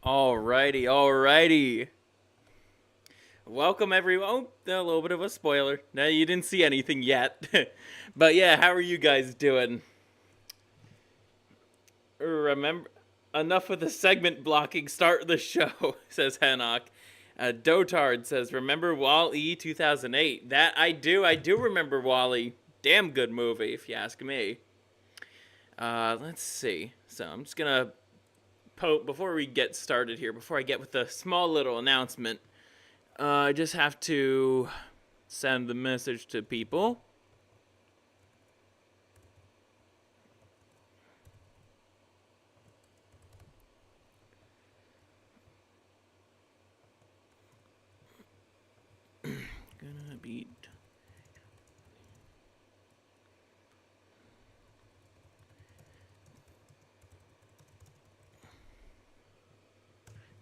Alrighty. Welcome everyone. Oh, a little bit of a spoiler. No, you didn't see anything yet. But yeah, how are you guys doing? Remember, enough with the segment blocking. Start the show, says Hanok. Dotard says, remember Wall-E 2008? That I do. I do remember Wall-E. Damn good movie, if you ask me. Let's see. So I'm just gonna before we get started here, before I get with the small little announcement, I just have to send the message to people. Gonna be...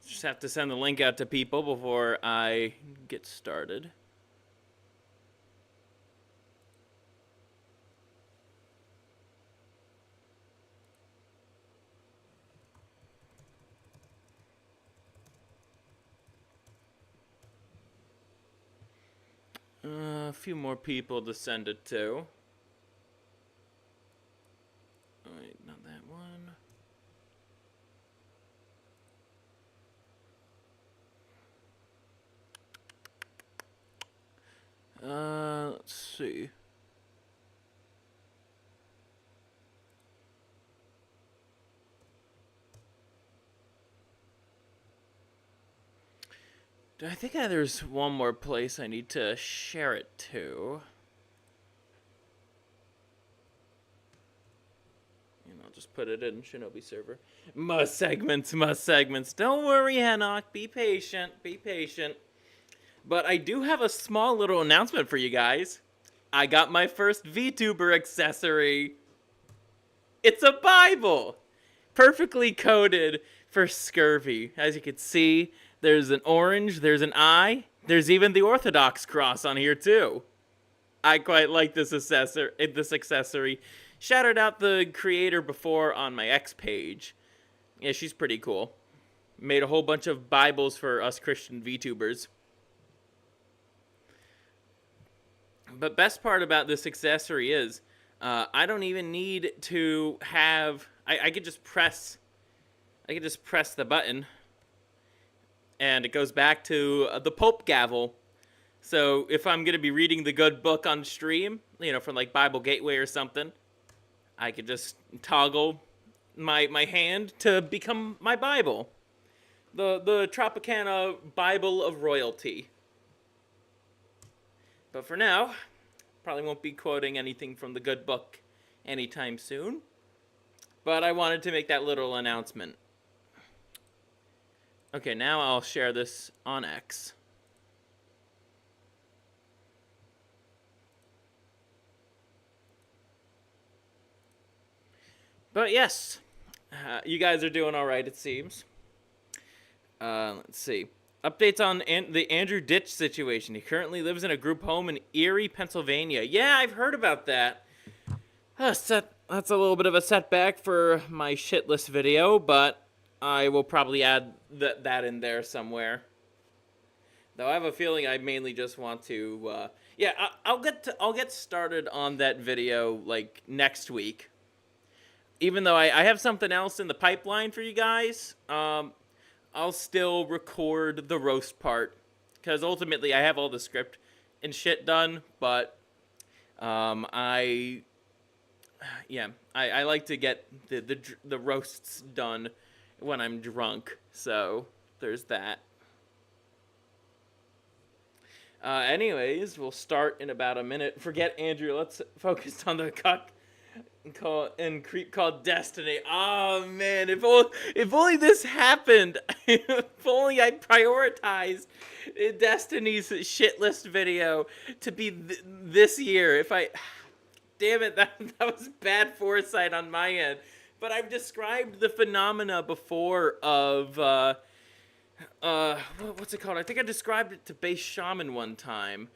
Just have to send the link out to people before I get started. A few more people to send it to. Wait, not that one. Let's see. I think there's one more place I need to share it to. And I'll just put it in Shinobi server. Must segments. Don't worry, Hanok. Be patient. But I do have a small little announcement for you guys. I got my first VTuber accessory. It's a Bible! Perfectly coded for Scurvy. As you can see, there's an orange, there's an eye, there's even the Orthodox cross on here too. I quite like this accessory. Shouted out the creator before on my X page. Yeah, she's pretty cool. Made a whole bunch of Bibles for us Christian VTubers. But best part about this accessory is I don't even need to have... I could just press the button and it goes back to the Pope gavel. So if I'm going to be reading the good book on stream, you know, from like Bible Gateway or something, I could just toggle my hand to become my Bible. The Tropicana Bible of Royalty. But for now, probably won't be quoting anything from the good book anytime soon. But I wanted to make that little announcement. Okay, now I'll share this on X. But yes, you guys are doing all right, it seems. Let's see. Updates on the Andrew Ditch situation. He currently lives in a group home in Erie, Pennsylvania. Yeah, I've heard about that. That's a little bit of a setback for my shitless video, but I will probably add that in there somewhere. Though I have a feeling I mainly just want to, yeah, I'll get started on that video like next week. Even though I have something else in the pipeline for you guys, I'll still record the roast part, because ultimately I have all the script and shit done, but I like to get the roasts done when I'm drunk, so there's that. Anyways, we'll start in about a minute. Forget Andrew, let's focus on the cuck and creep called Destiny. Oh man, if only this happened. If only I prioritized Destiny's shit list video to be this year. Damn it, that was bad foresight on my end. But I've described the phenomena before of what's it called? I think I described it to Base Shaman one time.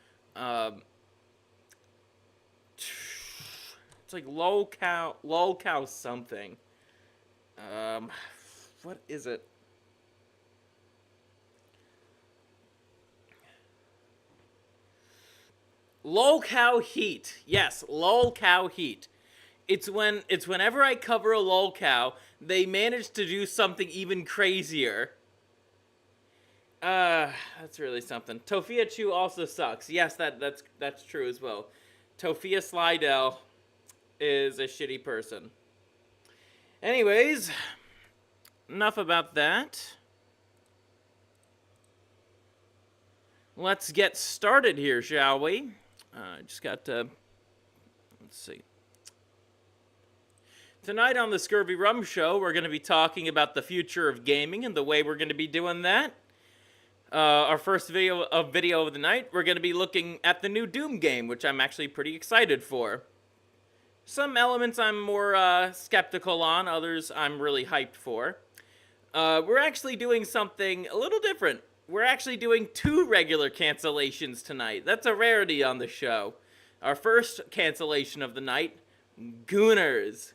It's like lol cow something. What is it? Lolcow heat. Yes, lolcow heat. It's whenever I cover a lolcow, they manage to do something even crazier. That's really something. Tofia Chu also sucks. Yes, that's true as well. Tofia Slidell is a shitty person. Anyways, enough about that. Let's get started here, shall we? Just got to... Let's see. Tonight on the ScurvyRum show, we're going to be talking about the future of gaming and the way we're going to be doing that. Our first video of the night, we're going to be looking at the new Doom game, which I'm actually pretty excited for. Some elements I'm more skeptical on, others I'm really hyped for. We're actually doing something a little different. We're actually doing 2 regular cancellations tonight. That's a rarity on the show. Our first cancellation of the night, Gooners,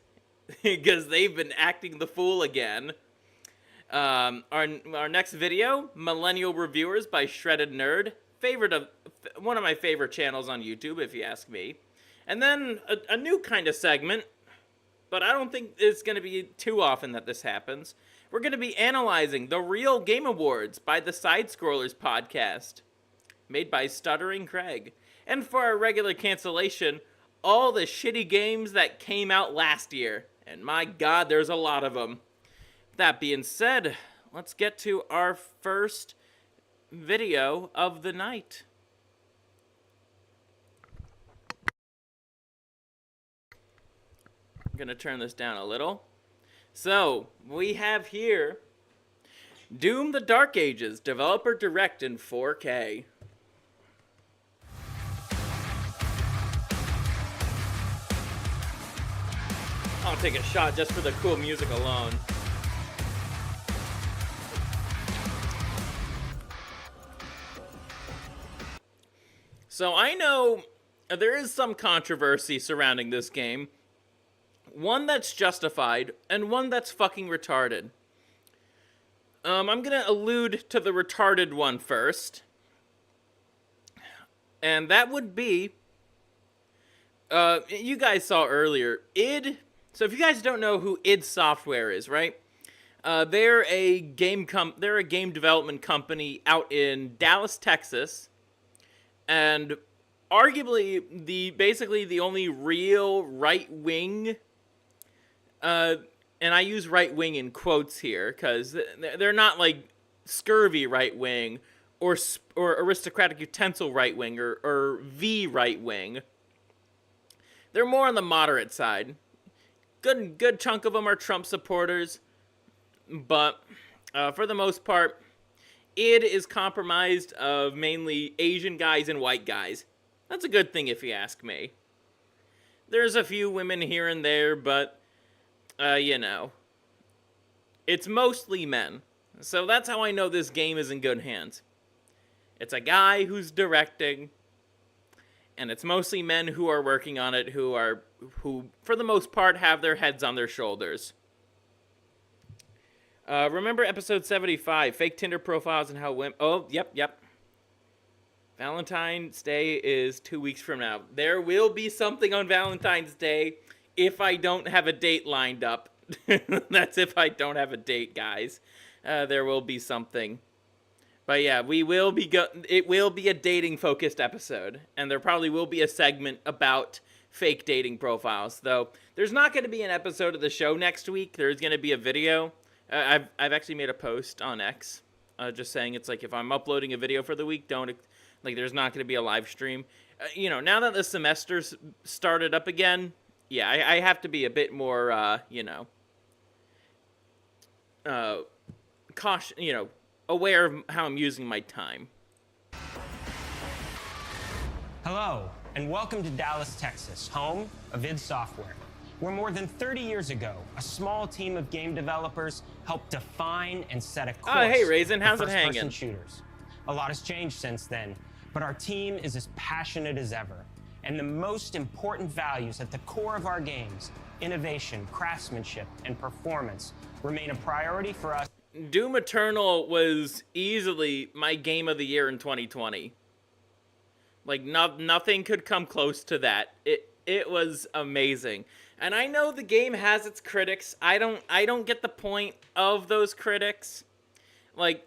because they've been acting the fool again. Our next video, Millennial Reviewers by Shredded Nerd, one of my favorite channels on YouTube, if you ask me. And then a new kind of segment, but I don't think it's going to be too often that this happens. We're going to be analyzing the Real Game Awards by the Side Scrollers podcast, made by Stuttering Craig. And for our regular cancellation, all the shitty games that came out last year. And my god, there's a lot of them. That being said, let's get to our first video of the night. I'm going to turn this down a little. So, we have here Doom the Dark Ages, developer direct in 4K. I'll take a shot just for the cool music alone. So I know there is some controversy surrounding this game. One that's justified, and one that's fucking retarded. I'm gonna allude to the retarded one first. And that would be... you guys saw earlier, id... So if you guys don't know who id Software is, right? They're a game development company out in Dallas, Texas. And arguably basically the only real right-wing... and I use right-wing in quotes here, because they're not like Scurvy right-wing, or aristocratic utensil right-wing, or V right-wing. They're more on the moderate side. Good chunk of them are Trump supporters, but for the most part, id is comprised of mainly Asian guys and white guys. That's a good thing if you ask me. There's a few women here and there, but... you know, it's mostly men. So that's how I know this game is in good hands. It's a guy who's directing, and it's mostly men who are working on it, who for the most part have their heads on their shoulders. Remember episode 75, fake Tinder profiles and how women... Oh, yep. Valentine's Day is 2 weeks from now. There will be something on Valentine's Day. If I don't have a date lined up. That's if I don't have a date, guys. There will be something. But yeah, it will be a dating-focused episode. And there probably will be a segment about fake dating profiles. Though, there's not going to be an episode of the show next week. There's going to be a video. I've actually made a post on X. Just saying it's like if I'm uploading a video for the week, there's not going to be a live stream. Now that the semester's started up again... Yeah, I have to be a bit more, aware of how I'm using my time. Hello, and welcome to Dallas, Texas, home of id Software, where more than 30 years ago, a small team of game developers helped define and set a course hey, Raisin, how's it hanging? first-person shooters. A lot has changed since then, but our team is as passionate as ever. And the most important values at the core of our games, innovation, craftsmanship, and performance, remain a priority for us. Doom Eternal was easily my game of the year in 2020. Like nothing could come close to that. It was amazing. And I know the game has its critics. I don't get the point of those critics. Like,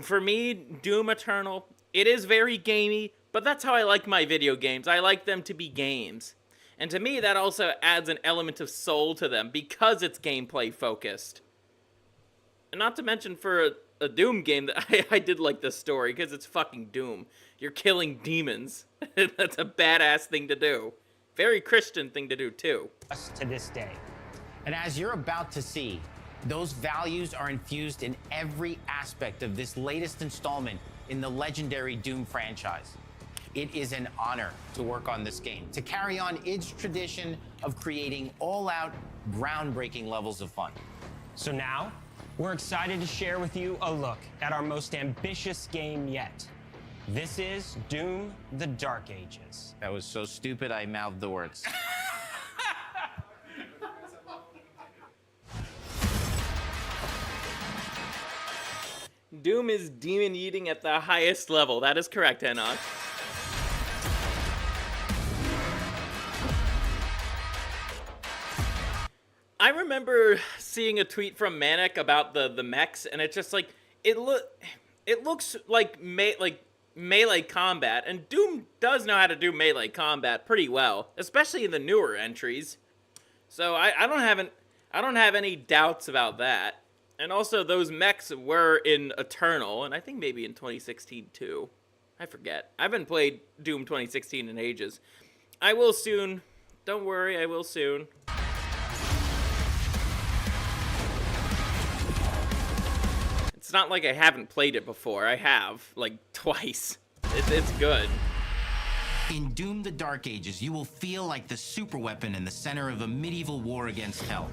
for me, Doom Eternal, it is very gamey, but that's how I like my video games. I like them to be games. And to me, that also adds an element of soul to them because it's gameplay focused. And not to mention for a Doom game, that I did like the story because it's fucking Doom. You're killing demons. That's a badass thing to do. Very Christian thing to do, too. Us to this day. And as you're about to see, those values are infused in every aspect of this latest installment in the legendary Doom franchise. It is an honor to work on this game, to carry on its tradition of creating all-out, groundbreaking levels of fun. So now, we're excited to share with you a look at our most ambitious game yet. This is Doom: The Dark Ages. That was so stupid, I mouthed the words. Doom is demon eating at the highest level. That is correct, Enoch. I remember seeing a tweet from Manic about the mechs, and it's just like it looks like melee combat, and Doom does know how to do melee combat pretty well, especially in the newer entries. So I don't have any doubts about that. And also, those mechs were in Eternal, and I think maybe in 2016 too. I forget. I haven't played Doom 2016 in ages. I will soon. Don't worry, I will soon. It's not like I haven't played it before. I have, like, twice. It's good. In Doom: The Dark Ages, you will feel like the superweapon in the center of a medieval war against hell.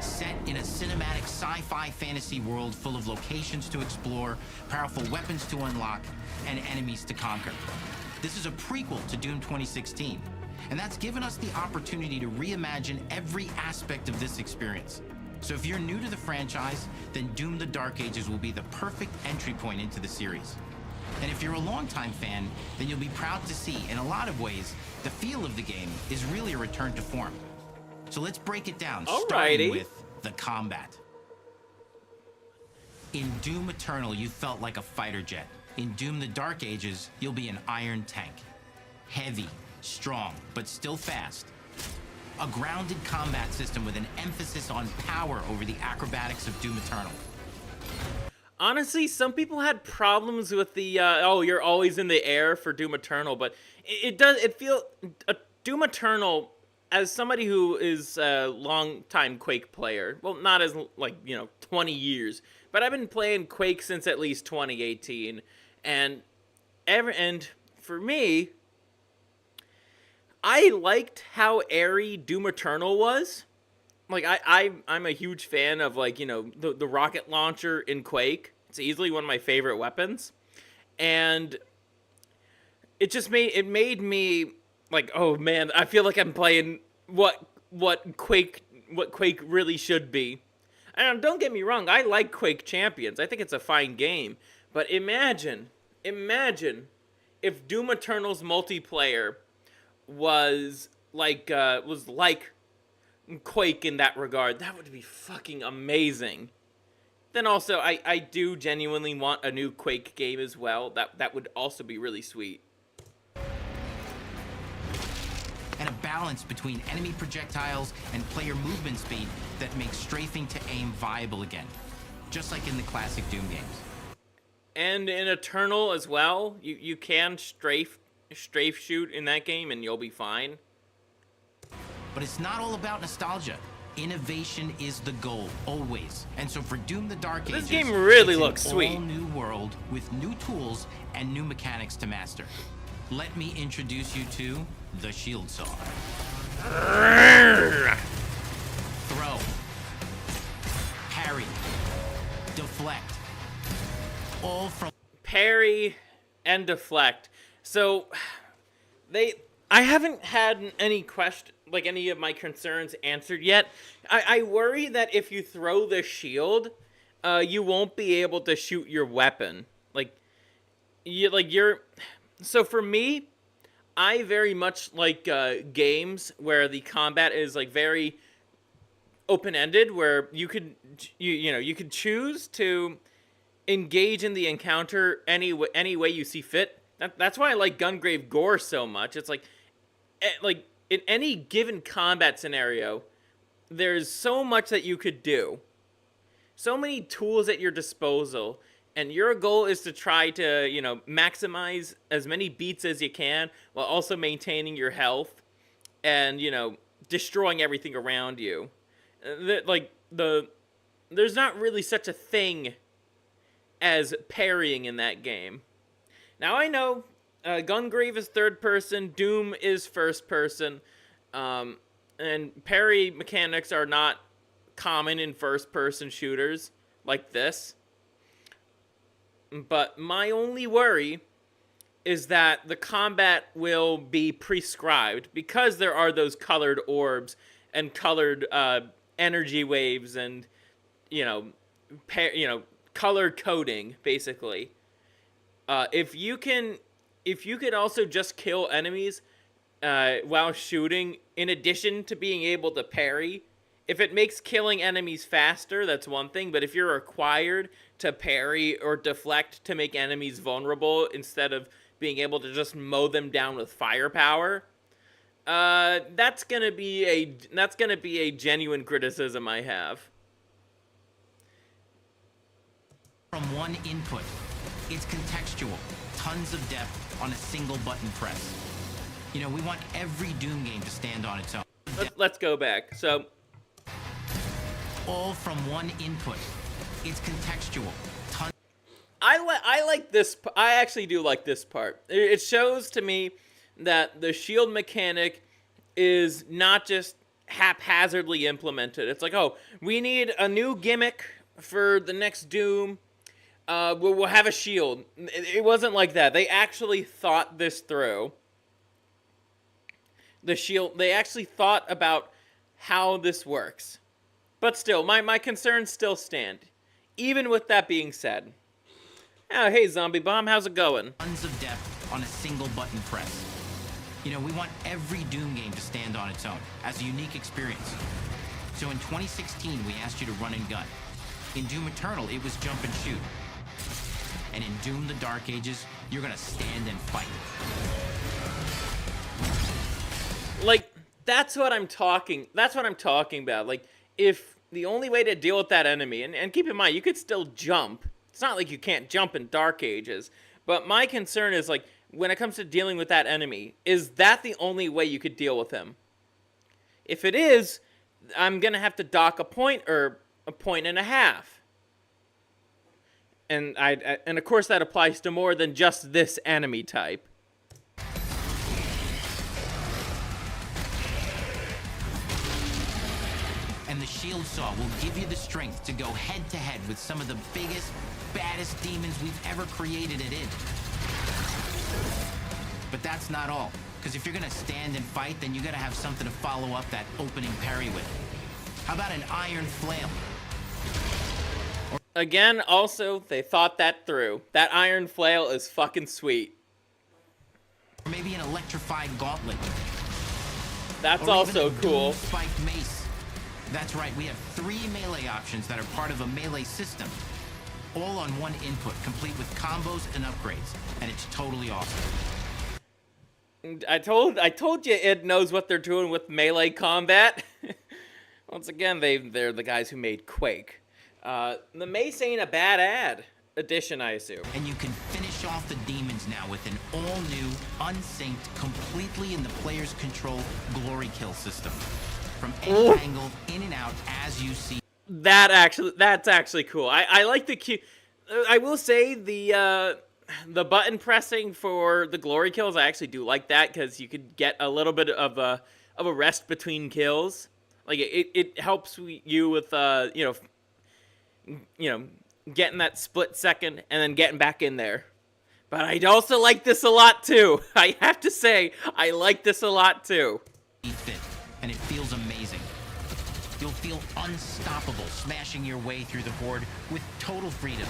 Set in a cinematic sci-fi fantasy world full of locations to explore, powerful weapons to unlock, and enemies to conquer. This is a prequel to Doom 2016, and that's given us the opportunity to reimagine every aspect of this experience. So if you're new to the franchise, then Doom: The Dark Ages will be the perfect entry point into the series. And if you're a longtime fan, then you'll be proud to see, in a lot of ways, the feel of the game is really a return to form. So let's break it down, starting with the combat. In Doom Eternal, you felt like a fighter jet. In Doom: The Dark Ages, you'll be an iron tank. Heavy, strong, but still fast. A grounded combat system with an emphasis on power over the acrobatics of Doom Eternal. Honestly, some people had problems with the, oh, you're always in the air for Doom Eternal, but it feels, Doom Eternal, as somebody who is a long-time Quake player, well, not as, 20 years, but I've been playing Quake since at least 2018, and for me, I liked how airy Doom Eternal was. Like, I'm a huge fan of, the rocket launcher in Quake. It's easily one of my favorite weapons. And it just made me, like, oh, man, I feel like I'm playing what Quake really should be. And don't get me wrong, I like Quake Champions. I think it's a fine game. But imagine if Doom Eternal's multiplayer was like Quake in that regard. That would be fucking amazing. Then also, I do genuinely want a new Quake game as well. That would also be really sweet. And a balance between enemy projectiles and player movement speed that makes strafing to aim viable again. Just like in the classic Doom games. And in Eternal as well, you can strafe shoot in that game and you'll be fine. But it's not all about nostalgia. Innovation is the goal, always. And so for Doom: The Dark Ages, this game really it's looks an sweet. all-new world with new tools and new mechanics to master. Let me introduce you to the Shield Saw. Throw. Parry. Deflect. All from... Parry and deflect. So, I haven't had any any of my concerns answered yet. I worry that if you throw the shield, you won't be able to shoot your weapon. So for me, I very much like games where the combat is like very open-ended, where you could you could choose to engage in the encounter any way you see fit. That's why I like Gungrave Gore so much. It's like in any given combat scenario, there's so much that you could do, so many tools at your disposal, and your goal is to try to maximize as many beats as you can while also maintaining your health and destroying everything around you. There's not really such a thing as parrying in that game. Now I know Gungrave is third person, Doom is first person, and parry mechanics are not common in first person shooters like this. But my only worry is that the combat will be prescribed because there are those colored orbs and colored energy waves and color coding basically. If you could also just kill enemies while shooting, in addition to being able to parry, if it makes killing enemies faster, that's one thing. But if you're required to parry or deflect to make enemies vulnerable instead of being able to just mow them down with firepower, that's gonna be a genuine criticism I have. From one input, it's contextual, tons of depth on a single button press. We want every Doom game to stand on its own. Let's go back. So, all from one input. It's contextual. I like this. I actually do like this part. It shows to me that the shield mechanic is not just haphazardly implemented. It's like, oh, we need a new gimmick for the next Doom. We'll have a shield. It wasn't like that. They actually thought this through. The shield, they actually thought about how this works. But still, my concerns still stand. Even with that being said. Oh, hey, Zombie Bomb, how's it going? Tons of depth on a single button press. We want every Doom game to stand on its own as a unique experience. So in 2016, we asked you to run and gun. In Doom Eternal, it was jump and shoot. And in Doom the Dark Ages, you're gonna stand and fight. Like, that's what I'm talking about. Like, if the only way to deal with that enemy, and keep in mind, you could still jump. It's not like you can't jump in Dark Ages. But my concern is, like, when it comes to dealing with that enemy, is that the only way you could deal with him? If it is, I'm going to have to dock a point or a point and a half. And of course that applies to more than just this enemy type. And the Shield Saw will give you the strength to go head-to-head with some of the biggest, baddest demons we've ever created at id. But that's not all. Because if you're gonna stand and fight, then you gotta have something to follow up that opening parry with. How about an iron flail? Again, also, they thought that through. That iron flail is fucking sweet. Or maybe an electrified gauntlet. That's or also even a cool. Spiked mace. That's right, we have 3 melee options that are part of a melee system. All on one input, complete with combos and upgrades. And it's totally awesome. I told you it knows what they're doing with melee combat. Once again, they're the guys who made Quake. The mace ain't a bad addition, I assume. And you can finish off the demons now with an all-new, unsynced, completely in the player's control glory kill system. From any angle, in and out, as you see. That's actually cool. I like the cue. I will say the button pressing for the glory kills, I actually do like that, because you could get a little bit of a rest between kills. Like it helps you with getting that split second and then getting back in there. But I also like this a lot too. I have to say, I like this a lot too. Fit, and it feels amazing. You'll feel unstoppable, smashing your way through the horde with total freedom.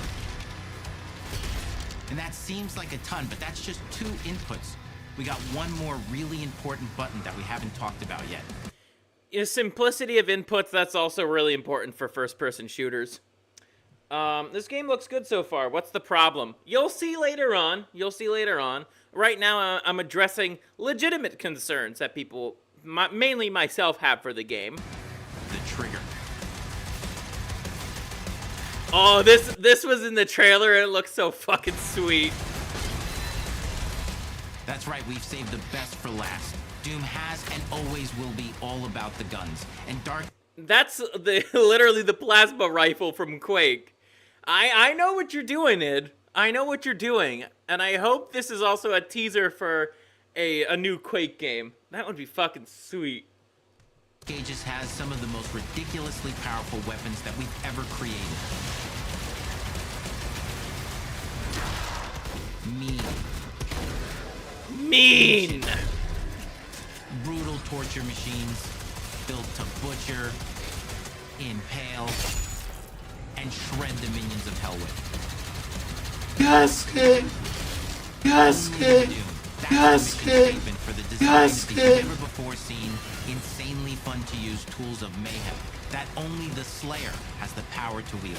And that seems like a ton, but that's just 2 inputs. We got one more really important button that we haven't talked about yet. The simplicity of inputs, that's also really important for first-person shooters. This game looks good so far. What's the problem? You'll see later on. You'll see later on. Right now, I'm addressing legitimate concerns that people, mainly myself, have for the game. The trigger. Oh, this was in the trailer, and it looks so fucking sweet. That's right, we've saved the best for last. Doom has and always will be all about the guns. And Dark... That's literally the plasma rifle from Quake. I know what you're doing, Id. I know what you're doing. And I hope this is also a teaser for a new Quake game. That would be fucking sweet. Ages has some of the most ridiculously powerful weapons that we've ever created. Mean. Brutal torture machines built to butcher, impale, and shred the minions of hell with. Yes, King! Yes, King! Yes, King! For the design of these never before seen, insanely fun to use tools of mayhem that only the Slayer has the power to wield.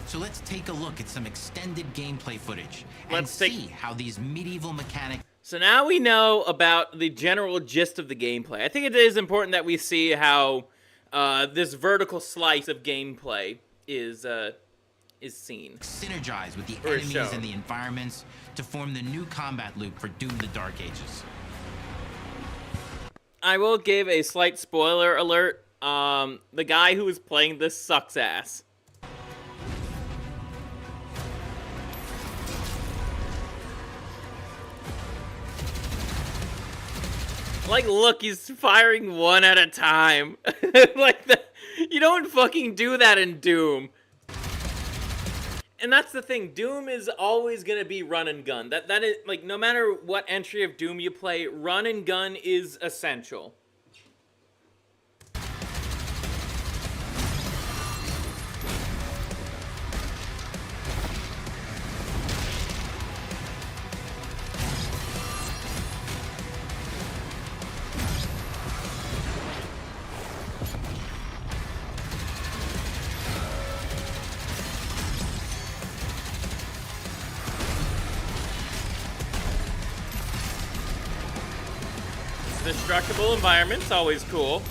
So let's take a look at some extended gameplay footage and see how these medieval mechanics... So now we know about the general gist of the gameplay. I think it is important that we see how this vertical slice of gameplay is seen. Synergize with the enemies and the environments to form the new combat loop for Doom the Dark Ages. I will give a slight spoiler alert. The guy who is playing this sucks ass. Like, look, he's firing one at a time. Like, you don't fucking do that in Doom. And that's the thing, Doom is always gonna be run and gun. That is, like, no matter what entry of Doom you play, run and gun is essential. Destructible environment's always cool.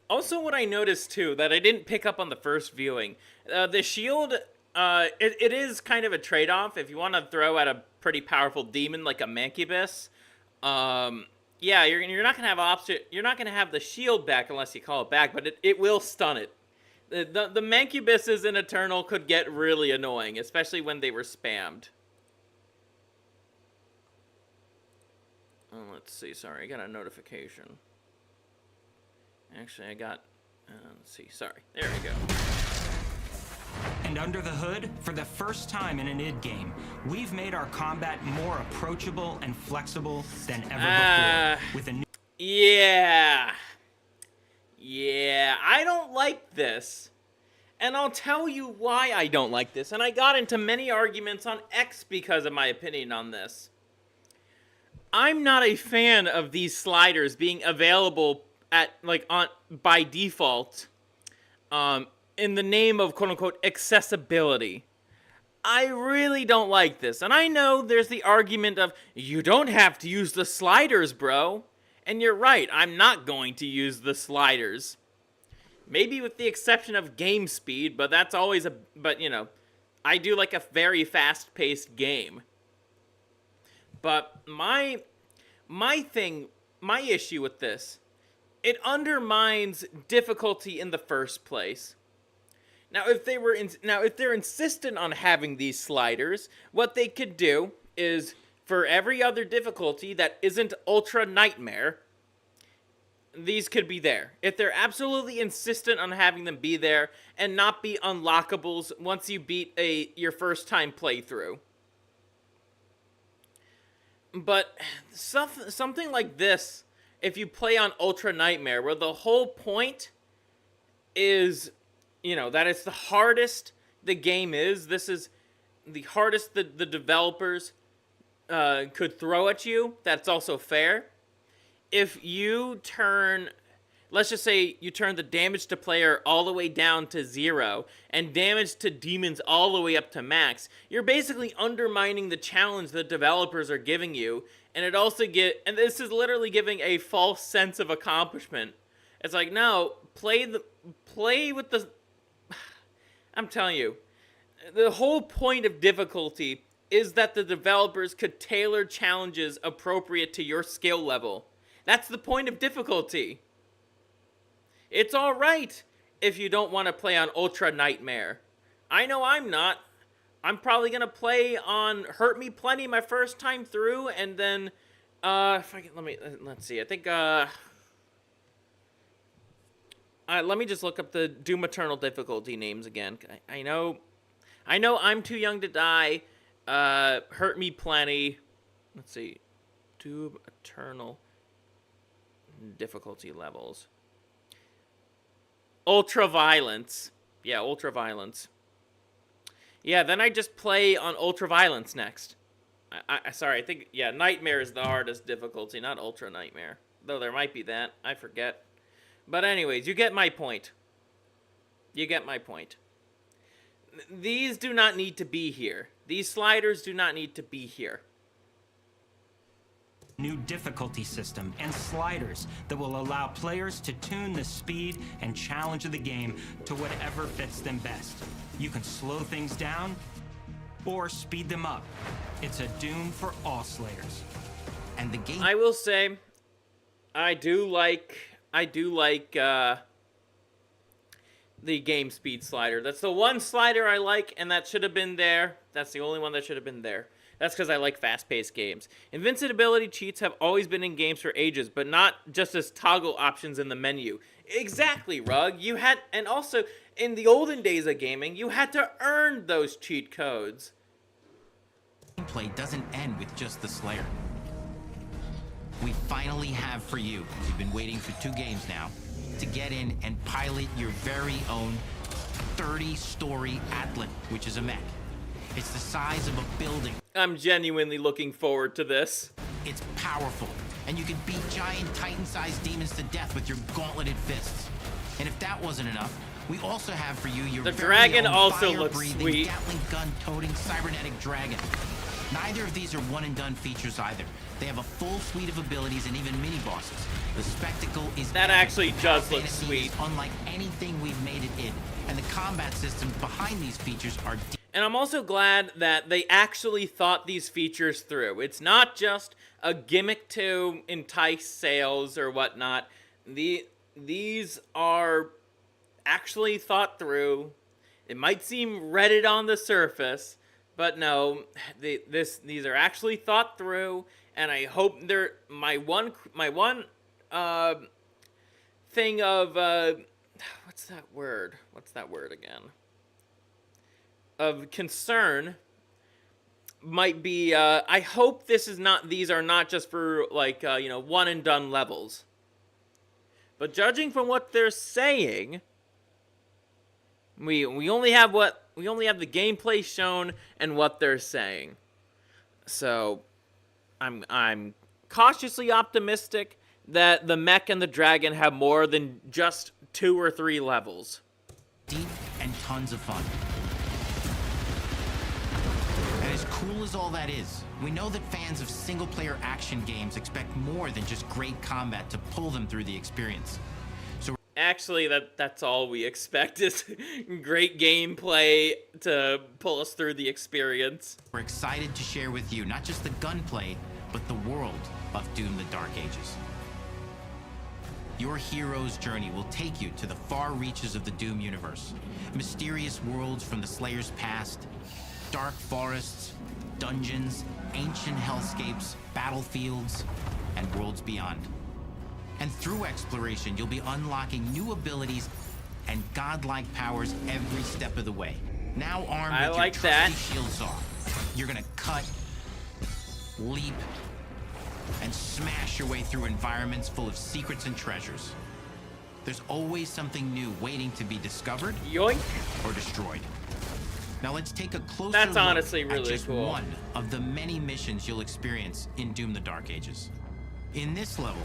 Also, what I noticed too, that I didn't pick up on the first viewing, the shield, it is kind of a trade-off. If you want to throw at a pretty powerful demon like a Mancubus, yeah, you're not gonna have you're not gonna have the shield back unless you call it back, but it will stun it. The Mancubuses in Eternal could get really annoying, especially when they were spammed. Oh, let's see. Sorry, I got a notification. Actually, I got... let's see. Sorry. There we go. And under the hood, for the first time in an id game, we've made our combat more approachable and flexible than ever before. With a new... Yeah, I don't like this. And I'll tell you why I don't like this. And I got into many arguments on X because of my opinion on this. I'm not a fan of these sliders being available at, like, by default, in the name of quote-unquote accessibility. I really don't like this. And I know there's the argument of, you don't have to use the sliders, bro. And you're right, I'm not going to use the sliders. Maybe with the exception of game speed, but that's always but you know, I do like a very fast-paced game. But my issue with this, it undermines difficulty in the first place. Now, if they're insistent on having these sliders, what they could do is, for every other difficulty that isn't Ultra Nightmare, these could be there. If they're absolutely insistent on having them be there and not be unlockables once you beat your first time playthrough. But something like this if you play on Ultra Nightmare, where the whole point is, you know, that it's the hardest the game is. This is the hardest the developers could throw at you. That's also fair. If you turn, let's just say you turn the damage to player all the way down to 0 and damage to demons all the way up to max, you're basically undermining the challenge that developers are giving you. And it also and this is literally giving a false sense of accomplishment. It's like, no, play with the, I'm telling you, the whole point of difficulty is that the developers could tailor challenges appropriate to your skill level. That's the point of difficulty. It's alright if you don't want to play on Ultra Nightmare. I know I'm not. I'm probably going to play on Hurt Me Plenty my first time through, and then, let's see, I think, let me just look up the Doom Eternal difficulty names again. I know I'm Too Young to Die, Hurt Me Plenty, let's see, Doom Eternal difficulty levels. Ultra Violence. Yeah, Ultra Violence. Yeah, then I just play on Ultra Violence next. Sorry, I think, yeah, Nightmare is the hardest difficulty, not Ultra Nightmare. Though there might be that. I forget. But anyways, you get my point. You get my point. These do not need to be here. These sliders do not need to be here. New difficulty system and sliders that will allow players to tune the speed and challenge of the game to whatever fits them best. You can slow things down or speed them up. It's a Doom for all slayers. And the game, I will say, I do like the game speed slider. That's the one slider I like, and that should have been there. That's the only one that should have been there. That's because I like fast-paced games. Invincibility cheats have always been in games for ages, but not just as toggle options in the menu. Exactly, Rug. You had, and also, in the olden days of gaming, you had to earn those cheat codes. gameplay doesn't end with just the Slayer. We finally have for you, you've been waiting for 2 games now, to get in and pilot your very own 30-story Atlas, which is a mech. It's the size of a building. I'm genuinely looking forward to this. It's powerful, and you can beat giant Titan-sized demons to death with your gauntleted fists. And if that wasn't enough, we also have for you your The very dragon own also looks fire-breathing, sweet. Gatling gun-toting cybernetic dragon. Neither of these are one-and-done features either. They have a full suite of abilities and even mini-bosses. The spectacle is That epic. actually does look Fantasy sweet. is unlike anything we've made it in, and the combat systems behind these features are deep. And I'm also glad that they actually thought these features through. It's not just a gimmick to entice sales or whatnot. These are actually thought through. It might seem Reddit on the surface, but no, these are actually thought through. And I hope they're my one thing of what's that word? What's that word again? Of concern might be I hope these are not just for like one and done levels. But judging from what they're saying, we only have the gameplay shown and what they're saying. So I'm cautiously optimistic that the mech and the dragon have more than just 2 or 3 levels. Deep and tons of fun. And as cool as all that is, we know that fans of single-player action games expect more than just great combat to pull them through the experience. So Actually, that's all we expect is great gameplay to pull us through the experience. we're excited to share with you not just the gunplay, but the world of Doom: The Dark Ages. Your hero's journey will take you to the far reaches of the Doom universe. Mysterious worlds from the Slayer's past, dark forests, dungeons, ancient hellscapes, battlefields, and worlds beyond. And through exploration, you'll be unlocking new abilities and godlike powers every step of the way. Now armed I with like your that. trusty shield saw, you're gonna cut, leap, and smash your way through environments full of secrets and treasures. There's always something new waiting to be discovered Yoink. or destroyed. Now let's take a closer That's look honestly at really just cool. one of the many missions you'll experience in Doom: The Dark Ages. In this level,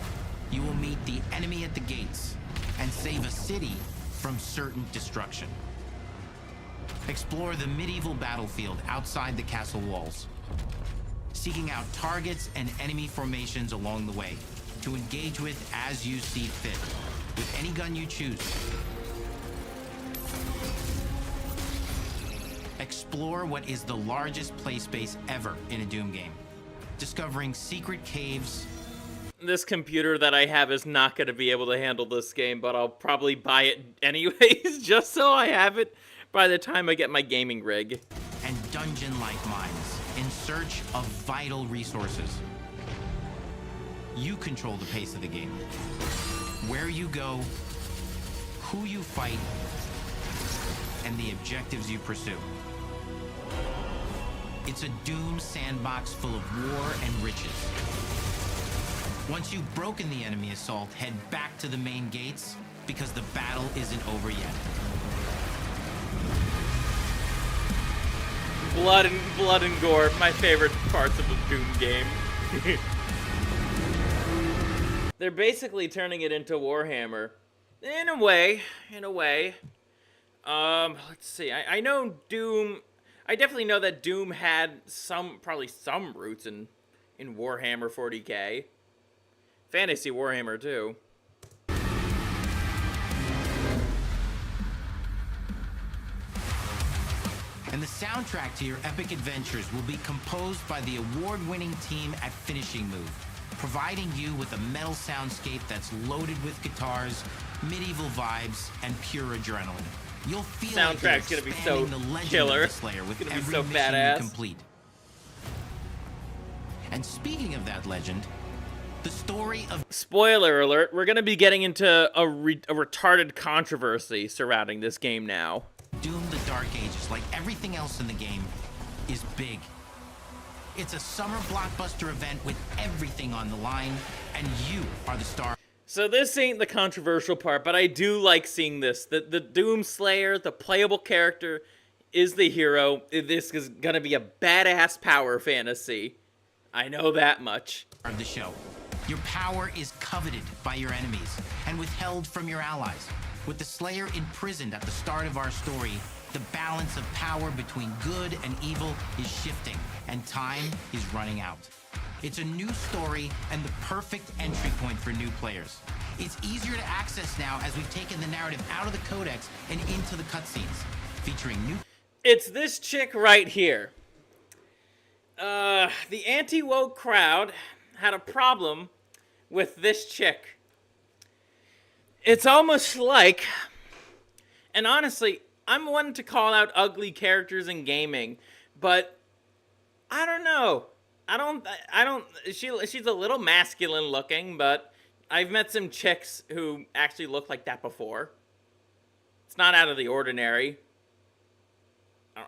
you will meet the enemy at the gates and save a city from certain destruction. Explore the medieval battlefield outside the castle walls, seeking out targets and enemy formations along the way to engage with as you see fit, with any gun you choose. Explore what is the largest play space ever in a Doom game, discovering secret caves. This computer that I have is not going to be able to handle this game, but I'll probably buy it anyways, just so I have it by the time I get my gaming rig. And dungeon-like mines in search of vital resources. You control the pace of the game. Where you go, who you fight, and the objectives you pursue. It's a Doom sandbox full of war and riches. Once you've broken the enemy assault, head back to the main gates, because the battle isn't over yet. Blood and gore, my favorite parts of a Doom game. They're basically turning it into Warhammer. In a way. Let's see. I know Doom. I definitely know that Doom had probably some roots in Warhammer 40k. Fantasy Warhammer too. And the soundtrack to your epic adventures will be composed by the award-winning team at Finishing Move, providing you with a metal soundscape that's loaded with guitars, medieval vibes, and pure adrenaline. You'll feel Soundtrack's like you're gonna be so expanding the legend killer. of the Slayer with It's gonna be every so mission badass. you complete. And speaking of that legend, the story of Spoiler alert, we're gonna be getting into a retarded controversy surrounding this game now. Doom: The Dark Ages, like everything else in the game, is big. It's a summer blockbuster event with everything on the line, and you are the star. So this ain't the controversial part, but I do like seeing this. The Doom Slayer, the playable character, is the hero. This is gonna be a badass power fantasy. I know that much. Of the show. Your power is coveted by your enemies and withheld from your allies. With the Slayer imprisoned at the start of our story, the balance of power between good and evil is shifting, and time is running out. It's a new story and the perfect entry point for new players. It's easier to access now as we've taken the narrative out of the codex and into the cutscenes, featuring new... It's this chick right here. The anti-woke crowd had a problem with this chick. It's almost like, and honestly, I'm one to call out ugly characters in gaming, but I don't know. She's a little masculine looking, but I've met some chicks who actually look like that before. It's not out of the ordinary.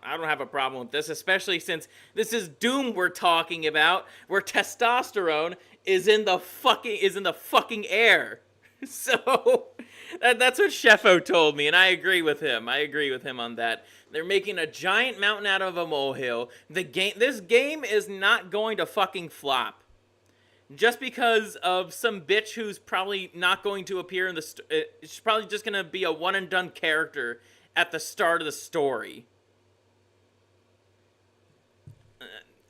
I don't have a problem with this, especially since this is Doom we're talking about, where testosterone is in the fucking air. So that's what Sheffo told me, and I agree with him. I agree with him on that. They're making a giant mountain out of a molehill. This game is not going to fucking flop. Just because of some bitch who's probably not going to appear in the... She's probably just going to be a one-and-done character at the start of the story.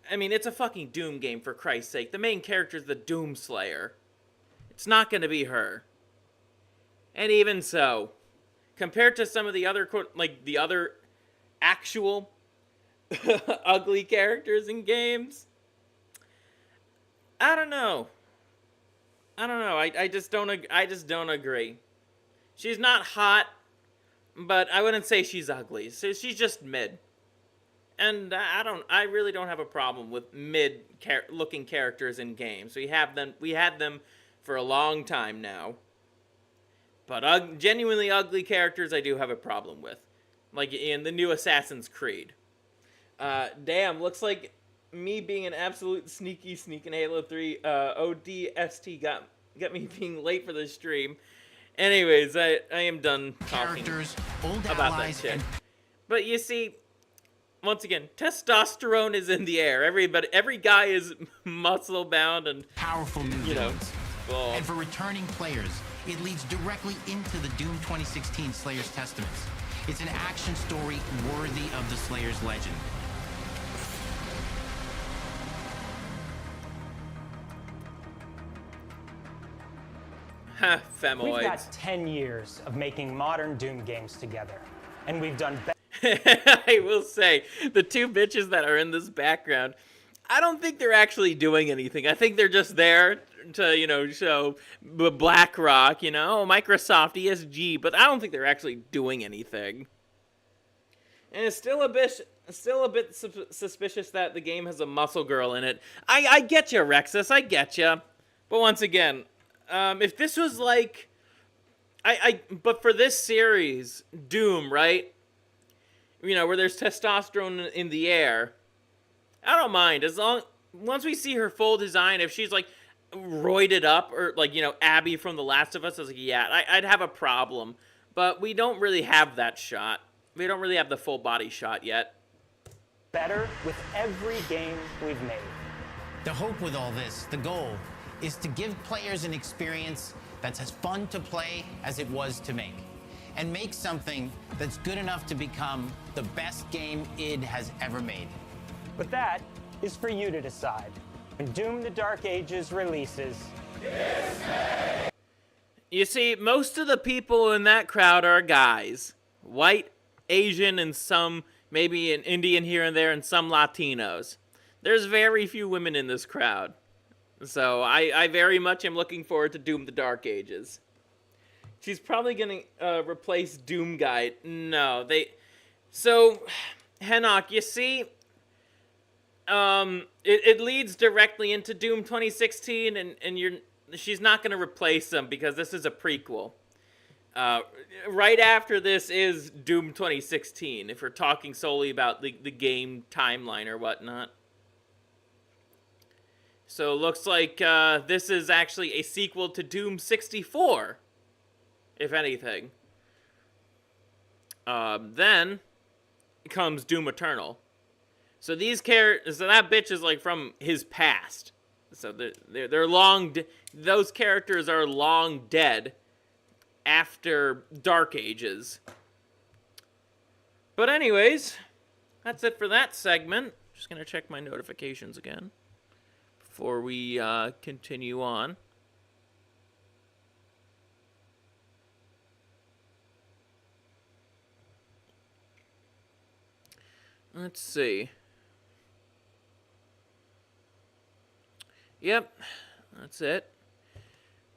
I mean, it's a fucking Doom game, for Christ's sake. The main character is the Doom Slayer. It's not going to be her. And even so, compared to some of the other, the other actual ugly characters in games, I don't know. I just don't agree. She's not hot, but I wouldn't say she's ugly. So she's just mid. And I really don't have a problem with mid-looking characters in games. We had them for a long time now. But genuinely ugly characters I do have a problem with. Like in the new Assassin's Creed. Damn, looks like me being an absolute sneak in Halo 3, ODST got me being late for the stream. Anyways, I am done talking Characters, old about that allies, shit. and But you see, once again, testosterone is in the air. Every guy is muscle bound and, powerful new you know, villains. well, And for returning players, it leads directly into the Doom 2016 Slayer's Testaments. It's an action story worthy of the Slayer's legend. ha, We've femoids. got 10 years of making modern Doom games together, and we've done I will say, the two bitches that are in this background, I don't think they're actually doing anything. I think they're just there to, you know, show BlackRock, you know, Microsoft, ESG, but I don't think they're actually doing anything. And it's still a bit suspicious that the game has a muscle girl in it. I get you, Rexus, I get you. But once again, if this was like, but for this series, Doom, right? You know, where there's testosterone in the air, I don't mind. Once we see her full design, if she's like roided up or like, you know, Abby from The Last of Us, I was like, yeah, I'd have a problem. But we don't really have that shot. We don't really have the full body shot yet. better with every game we've made. The hope with all this, the goal, is to give players an experience that's as fun to play as it was to make. And make something that's good enough to become the best game id has ever made. But that is for you to decide. When Doom the Dark Ages releases, You see, most of the people in that crowd are guys. White, Asian, and some, maybe an Indian here and there, and some Latinos. There's very few women in this crowd. So I very much am looking forward to Doom the Dark Ages. She's probably going to replace Doom Guy. No, So, Henok, you see, it leads directly into Doom 2016, and she's not going to replace him because this is a prequel. Right after this is Doom 2016, if we're talking solely about the game timeline or whatnot. So it looks like this is actually a sequel to Doom 64, if anything. Then comes Doom Eternal. So these characters, so that bitch is like from his past. So they're long. Those characters are long dead after Dark Ages. But anyways, that's it for that segment. Just gonna check my notifications again before we continue on. Let's see. Yep, that's it.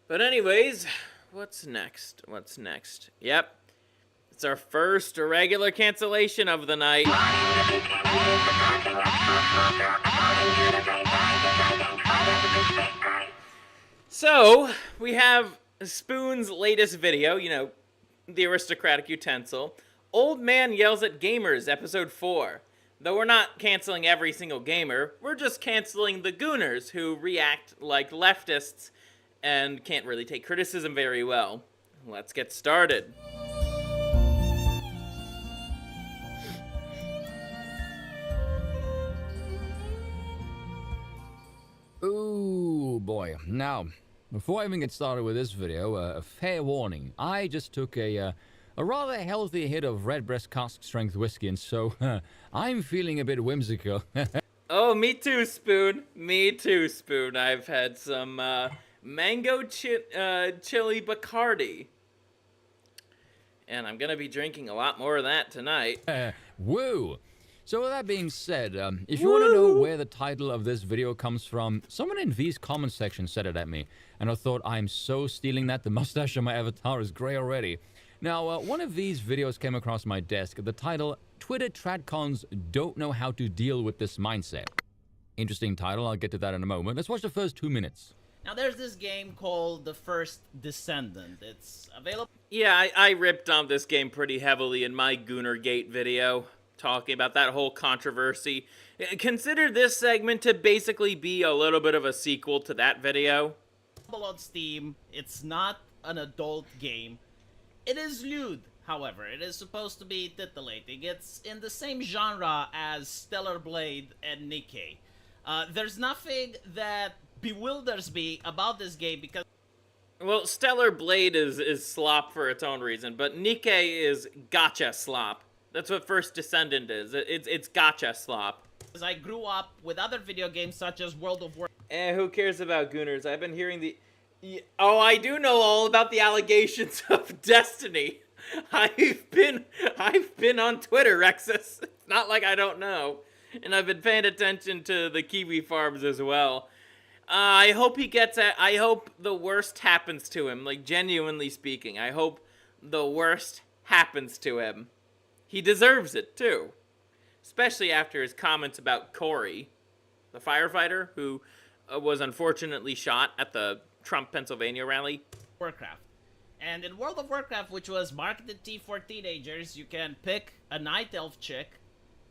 But anyways, what's next? Yep, it's our first irregular cancellation of the night. So, we have Spoon's latest video, you know, the aristocratic utensil. Old Man Yells at Gamers, episode 4. Though we're not canceling every single gamer, we're just canceling the gooners who react like leftists and can't really take criticism very well. Let's get started. Ooh, boy. Now, before I even get started with this video, a fair warning. I just took a rather healthy hit of Redbreast cask strength whiskey, and so I'm feeling a bit whimsical. Oh, me too, Spoon. Me too, Spoon. I've had some mango chili Bacardi. And I'm going to be drinking a lot more of that tonight. Woo! So with that being said, if you want to know where the title of this video comes from, someone in V's comment section said it at me, and I thought, I'm so stealing that, the mustache on my avatar is gray already. Now, one of these videos came across my desk, the title, Twitter Tradcons Don't Know How to Deal with This Mindset. Interesting title, I'll get to that in a moment. Let's watch the first 2 minutes. Now there's this game called The First Descendant. It's available. Yeah, I ripped on this game pretty heavily in my Goonergate video. talking about that whole controversy. Consider this segment to basically be a little bit of a sequel to that video. On Steam, it's not an adult game. It is lewd, however. It is supposed to be titillating. It's in the same genre as Stellar Blade and Nikkei. There's nothing that bewilders me about this game because... Well, Stellar Blade is slop for its own reason, but Nikkei is gotcha slop. That's what First Descendant is. It's gotcha slop. As I grew up with other video games such as World of Warcraft. Who cares about Gooners? I've been hearing the... Oh, I do know all about the allegations of Destiny. I've been on Twitter, Rexus. It's not like I don't know. And I've been paying attention to the Kiwi farms as well. I hope he gets it. I hope the worst happens to him. Like, genuinely speaking. I hope the worst happens to him. He deserves it, too. Especially after his comments about Corey, the firefighter, who was unfortunately shot at the Trump, Pennsylvania rally. Warcraft. And in World of Warcraft, which was marketed for teenagers, you can pick a night elf chick.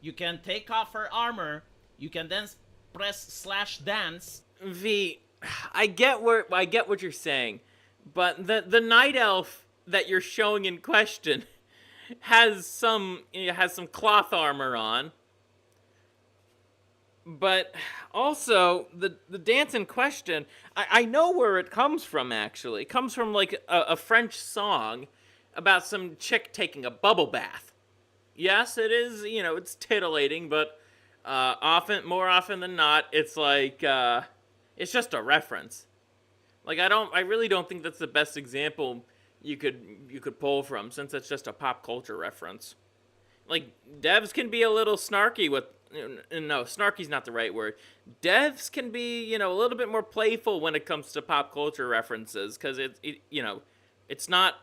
You can take off her armor. You can then press /dance. V, I get what you're saying, but the night elf that you're showing in question has some cloth armor on. But also, the dance in question, I know where it comes from, actually. It comes from, like, a French song about some chick taking a bubble bath. Yes, it is, it's titillating, but more often than not, it's like, it's just a reference. Like, I really don't think that's the best example you could pull from, since it's just a pop culture reference. Like, devs can be a little snarky with... No, snarky's not the right word. Devs can be, a little bit more playful when it comes to pop culture references, because it's not,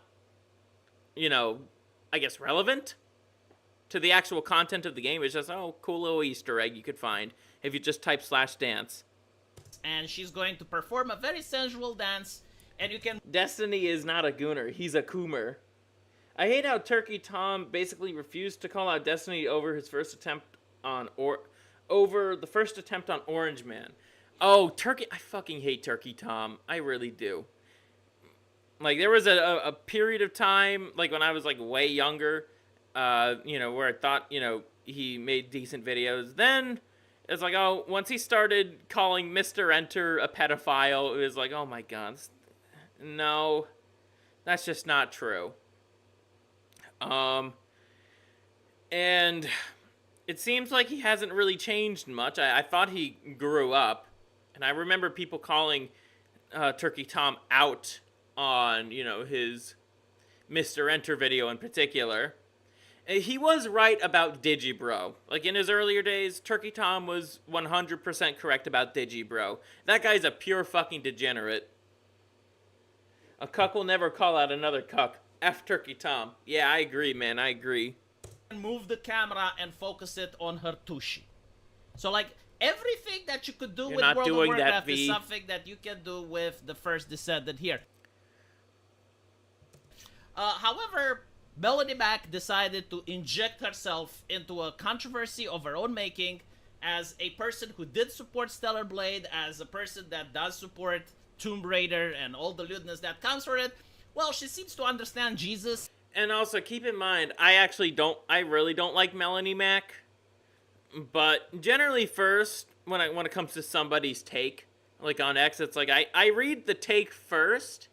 I guess relevant to the actual content of the game. It's just, oh, cool little Easter egg you could find if you just type /dance. And she's going to perform a very sensual dance, and you can... Destiny is not a gooner, he's a coomer. I hate how Turkey Tom basically refused to call out Destiny over his first attempt on Orange Man. Oh, I fucking hate Turkey Tom. I really do. Like, there was a period of time, like, when I was, like, way younger, where I thought, he made decent videos. Then, it's like, oh, once he started calling Mr. Enter a pedophile, it was like, oh my god. No. That's just not true. And... it seems like he hasn't really changed much. I thought he grew up. And I remember people calling Turkey Tom out on, his Mr. Enter video in particular. He was right about Digibro. Like, in his earlier days, Turkey Tom was 100% correct about Digibro. That guy's a pure fucking degenerate. A cuck will never call out another cuck. F Turkey Tom. Yeah, I agree, man. I agree. Move the camera and focus it on her tushy. So, like, everything that you could do with World of Warcraft is something that you can do with the First Descendant here. However, Melanie Mac decided to inject herself into a controversy of her own making as a person who did support Stellar Blade, as a person that does support Tomb Raider and all the lewdness that comes from it. Well, she seems to understand Jesus. And also, keep in mind, I really don't like Melanie Mac. But generally first, when it comes to somebody's take, like on X, it's like, I read the take first.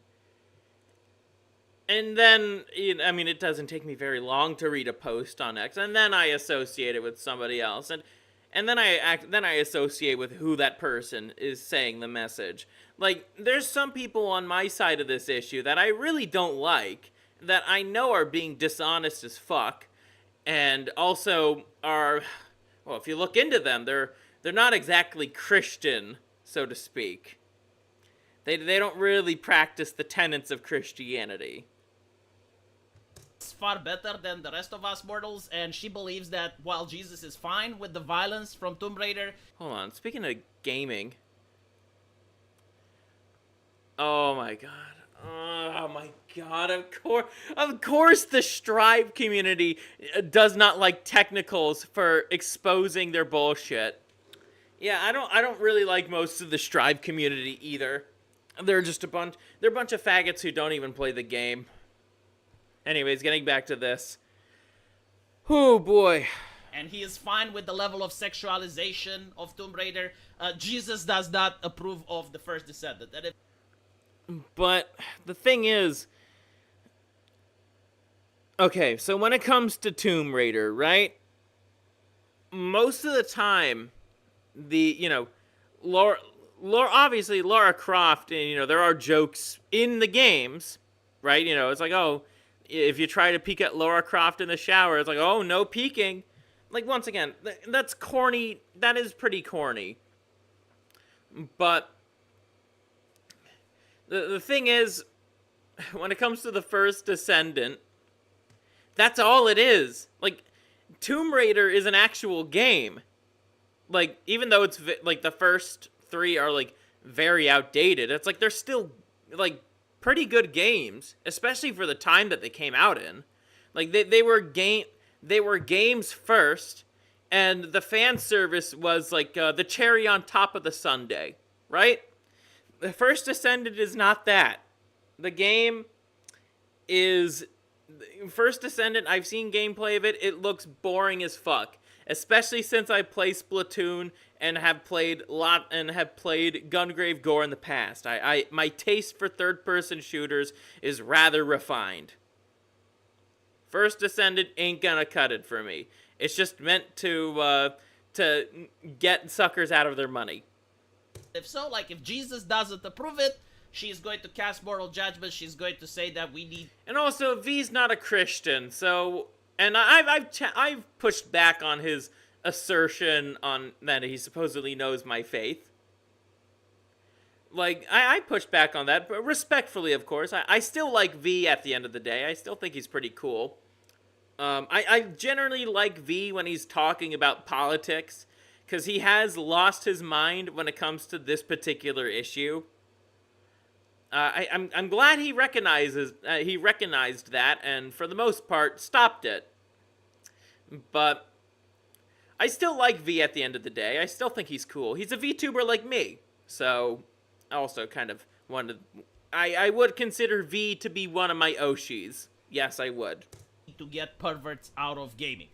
And then, it doesn't take me very long to read a post on X. And then I associate it with somebody else. And then I associate with who that person is saying the message. Like, there's some people on my side of this issue that I really don't like, that I know are being dishonest as fuck, and also are, well, if you look into them, they're not exactly Christian, so to speak. They don't really practice the tenets of Christianity. It's far better than the rest of us mortals, and she believes that while Jesus is fine with the violence from Tomb Raider... Hold on, speaking of gaming... Oh my god. Oh my god, of course the Strive community does not like technicals for exposing their bullshit. Yeah, I don't really like most of the Strive community either. They're just a bunch of faggots who don't even play the game. Anyways, getting back to this. Oh boy. And he is fine with the level of sexualization of Tomb Raider. Jesus does not approve of the first Descendant. And if But the thing is, okay, so when it comes to Tomb Raider, right? Most of the time, obviously Lara Croft, and there are jokes in the games, right? It's like, oh, if you try to peek at Lara Croft in the shower, it's like, oh, no peeking. Like, once again, that's corny. That is pretty corny. But the thing is, when it comes to the first Descendant, that's all it is. Like, Tomb Raider is an actual game. Like, even though it's, like, the first 3 are, like, very outdated, it's like they're still, like, pretty good games, especially for the time that they came out in. Like, they were games first, and the fan service was, like, the cherry on top of the sundae, right? The first Descendant is not that. The game is... First Descendant, I've seen gameplay of it. It looks boring as fuck. Especially since I play Splatoon and have played Gungrave Gore in the past. My taste for third-person shooters is rather refined. First Descendant ain't gonna cut it for me. It's just meant to get suckers out of their money. If so, like, if Jesus doesn't approve it, she's going to cast moral judgment. She's going to say that we need... And also, V's not a Christian, so... And I've pushed back on his assertion on that he supposedly knows my faith. Like, I pushed back on that, but respectfully, of course. I still like V at the end of the day. I still think he's pretty cool. I generally like V when he's talking about politics, because he has lost his mind when it comes to this particular issue. I'm glad he recognized that, and for the most part, stopped it. But I still like V at the end of the day. I still think he's cool. He's a VTuber like me, so I also kind of wanted... I would consider V to be one of my Oshis. Yes, I would. To get perverts out of gaming.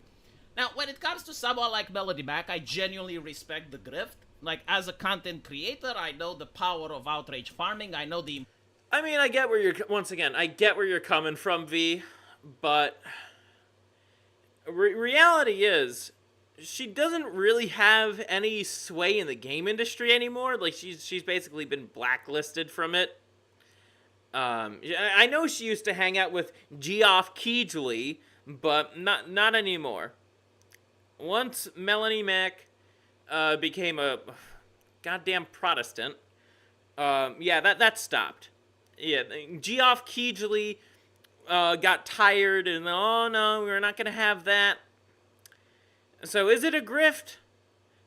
Now, when it comes to someone like Melody Mac, I genuinely respect the grift. Like, as a content creator, I know the power of outrage farming. I know the... I mean, I get where you're coming from, V, but reality is, she doesn't really have any sway in the game industry anymore. Like, she's basically been blacklisted from it. I know she used to hang out with Geoff Keighley, but not anymore. Once Melanie Mac became a goddamn Protestant, that stopped. Yeah, Geoff Keighley got tired, and oh no, we're not gonna have that. So is it a grift?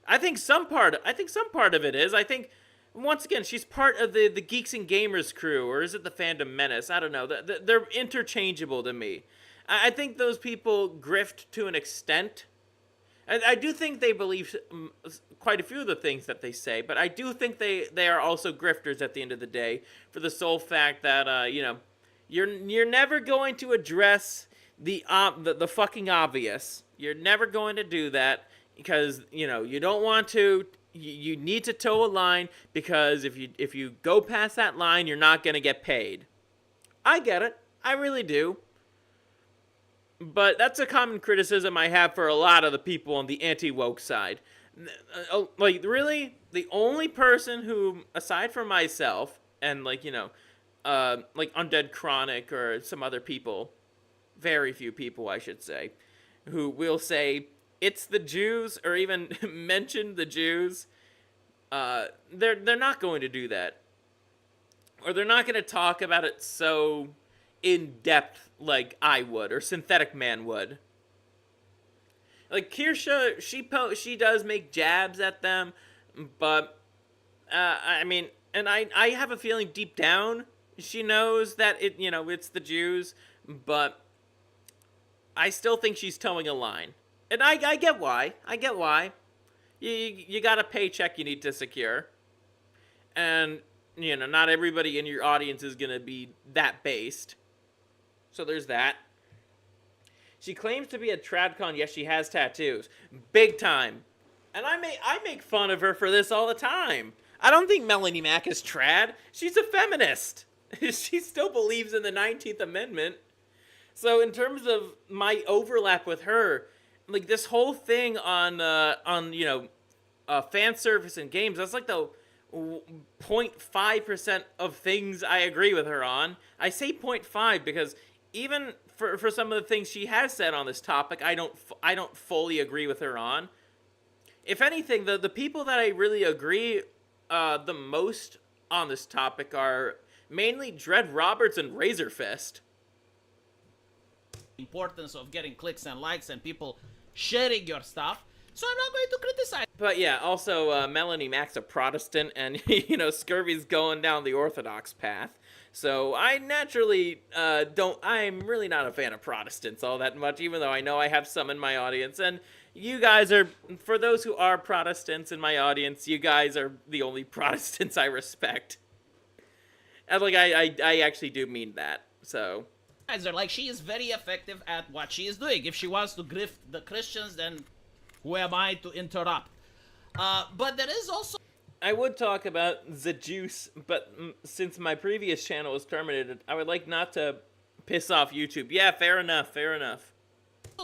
I think some part of it is. I think, once again, she's part of the Geeks and Gamers crew, or is it the Fandom Menace? I don't know. They're interchangeable to me. I think those people grift to an extent. I do think they believe quite a few of the things that they say, but I do think they are also grifters at the end of the day, for the sole fact that you're never going to address the fucking obvious. You're never going to do that because you don't want to. You need to toe a line, because if you go past that line, you're not going to get paid. I get it. I really do. But that's a common criticism I have for a lot of the people on the anti-woke side. Like, really, the only person who, aside from myself, and like Undead Chronic or some other people, very few people I should say, who will say it's the Jews, or even mention the Jews, they're not going to do that. Or they're not going to talk about it so in depth like I would, or Synthetic Man would. Like, Kirsha, she does make jabs at them, but I mean, and I have a feeling deep down she knows that it's the Jews, but I still think she's towing a line. And I get why. I get why. You got a paycheck you need to secure. And, not everybody in your audience is going to be that based. So there's that. She claims to be a tradcon. Yes, she has tattoos. Big time. And I make fun of her for this all the time. I don't think Melanie Mac is trad. She's a feminist. She still believes in the 19th Amendment. So in terms of my overlap with her, like this whole thing on fan service and games, that's like the 0.5% of things I agree with her on. I say 0.5 because even for some of the things she has said on this topic, I don't fully agree with her on. If anything, the people that I really agree the most on this topic are mainly Dread Roberts and Razorfist. Importance of getting clicks and likes and people sharing your stuff, so I'm not going to criticize. But yeah, also Melanie Mac's a Protestant, and Scurvy's going down the Orthodox path. So I naturally I'm really not a fan of Protestants all that much, even though I know I have some in my audience. And you guys are, for those who are Protestants in my audience, you guys are the only Protestants I respect. And like I actually do mean that. So Are like, she is very effective at what she is doing. If she wants to grift the Christians, then who am I to interrupt? But there is also... I would talk about the juice, but since my previous channel was terminated, I would like not to piss off YouTube. Yeah, fair enough, fair enough.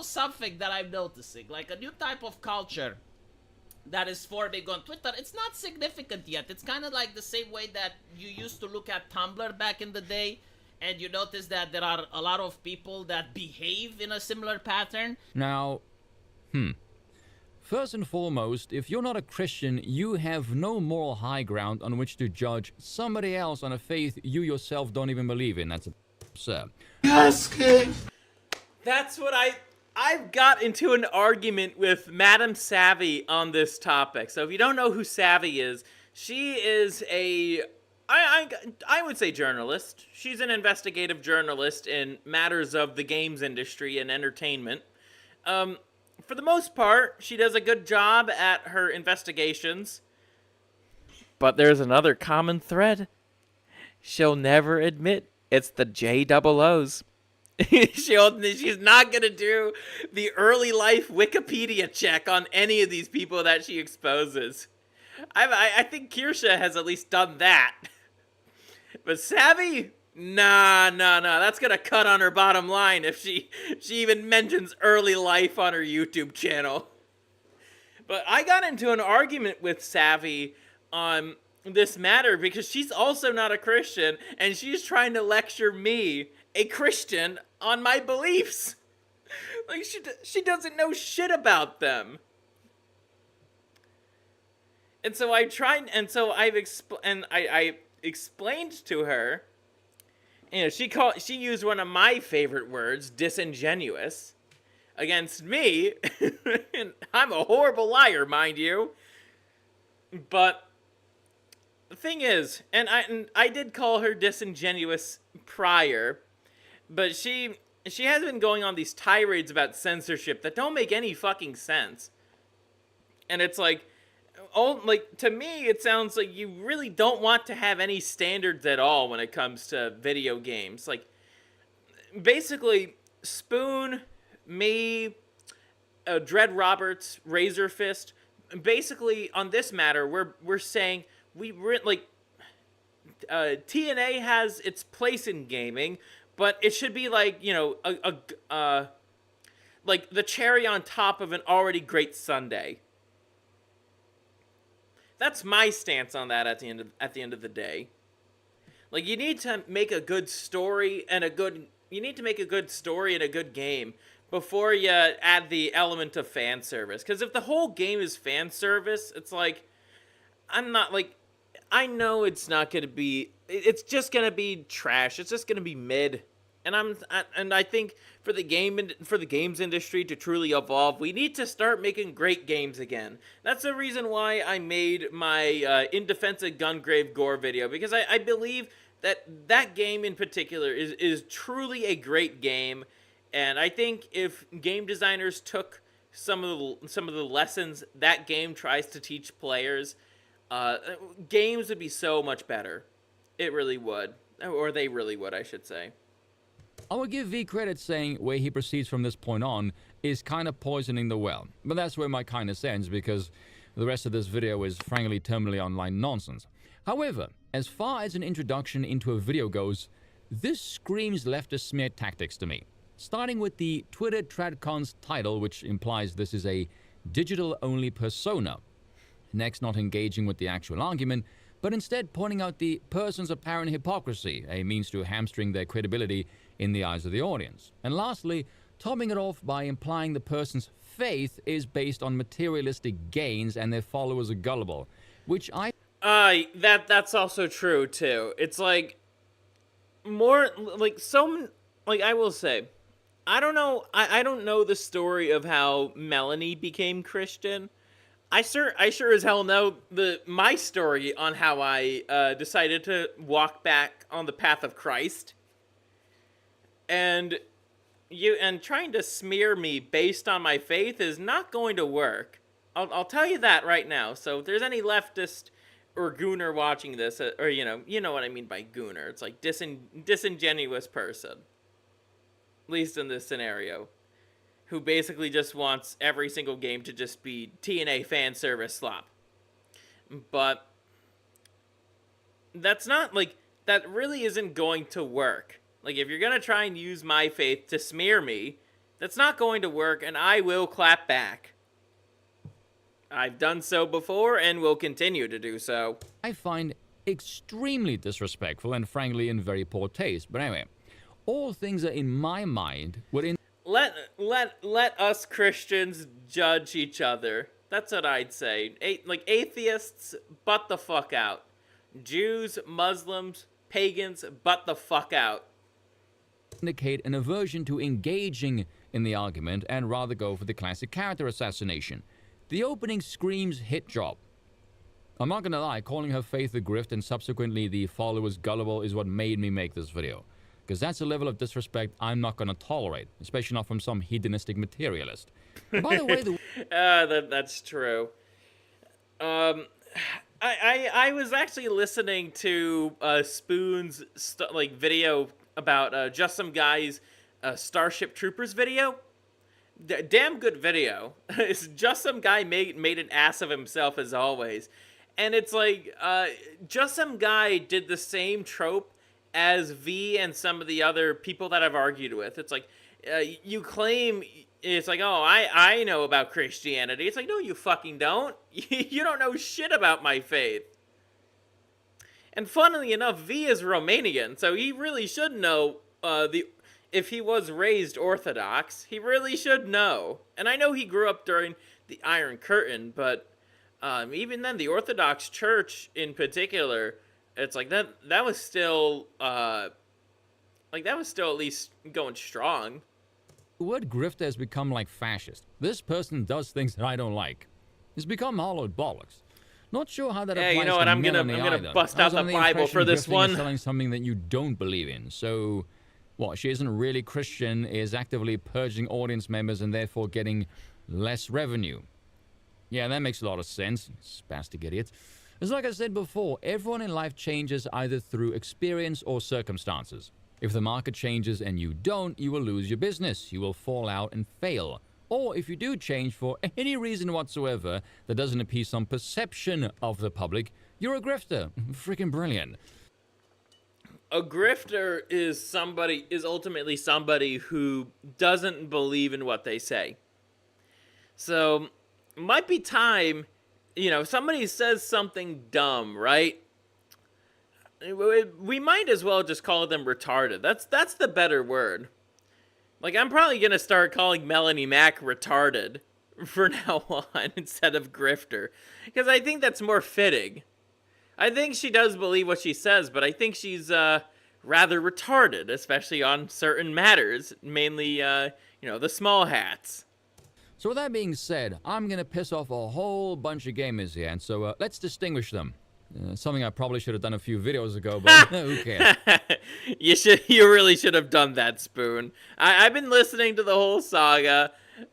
Something that I'm noticing, like a new type of culture that is forming on Twitter. It's not significant yet. It's kind of like the same way that you used to look at Tumblr back in the day, and you notice that there are a lot of people that behave in a similar pattern. Now, first and foremost, if you're not a Christian, you have no moral high ground on which to judge somebody else on a faith you yourself don't even believe in. That's absurd. Yes, King. That's what I've got into an argument with Madame Savvy on this topic. So if you don't know who Savvy is, she is I would say journalist. She's an investigative journalist in matters of the games industry and entertainment. For the most part, she does a good job at her investigations. But there's another common thread. She'll never admit it's the JOOs. She's not going to do the early life Wikipedia check on any of these people that she exposes. I think Kirsha has at least done that. But Savvy? Nah, that's gonna cut on her bottom line if she even mentions early life on her YouTube channel. But I got into an argument with Savvy on this matter because she's also not a Christian, and she's trying to lecture me, a Christian, on my beliefs. Like, she doesn't know shit about them. And so I explained to her, she used one of my favorite words, disingenuous, against me. And I'm a horrible liar, mind you. But the thing is, and I did call her disingenuous prior, but she has been going on these tirades about censorship that don't make any fucking sense. And it's like, to me, it sounds like you really don't want to have any standards at all when it comes to video games. Like, basically, Spoon, me, Dread Roberts, Razorfist, basically, on this matter, we're saying TNA has its place in gaming, but it should be like, like the cherry on top of an already great sundae. That's my stance on that at the end of the day. Like, you need to make a good story and a good game before you add the element of fan service. Because if the whole game is fan service, it's like, I know it's not going to be, it's just going to be trash. It's just going to be mid. And I think for the games industry to truly evolve, we need to start making great games again. That's the reason why I made my In Defense of Gungrave Gore video, because I believe that game in particular is truly a great game, and I think if game designers took some of the lessons that game tries to teach players, games would be so much better. It really would, or they really would, I should say. I will give V credit saying where he proceeds from this point on is kind of poisoning the well, but that's where my kindness ends because the rest of this video is frankly terminally online nonsense. However, as far as an introduction into a video goes, this screams leftist smear tactics to me. Starting with the Twitter Tradcon's title, which implies this is a digital-only persona. Next, not engaging with the actual argument, but instead pointing out the person's apparent hypocrisy, a means to hamstring their credibility in the eyes of the audience. And lastly, topping it off by implying the person's faith is based on materialistic gains and their followers are gullible, which that's also true too. It's like more like I will say, I don't know the story of how Melanie became Christian. I sure as hell know my story on how I decided to walk back on the path of Christ. And trying to smear me based on my faith is not going to work. I'll tell you that right now. So if there's any leftist or gooner watching this, or you know what I mean by gooner. It's like disingenuous person. At least in this scenario, who basically just wants every single game to just be TNA fan service slop. But that's not that really isn't going to work. Like, if you're gonna try and use my faith to smear me, that's not going to work, and I will clap back. I've done so before and will continue to do so. I find extremely disrespectful and frankly in very poor taste. But anyway, all things that in my mind would let us Christians judge each other. That's what I'd say. Atheists, butt the fuck out. Jews, Muslims, pagans, butt the fuck out. Indicate an aversion to engaging in the argument and rather go for the classic character assassination. The opening screams hit job. I'm not gonna lie, calling her faith a grift and subsequently the followers gullible is what made me make this video. Because that's a level of disrespect I'm not gonna tolerate, especially not from some hedonistic materialist. By the way, that's true. I was actually listening to Spoon's video about just some guy's Starship Troopers video. Damn good video. It's just some guy made an ass of himself as always. And it's like, just some guy did the same trope as V and some of the other people that I've argued with. It's like, you claim, it's like, oh, I know about Christianity. It's like, no, you fucking don't. You don't know shit about my faith. And funnily enough, V is Romanian, so he really should know if he was raised Orthodox, he really should know. And I know he grew up during the Iron Curtain, but even then, the Orthodox Church in particular, it's like that was still at least going strong. The word grifter has become like fascist. This person does things that I don't like. It's become hollowed bollocks. Not sure how that applies you know what? to I'm gonna bust out the Bible for this one. Selling something that you don't believe in. So, what? She isn't really Christian, is actively purging audience members and therefore getting less revenue. Yeah, that makes a lot of sense. Spastic idiot. As like I said before, everyone in life changes either through experience or circumstances. If the market changes and you don't, you will lose your business. You will fall out and fail. Or if you do change for any reason whatsoever that doesn't appease some perception of the public, you're a grifter. Freaking brilliant. A grifter is ultimately somebody who doesn't believe in what they say. So, might be time, somebody says something dumb, right? We might as well just call them retarded. That's the better word. Like, I'm probably gonna start calling Melanie Mac retarded for now on instead of grifter, because I think that's more fitting. I think she does believe what she says, but I think she's rather retarded, especially on certain matters, mainly the small hats. So with that being said, I'm gonna piss off a whole bunch of gamers here, and so let's distinguish them. Something I probably should have done a few videos ago, but who cares? You really should have done that, Spoon. I've been listening to the whole saga,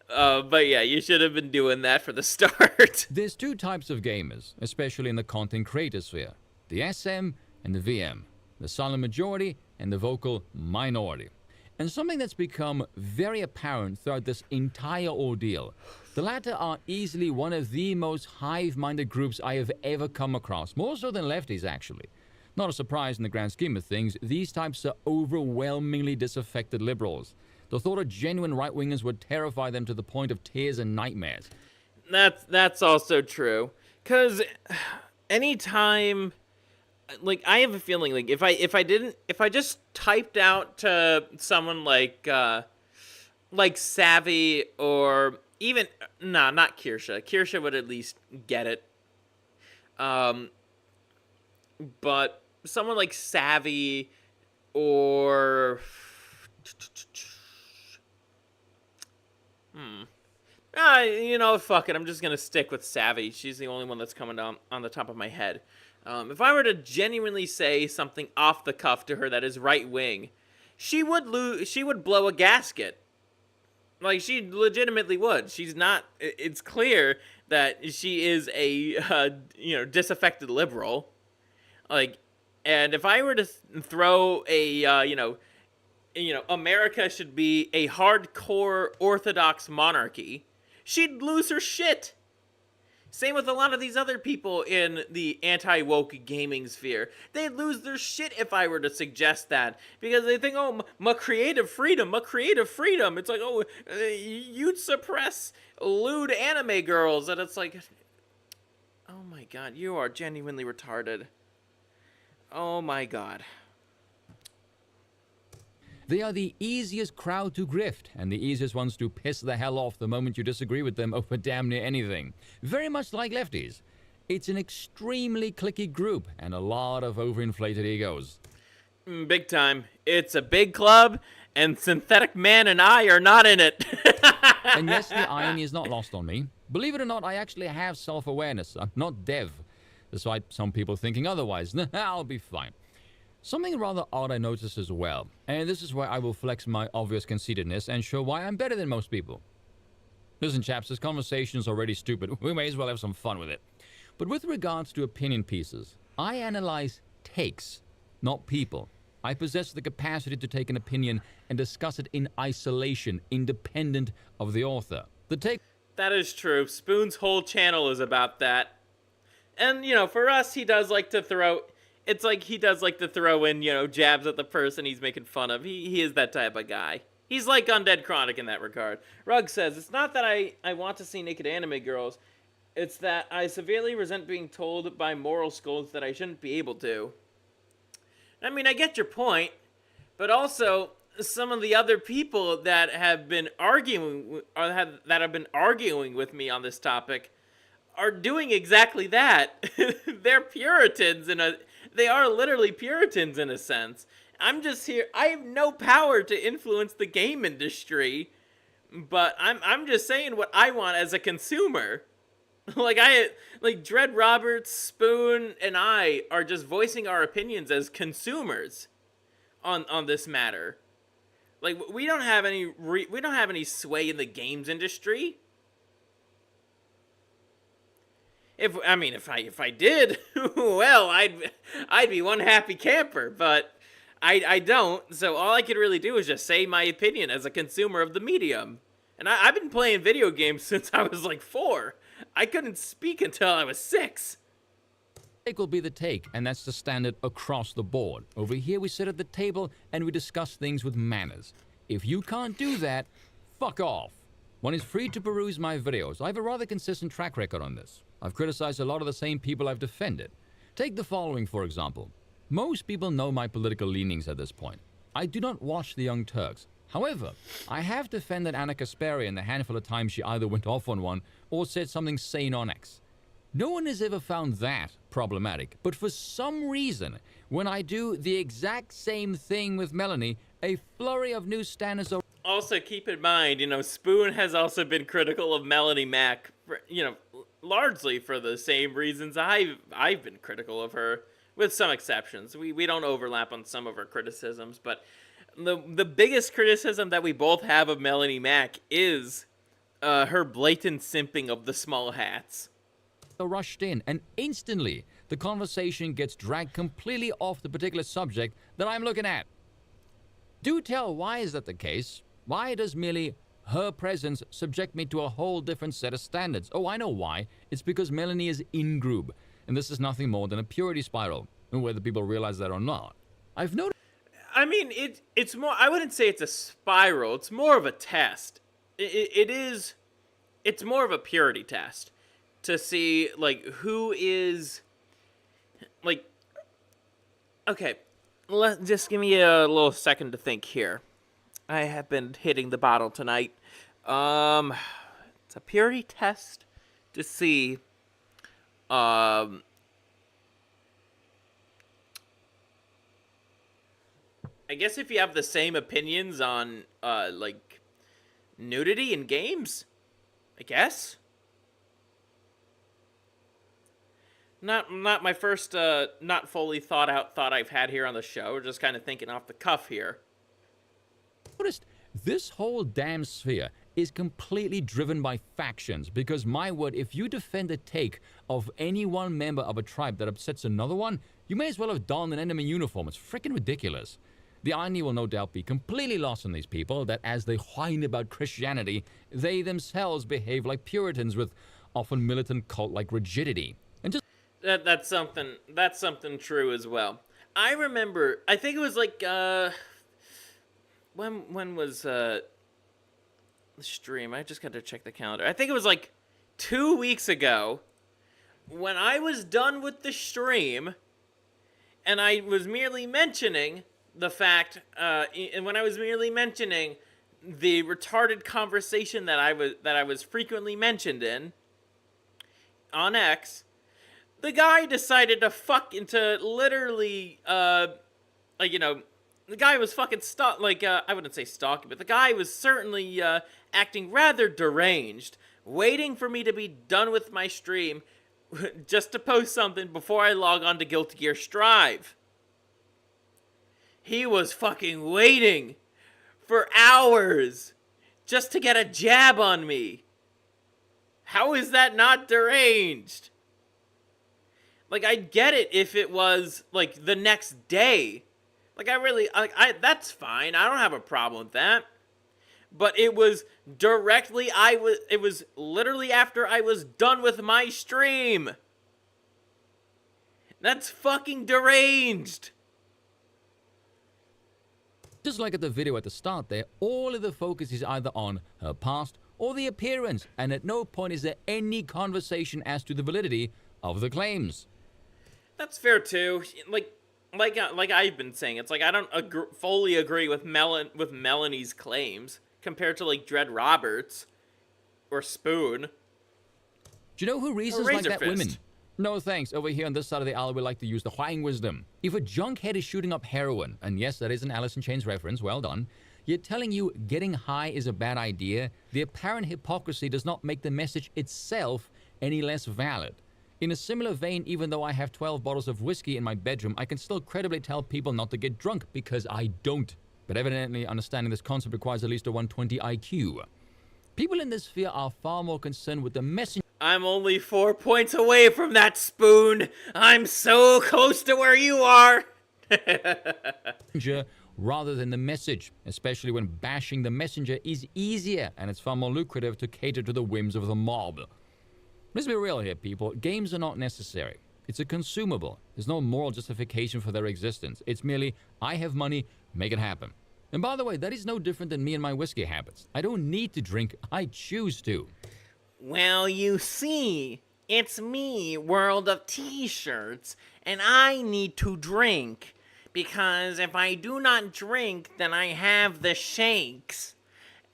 but yeah, you should have been doing that for the start. There's two types of gamers, especially in the content creator sphere. The SM and the VM. The silent majority and the vocal minority. And something that's become very apparent throughout this entire ordeal. The latter are easily one of the most hive-minded groups I have ever come across, more so than lefties actually. Not a surprise in the grand scheme of things, these types are overwhelmingly disaffected liberals. The thought of genuine right-wingers would terrify them to the point of tears and nightmares. That's also true, cause anytime, like, I have a feeling like if I just typed out to someone like Savvy, or even not Kirsha. Kirsha would at least get it. But someone like Savvy, or fuck it. I'm just gonna stick with Savvy. She's the only one that's coming down on the top of my head. If I were to genuinely say something off the cuff to her that is right wing, she would blow a gasket. Like, she legitimately would. She's not. It's clear that she is a disaffected liberal. Like, and if I were to throw a America should be a hardcore orthodox monarchy, she'd lose her shit. Same with a lot of these other people in the anti-woke gaming sphere. They'd lose their shit if I were to suggest that. Because they think, oh, my creative freedom. It's like, oh, you'd suppress lewd anime girls. And it's like, oh my god, you are genuinely retarded. Oh my god. They are the easiest crowd to grift, and the easiest ones to piss the hell off the moment you disagree with them over damn near anything. Very much like lefties. It's an extremely cliquey group, and a lot of overinflated egos. Big time. It's a big club, and Synthetic Man and I are not in it. And yes, the irony is not lost on me. Believe it or not, I actually have self-awareness. I'm not dev, despite some people thinking otherwise. I'll be fine. Something rather odd I noticed as well, and this is where I will flex my obvious conceitedness and show why I'm better than most people. Listen, chaps, this conversation is already stupid. We may as well have some fun with it. But with regards to opinion pieces, I analyze takes, not people. I possess the capacity to take an opinion and discuss it in isolation, independent of the author. The take... That is true. Spoon's whole channel is about that. And, for us, he does like to throw... It's like he does like to throw in, jabs at the person he's making fun of. He is that type of guy. He's like Undead Chronic in that regard. Rug says, it's not that I want to see naked anime girls. It's that I severely resent being told by moral skulls that I shouldn't be able to. I mean, I get your point. But also, some of the other people that have been arguing with me on this topic are doing exactly that. They're Puritans they are literally Puritans in a sense. I'm just here. I have no power to influence the game industry, but I'm just saying what I want as a consumer. Like Dread Roberts, Spoon, and I are just voicing our opinions as consumers on this matter. Like, we don't have any sway in the games industry. If I did, well, I'd be one happy camper, but I don't. So all I can really do is just say my opinion as a consumer of the medium. And I've been playing video games since I was like 4. I couldn't speak until I was 6. Take will be the take, and that's the standard across the board. Over here, we sit at the table and we discuss things with manners. If you can't do that, fuck off. One is free to peruse my videos. I have a rather consistent track record on this. I've criticized a lot of the same people I've defended. Take the following, for example. Most people know my political leanings at this point. I do not watch the Young Turks. However, I have defended Anna Kasparian the handful of times she either went off on one or said something sane on X. No one has ever found that problematic, but for some reason, when I do the exact same thing with Melanie, a flurry of new standards are... Also, keep in mind, Spoon has also been critical of Melanie Mac, largely for the same reasons I've been critical of her, with some exceptions. We don't overlap on some of her criticisms, but the biggest criticism that we both have of Melanie Mac is her blatant simping of the small hats. Rushed in, and instantly the conversation gets dragged completely off the particular subject that I'm looking at. Do tell, why is that the case? Why does merely her presence subject me to a whole different set of standards? Oh, I know why. It's because Melanie is in-group, and this is nothing more than a purity spiral, and whether people realize that or not. I've noticed... I mean, it's more, I wouldn't say it's a spiral, it's more of a test. It's more of a purity test to see, like, who is, like, okay, just give me a little second to think here. I have been hitting the bottle tonight. It's a purity test to see, I guess if you have the same opinions on, like, nudity in games, I guess. Not my first, not fully thought out thought I've had here on the show. We're just kind of thinking off the cuff here. Noticed this whole damn sphere is completely driven by factions, because my word, if you defend the take of any one member of a tribe that upsets another one, you may as well have donned an enemy uniform. It's freaking ridiculous. The irony will no doubt be completely lost on these people that as they whine about Christianity, they themselves behave like Puritans with often militant cult-like rigidity. And just that's something true as well. I remember, I think it was like, when was, the stream? I just got to check the calendar. I think it was like 2 weeks ago when I was done with the stream and I was merely mentioning the fact, and when I was merely mentioning the retarded conversation that I was frequently mentioned in on X, the guy decided to fuck into literally, like, you know, the guy was fucking I wouldn't say stalking, but the guy was certainly, acting rather deranged, waiting for me to be done with my stream just to post something before I log on to Guilty Gear Strive. He was fucking waiting for hours just to get a jab on me. How is that not deranged? Like, I'd get it if it was, like, the next day. Like, that's fine. I don't have a problem with that. But it was it was literally after I was done with my stream. That's fucking deranged. just like at the video at the start there, all of the focus is either on her past or the appearance, and at no point is there any conversation as to the validity of the claims. That's fair too. Like I've been saying, it's like I don't fully agree with Melanie's claims compared to like Dread Roberts or Spoon. Do you know who reasons like that? Women. No thanks. Over here on this side of the aisle, we like to use the Hwang wisdom. If a junkhead is shooting up heroin, and yes, that is an Alice in Chains reference, well done, yet telling you getting high is a bad idea, the apparent hypocrisy does not make the message itself any less valid. In a similar vein, even though I have 12 bottles of whiskey in my bedroom, I can still credibly tell people not to get drunk, because I don't. But evidently, understanding this concept requires at least a 120 IQ. People in this sphere are far more concerned with the message. I'm only 4 points away from that, Spoon. I'm so close to where you are. Rather than the message, especially when bashing the messenger is easier and it's far more lucrative to cater to the whims of the mob. Let's be real here, people. Games are not necessary. It's a consumable. There's no moral justification for their existence. It's merely, I have money, make it happen. And by the way, that is no different than me and my whiskey habits. I don't need to drink, I choose to. Well, you see, it's me, World of T-Shirts, and I need to drink, because if I do not drink, then I have the shakes,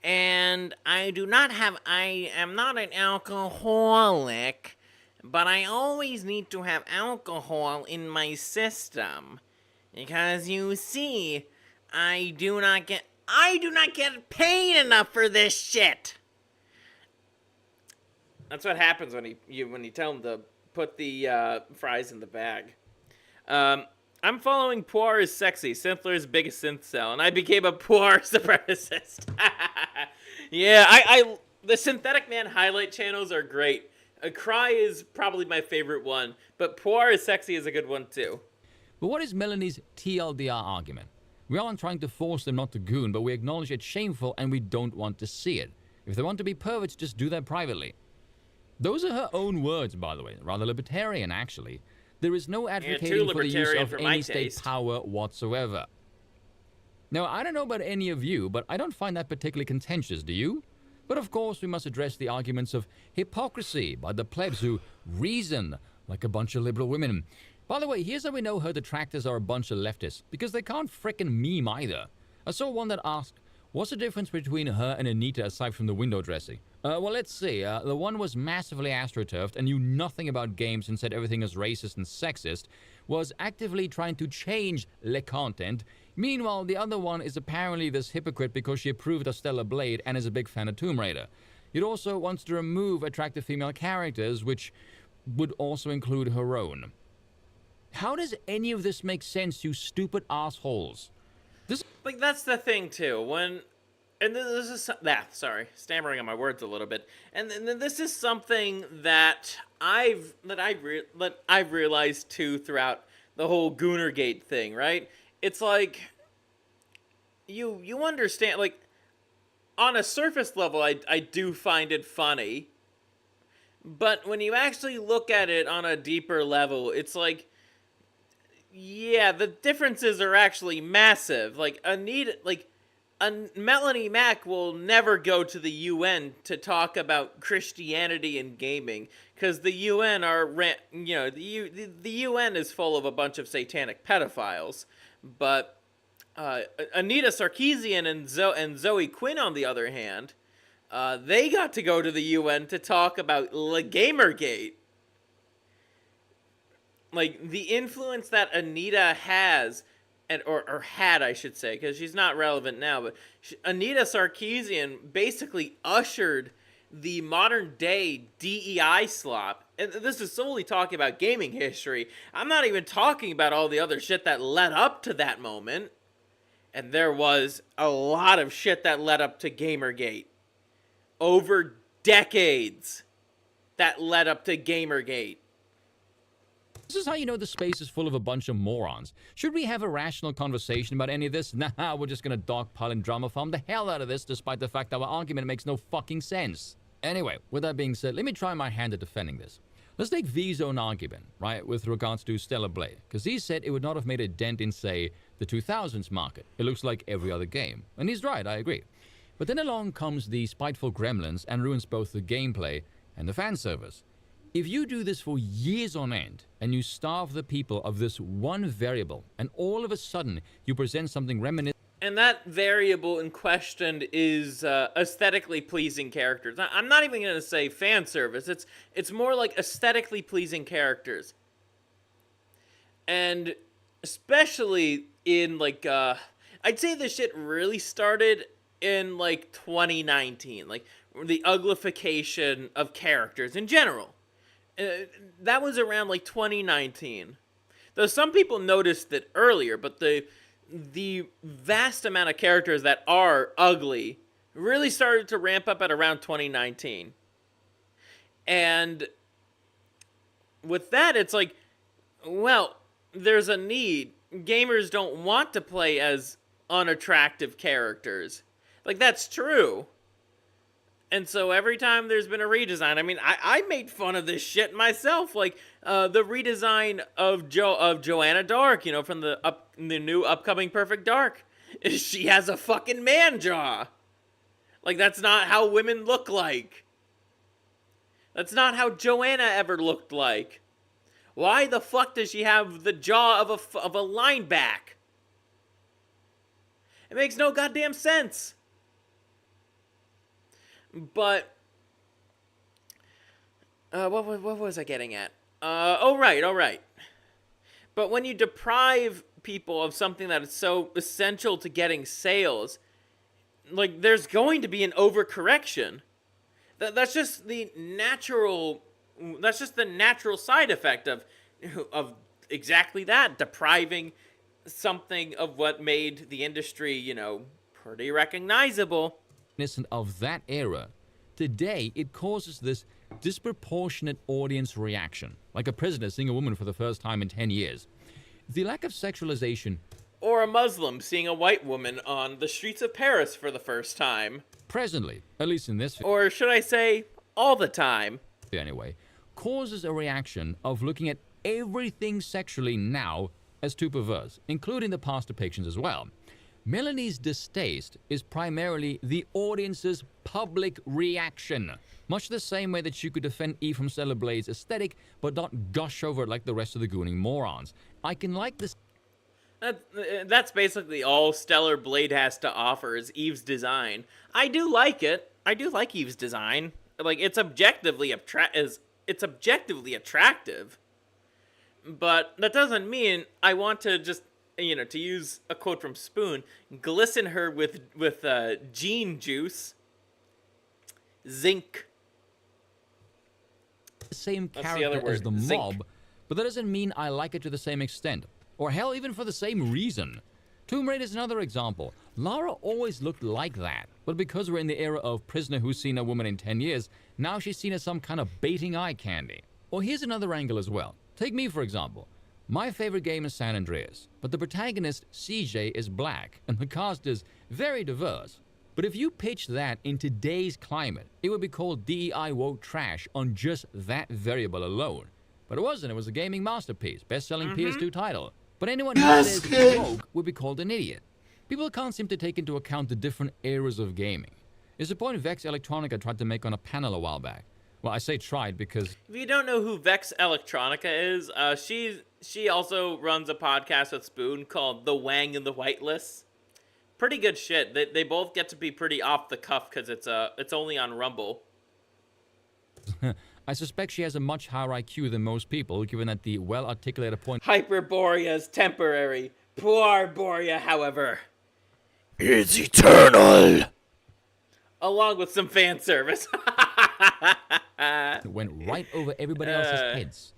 and I am not an alcoholic, but I always need to have alcohol in my system, because you see, I do not get paid enough for this shit. That's what happens when you tell him to put the fries in the bag. I'm following Poir is sexy, Synthler's biggest synth cell, and I became a Poir supremacist. Yeah, I the Synthetic Man highlight channels are great. Cry is probably my favorite one, but Poir is sexy is a good one too. But what is Melanie's TLDR argument? We aren't trying to force them not to goon, but we acknowledge it's shameful and we don't want to see it. If they want to be perverts, just do that privately. Those are her own words, by the way. Rather libertarian, actually. There is no advocating for the use of any state power whatsoever. Now, I don't know about any of you, but I don't find that particularly contentious, do you? But of course, we must address the arguments of hypocrisy by the plebs who reason like a bunch of liberal women. By the way, here's how we know her detractors are a bunch of leftists, because they can't frickin' meme either. I saw one that asked, what's the difference between her and Anita aside from the window dressing? Well, let's see. The one was massively astroturfed and knew nothing about games and said everything is racist and sexist, was actively trying to change the content. Meanwhile, the other one is apparently this hypocrite because she approved of Stellar Blade and is a big fan of Tomb Raider. It also wants to remove attractive female characters, which would also include her own. How does any of this make sense, you stupid assholes? Like, that's the thing, too. And this is stammering on my words a little bit. And this is something that I've realized too throughout the whole Goonergate thing, right? It's like you understand, like, on a surface level, I do find it funny, but when you actually look at it on a deeper level, it's like, yeah, the differences are actually massive. Like, Melanie Mack will never go to the UN to talk about Christianity and gaming, because the UN the UN is full of a bunch of satanic pedophiles. But Anita Sarkeesian and Zoe Quinn, on the other hand, they got to go to the UN to talk about Gamergate. Like, the influence that Anita has, or had, I should say, because she's not relevant now, but Anita Sarkeesian basically ushered the modern-day DEI slop. And this is solely talking about gaming history. I'm not even talking about all the other shit that led up to that moment. And there was a lot of shit that led up to Gamergate. Over decades that led up to Gamergate. This is how you know the space is full of a bunch of morons. Should we have a rational conversation about any of this? Nah, we're just gonna dogpile and drama farm the hell out of this, despite the fact that our argument makes no fucking sense. Anyway, with that being said, let me try my hand at defending this. Let's take V's own argument, right, with regards to Stellar Blade, because he said it would not have made a dent in, say, the 2000s market. It looks like every other game. And he's right, I agree. But then along comes the spiteful gremlins and ruins both the gameplay and the fan service. If you do this for years on end, and you starve the people of this one variable, and all of a sudden you present something reminiscent. And that variable in question is aesthetically pleasing characters. I'm not even going to say fan service. It's more like aesthetically pleasing characters. And especially in, like, I'd say this shit really started in, like, 2019. Like, the uglification of characters in general. That was around, like, 2019. Though some people noticed it earlier, but the vast amount of characters that are ugly really started to ramp up at around 2019. And with that, it's like, well, there's a need. Gamers don't want to play as unattractive characters. Like, that's true. And so every time there's been a redesign, I mean, I made fun of this shit myself. Like, the redesign of Joanna Dark, you know, from the new upcoming Perfect Dark. She has a fucking man jaw. Like, that's not how women look like. That's not how Joanna ever looked like. Why the fuck does she have the jaw of a lineback? It makes no goddamn sense. But, what was I getting at? All right. But when you deprive people of something that is so essential to getting sales, like, there's going to be an overcorrection. That's just the natural. That's just the natural side effect of exactly that, depriving something of what made the industry, pretty recognizable. Reminiscent of that era. Today, it causes this disproportionate audience reaction, like a prisoner seeing a woman for the first time in 10 years. The lack of sexualization, Or a Muslim seeing a white woman on the streets of Paris for the first time. presently, at least in this Or should I say, all the time. anyway, causes a reaction of looking at everything sexually now as too perverse, including the past depictions as well. Melanie's distaste is primarily the audience's public reaction, much the same way that she could defend Eve from Stellar Blade's aesthetic, but not gush over it like the rest of the gooning morons. I can like this. That's basically all Stellar Blade has to offer is Eve's design. I do like it. I do like Eve's design. Like, it's objectively attractive. But that doesn't mean I want to just, to use a quote from Spoon, glisten her with gene juice, zinc. Same That's the character other word, as the zinc. mob, but that doesn't mean I like it to the same extent. Or hell, even for the same reason. Tomb Raider is another example. Lara always looked like that, but because we're in the era of prisoner who's seen a woman in 10 years, now she's seen as some kind of baiting eye candy. Or here's another angle as well. Take me, for example. My favorite game is San Andreas, but the protagonist, CJ, is black, and the cast is very diverse. But if you pitch that in today's climate, it would be called DEI woke trash on just that variable alone. But it wasn't. It was a gaming masterpiece, best-selling PS2 title. But anyone who says it's woke would be called an idiot. People can't seem to take into account the different eras of gaming. It's a point Vex Electronica tried to make on a panel a while back. Well, I say tried because... If you don't know who Vex Electronica is, she also runs a podcast with Spoon called The Wang and the Whiteless. Pretty good shit. They both get to be pretty off the cuff because it's only on Rumble. I suspect she has a much higher IQ than most people, given that the well-articulated point... Hyperborea is temporary. Borea, however, It's eternal. along with some fan service. went right over everybody else's heads.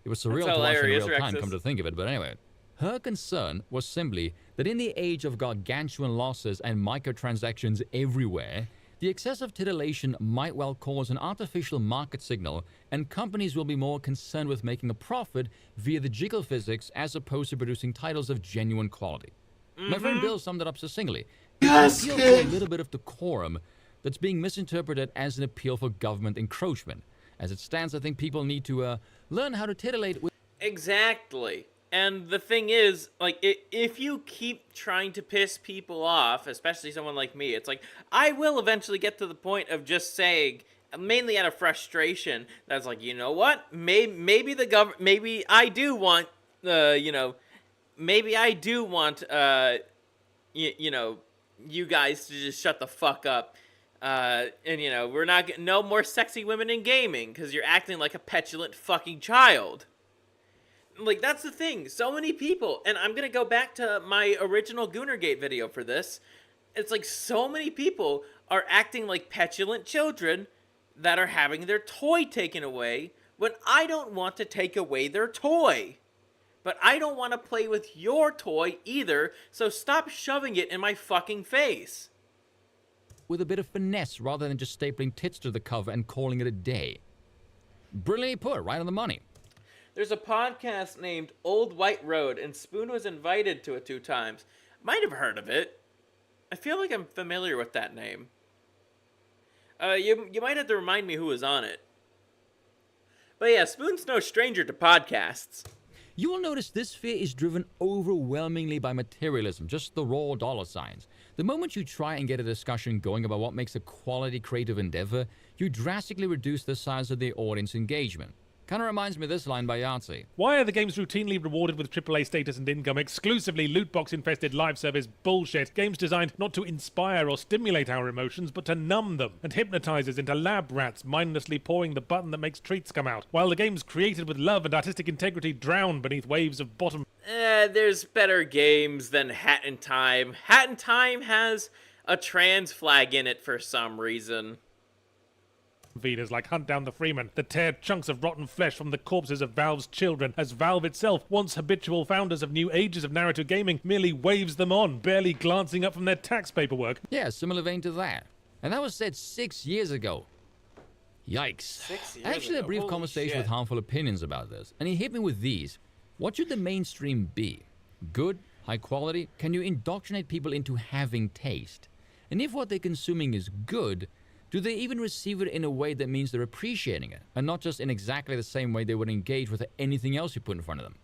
It was surreal to watch in hilarious, real time, Rexus. come to think of it, but anyway. Her concern was simply that in the age of gargantuan losses and microtransactions everywhere, the excessive titillation might well cause an artificial market signal, and companies will be more concerned with making a profit via the jiggle physics as opposed to producing titles of genuine quality. My friend Bill summed it up succinctly. It's an appeal for a little bit of decorum that's being misinterpreted as an appeal for government encroachment. As it stands, I think people need to learn how to titillate with... Exactly. And the thing is, like, if you keep trying to piss people off, especially someone like me, it's like, I will eventually get to the point of just saying, mainly out of frustration, that's like, you know what? Maybe the government, maybe I do want, maybe I do want, you guys to just shut the fuck up. And, we're not, no more sexy women in gaming, because you're acting like a petulant fucking child. Like, that's the thing. So many people, and I'm going to go back to my original Goonergate video for this. It's like so many people are acting like petulant children that are having their toy taken away when I don't want to take away their toy. But I don't want to play with your toy either, so stop shoving it in my fucking face. with a bit of finesse rather than just stapling tits to the cover and calling it a day. Brilliantly put, right on the money. There's a podcast named Old White Road, and Spoon was invited to it 2 times. Might have heard of it. I feel like I'm familiar with that name. You might have to remind me who was on it. But yeah, Spoon's no stranger to podcasts. You will notice this fear is driven overwhelmingly by materialism, just the raw dollar signs. The moment you try and get a discussion going about what makes a quality creative endeavor, you drastically reduce the size of the audience engagement. Kinda reminds me of this line by Yahtzee. Why are the games routinely rewarded with AAA status and income, exclusively loot box infested live service bullshit? Games designed not to inspire or stimulate our emotions, but to numb them, and hypnotize us into lab rats mindlessly pawing the button that makes treats come out, while the games created with love and artistic integrity drown beneath waves of bottom. There's better games than Hat in Time. Hat in Time has a trans flag in it for some reason. feeders like Hunt Down the Freeman that tear chunks of rotten flesh from the corpses of Valve's children, as Valve itself, once habitual founders of new ages of narrative gaming, merely waves them on, barely glancing up from their tax paperwork. Yeah, similar vein to that. And that was said 6 years ago. Yikes. 6 years I actually had a brief Holy conversation shit. with Harmful Opinions about this, and he hit me with these. What should the mainstream be? Good? High quality? Can you indoctrinate people into having taste? And if what they're consuming is good, do they even receive it in a way that means they're appreciating it, and not just in exactly the same way they would engage with anything else you put in front of them?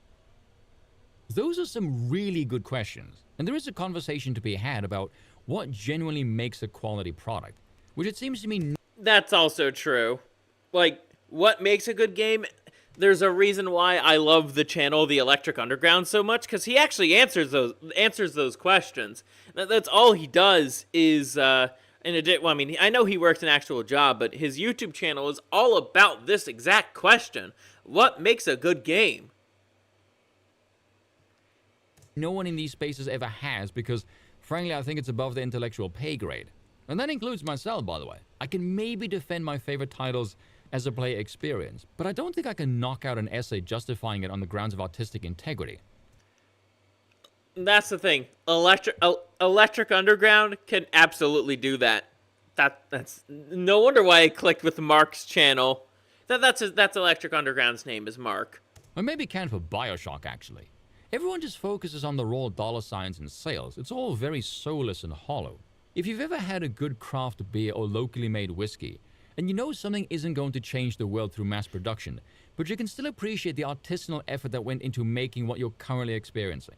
Those are some really good questions, and there is a conversation to be had about what genuinely makes a quality product, which it seems to me... That's also true. Like, what makes a good game? There's a reason why I love the channel The Electric Underground so much, because he actually answers those questions. That's all he does is, well, I mean, I know he works an actual job, but his YouTube channel is all about this exact question. What makes a good game? No one in these spaces ever has, because, frankly, I think it's above the intellectual pay grade. And that includes myself, by the way. I can maybe defend my favorite titles as a player experience, but I don't think I can knock out an essay justifying it on the grounds of artistic integrity. That's the thing. Electric Underground can absolutely do that. That's no wonder why I clicked with Mark's channel. That's Electric Underground's name is Mark. Or maybe can for BioShock, actually. Everyone just focuses on the raw dollar signs and sales. It's all very soulless and hollow. If you've ever had a good craft beer or locally made whiskey, and you know something isn't going to change the world through mass production, but you can still appreciate the artisanal effort that went into making what you're currently experiencing.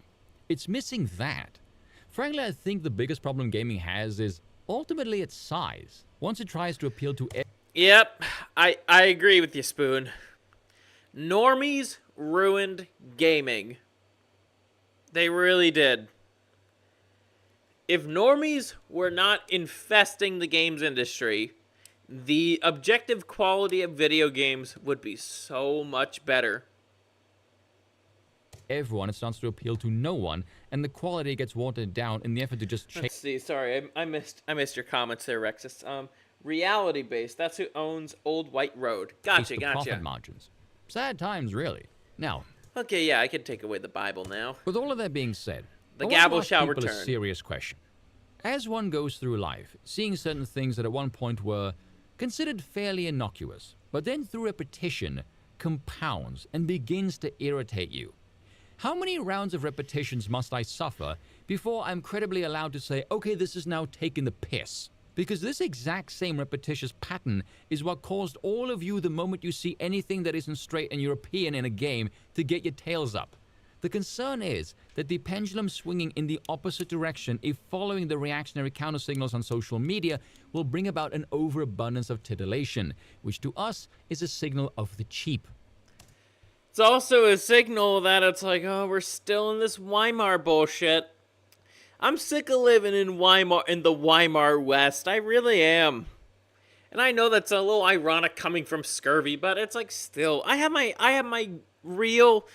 It's missing that. Frankly, I think the biggest problem gaming has is ultimately its size. Once it tries to appeal to... Yep, I agree with you, Spoon. Normies ruined gaming. They really did. If normies were not infesting the games industry, the objective quality of video games would be so much better. Everyone, it starts to appeal to no one, and the quality gets watered down in the effort to just change. Let's see, sorry, I missed your comments there, Rexus. Reality based, that's who owns Old White Road. Gotcha. Profit margins. Sad times, really. Now, Okay, yeah, I can take away the Bible now. with all of that being said, The I want to gavel ask shall people return. a serious question. As one goes through life, seeing certain things that at one point were considered fairly innocuous, but then through repetition compounds and begins to irritate you. How many rounds of repetitions must I suffer before I'm credibly allowed to say, okay, this is now taking the piss? Because this exact same repetitious pattern is what caused all of you the moment you see anything that isn't straight and European in a game to get your tails up. The concern is that the pendulum swinging in the opposite direction, if following the reactionary countersignals on social media, will bring about an overabundance of titillation, which to us is a signal of the cheap. It's also a signal that it's like, oh, we're still in this Weimar bullshit. I'm sick of living in the Weimar West. I really am. And I know that's a little ironic coming from Scurvy, but it's like still, I have my real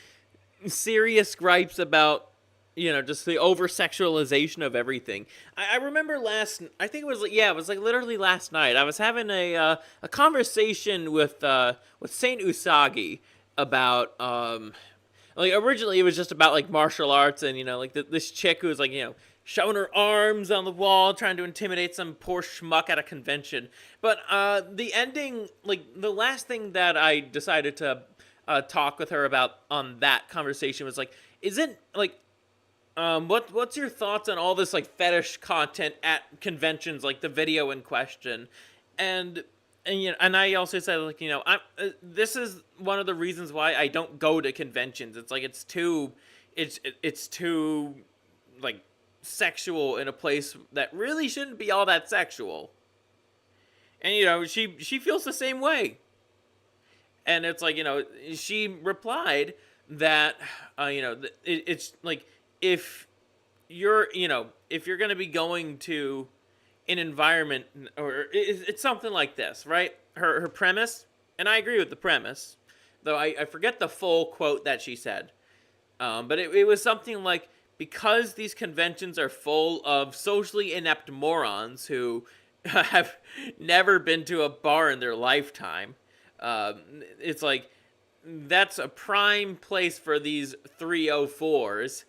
serious gripes about, just the over-sexualization of everything. I remember I think it was literally last night. I was having a conversation with Saint Usagi about, originally it was just about, like, martial arts and, this chick who was, like, showing her arms on the wall, trying to intimidate some poor schmuck at a convention. But the ending, the last thing that I decided to talk with her about on that conversation was, what's your thoughts on all this, fetish content at conventions, like the video in question? And I also said, this is one of the reasons why I don't go to conventions. It's it's too sexual in a place that really shouldn't be all that sexual. And she feels the same way. And it's she replied that it's if you're going to be going to an environment, or it's something like this, right? Her premise, and I agree with the premise, though I forget the full quote that she said, but it was something like, because these conventions are full of socially inept morons who have never been to a bar in their lifetime. It's like, that's a prime place for these 304s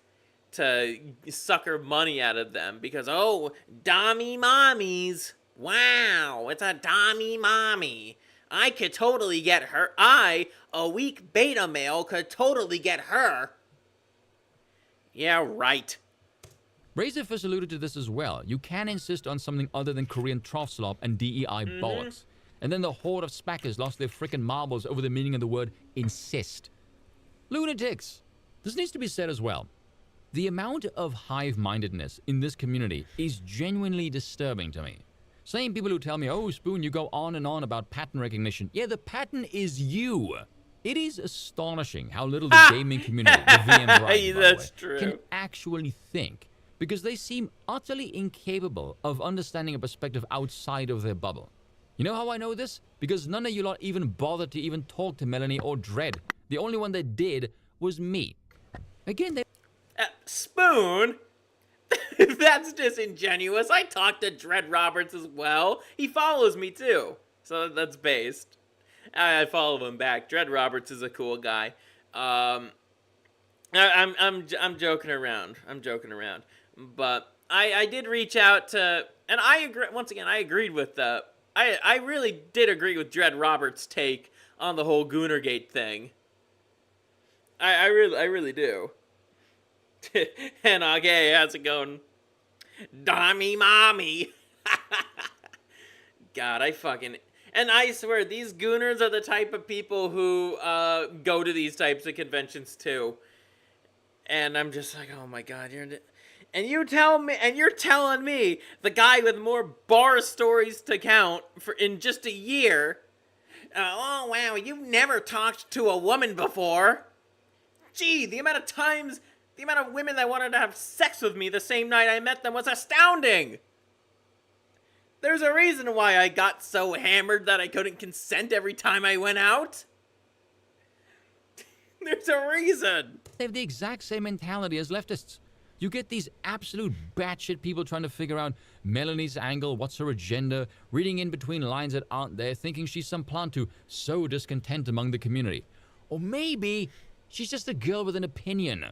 to sucker money out of them because, oh, dommy mommies. Wow, it's a dommy mommy. I could totally get her. A weak beta male, could totally get her. Yeah, right. Razor first alluded to this as well. You can insist on something other than Korean trough slop and DEI bollocks. And then the horde of spackers lost their frickin' marbles over the meaning of the word insist. Lunatics! This needs to be said as well. The amount of hive-mindedness in this community is genuinely disturbing to me. Same people who tell me, oh, Spoon, you go on and on about pattern recognition. Yeah, the pattern is you. It is astonishing how little the gaming community, the VM Brian, That's true. can actually think, because they seem utterly incapable of understanding a perspective outside of their bubble. You know how I know this? Because none of you lot even bothered to even talk to Melanie or Dread. The only one that did was me. Again, they... Spoon? That's disingenuous. I talked to Dread Roberts as well. He follows me too. So that's based. I follow him back. Dread Roberts is a cool guy. I'm joking around. I'm joking around. But I did reach out to, and I agree, once again, I agreed with I really did agree with Dread Roberts' take on the whole Goonergate thing. I really do. And okay, how's it going? Dommy mommy. God, I fucking... And I swear, these gooners are the type of people who go to these types of conventions too. And I'm just like, oh my God, and you tell me, and you're telling me, the guy with more bar stories to count for in just a year, oh wow, you've never talked to a woman before. Gee, the amount of women that wanted to have sex with me the same night I met them was astounding. There's a reason why I got so hammered that I couldn't consent every time I went out. There's a reason. They have the exact same mentality as leftists. You get these absolute batshit people trying to figure out Melanie's angle, what's her agenda, reading in between lines that aren't there, thinking she's some plant to sow discontent among the community. Or maybe she's just a girl with an opinion.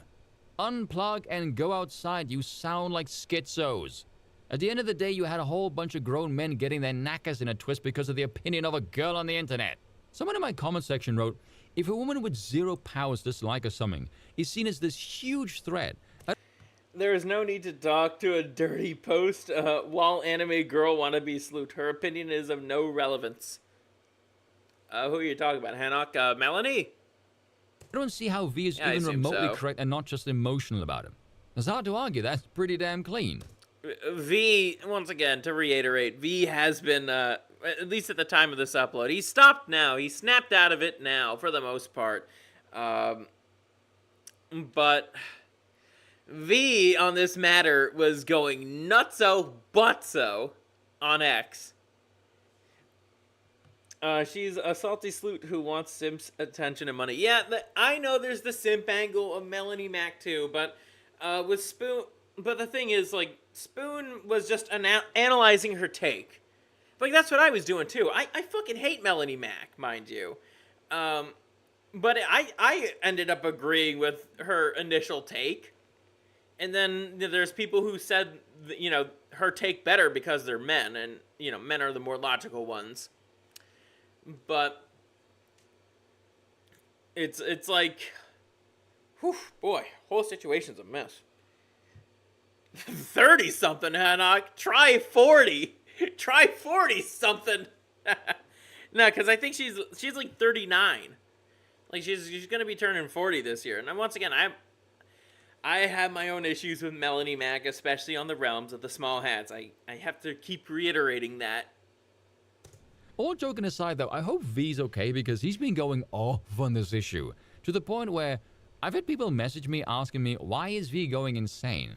Unplug and go outside. You sound like schizos. At the end of the day, you had a whole bunch of grown men getting their knackers in a twist because of the opinion of a girl on the internet. Someone in my comment section wrote, if a woman with zero powers dislike or something is seen as this huge threat... There is no need to talk to a dirty post while anime girl wannabe salute. Her opinion is of no relevance. Who are you talking about? Hanok? Melanie? I don't see how V is even remotely correct and not just emotional about him. It's hard to argue. That's pretty damn clean. V, once again, to reiterate, V has been, at least at the time of this upload, he's stopped now. He snapped out of it now, for the most part. But V, on this matter, was going nutso-butso on X. She's a salty sloot who wants Simp's attention and money. Yeah, I know there's the simp angle of Melanie Mac too, but with Spoon... But the thing is, like, Spoon was just analyzing her take. Like, that's what I was doing, too. I fucking hate Melanie Mac, mind you. But I ended up agreeing with her initial take. And then there's people who said, you know, her take better because they're men. And, you know, men are the more logical ones. But it's like, whew, boy, whole situation's a mess. 30-something, Hanok. Try 40. Try 40-something. No, because I think she's like 39. Like, she's going to be turning 40 this year. And once again, I have my own issues with Melanie Mac, especially on the realms of the small hats. I have to keep reiterating that. All joking aside, though, I hope V's okay because he's been going off on this issue. To the point where I've had people message me asking me, why is V going insane?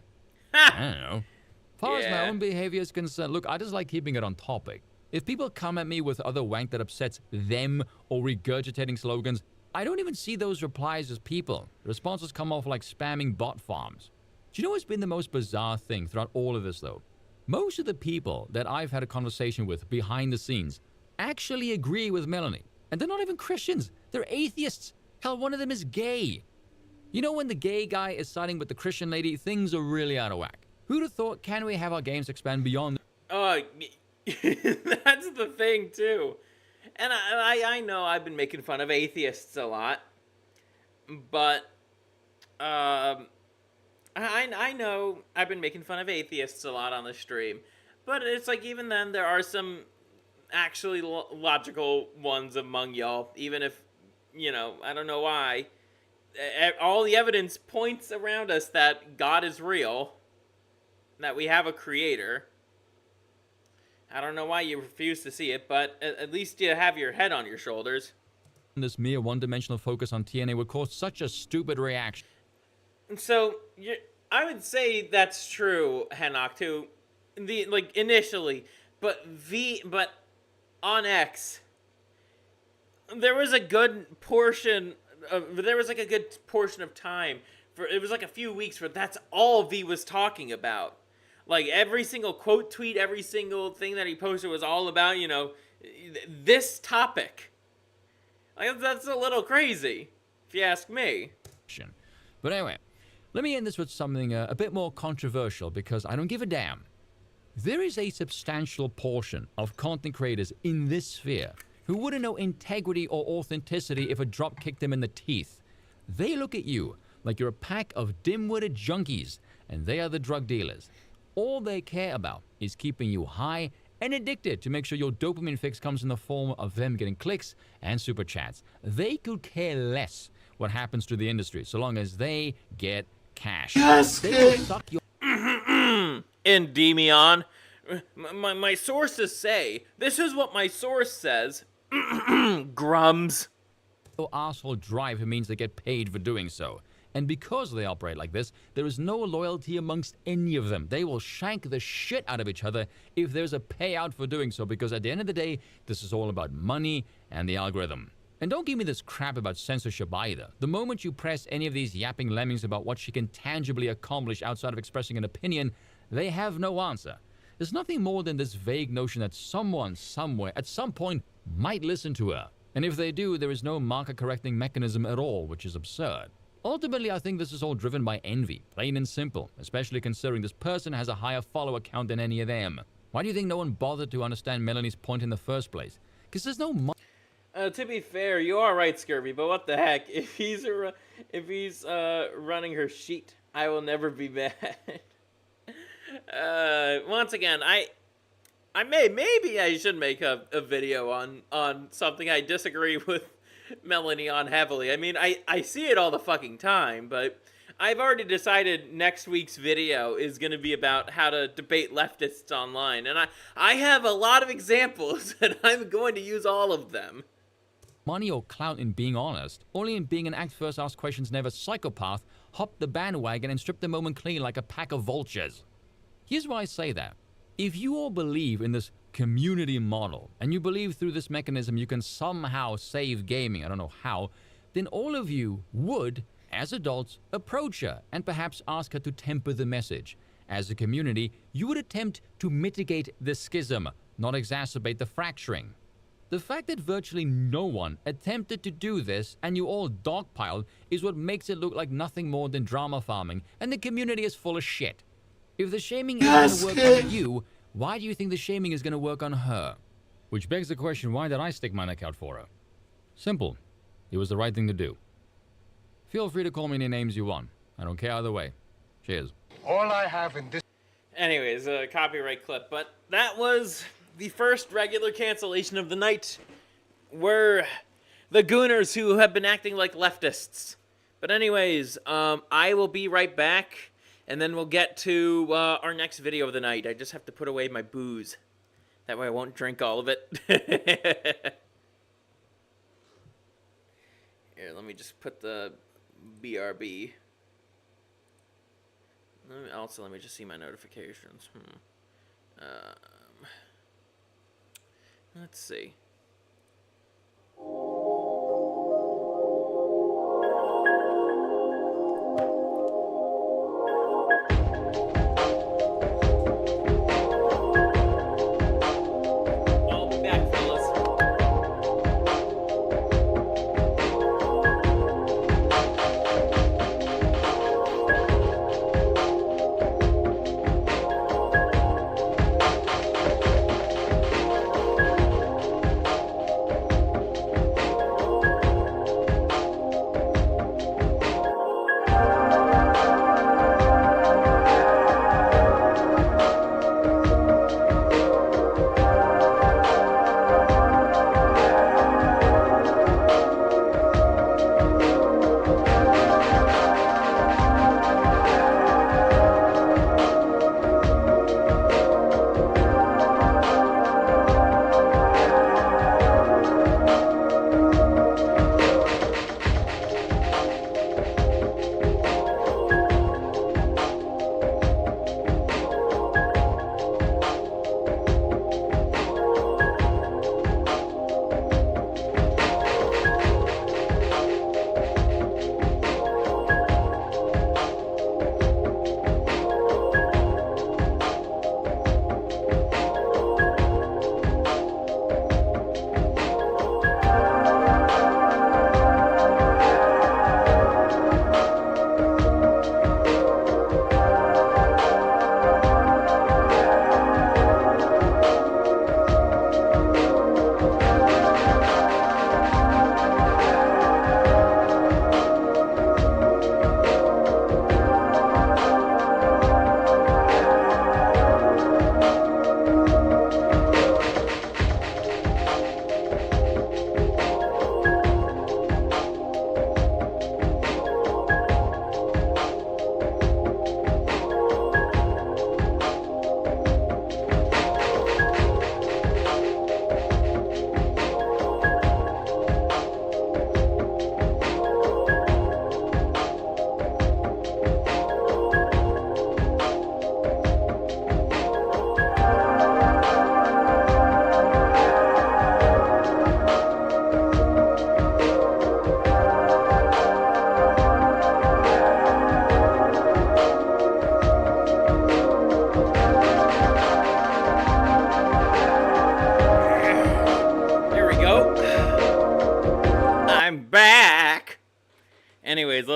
I don't know. As far as my own behavior is concerned, look, I just like keeping it on topic. If people come at me with other wank that upsets them or regurgitating slogans, I don't even see those replies as people. The responses come off like spamming bot farms. Do you know what's been the most bizarre thing throughout all of this, though? Most of the people that I've had a conversation with behind the scenes actually agree with Melanie. And they're not even Christians. They're atheists. Hell, one of them is gay. You know, when the gay guy is siding with the Christian lady, things are really out of whack. Who'd have thought, can we have our games expand beyond... That's the thing, too. And I know I've been making fun of atheists a lot. But, I know I've been making fun of atheists a lot on the stream. But it's like, even then, there are some actually logical ones among y'all. Even if, you know, I don't know why. All the evidence points around us that God is real. That we have a creator. I don't know why you refuse to see it, but at least you have your head on your shoulders. This mere one-dimensional focus on TNA would cause such a stupid reaction. So, I would say that's true, Henok, too. Initially. But on X, there was a good portion of time it was like a few weeks where that's all V was talking about. Like, every single quote tweet, every single thing that he posted was all about, you know, this topic. Like, that's a little crazy, if you ask me. But anyway, let me end this with something a bit more controversial, because I don't give a damn. There is a substantial portion of content creators in this sphere who wouldn't know integrity or authenticity if a drop kicked them in the teeth. They look at you like you're a pack of dim-witted junkies, and they are the drug dealers. All they care about is keeping you high and addicted to make sure your dopamine fix comes in the form of them getting clicks and super chats. They could care less what happens to the industry so long as they get cash. Yes, they will suck your Endymion. My sources say, this is what my source says. Grums. asshole drive who means they get paid for doing so. And because they operate like this, there is no loyalty amongst any of them. They will shank the shit out of each other if there's a payout for doing so, because at the end of the day, this is all about money and the algorithm. And don't give me this crap about censorship either. The moment you press any of these yapping lemmings about what she can tangibly accomplish outside of expressing an opinion, they have no answer. There's nothing more than this vague notion that someone, somewhere, at some point, might listen to her. And if they do, there is no marker-correcting mechanism at all, which is absurd. Ultimately, I think this is all driven by envy, plain and simple, especially considering this person has a higher follower count than any of them. Why do you think no one bothered to understand Melanie's point in the first place? Because there's no to be fair, you are right, Scurvy, but what the heck? If he's running her sheet, I will never be mad. Once again, maybe I should make a video on something I disagree with Melanie on heavily. I mean, I see it all the fucking time, but I've already decided next week's video is going to be about how to debate leftists online, and I have a lot of examples, and I'm going to use all of them. money or clout in being honest, only in being an act first, ask questions never psychopath, hop the bandwagon and strip the moment clean like a pack of vultures. Here's why I say that. If you all believe in this community model, and you believe through this mechanism you can somehow save gaming, I don't know how, then all of you would, as adults, approach her and perhaps ask her to temper the message. As a community, you would attempt to mitigate the schism, not exacerbate the fracturing. The fact that virtually no one attempted to do this and you all dogpiled is what makes it look like nothing more than drama farming, and the community is full of shit. If the shaming is going to work on you, why do you think the shaming is going to work on her? Which begs the question, why did I stick my neck out for her? Simple. It was the right thing to do. Feel free to call me any names you want. I don't care either way. Cheers. All I have in this... Anyways, a copyright clip, but that was the first regular cancellation of the night. Were the gooners who have been acting like leftists. But anyways, I will be right back, and then we'll get to our next video of the night. I just have to put away my booze. That way I won't drink all of it. Here, let me just put the BRB. Let me just see my notifications. Let's see.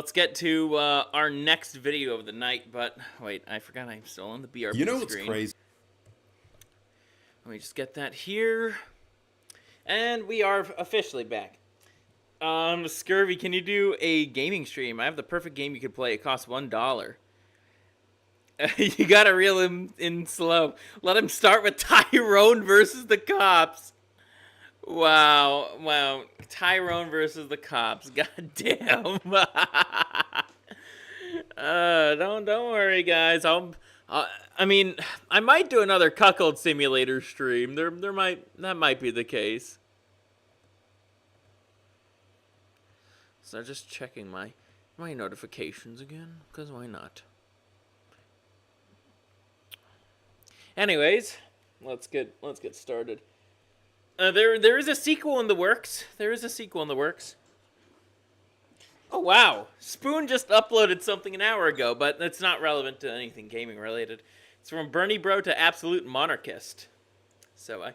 let's get to our next video of the night. But wait, I forgot I'm still on the BRB You know what's screen. crazy? Let me just get that here. And we are officially back. Scurvy, can you do a gaming stream? I have the perfect game you could play. It costs $1. You gotta reel him in slow. Let him start with Tyrone versus the cops. Wow. Tyrone versus the cops. God damn. Don't worry, guys. I mean, I might do another cuckold simulator stream. That might be the case. So just checking my notifications again, because why not? Anyways, let's get started. There is a sequel in the works. Oh wow, Spoon just uploaded something an hour ago, but it's not relevant to anything gaming related. It's from Bernie Bro to Absolute Monarchist. So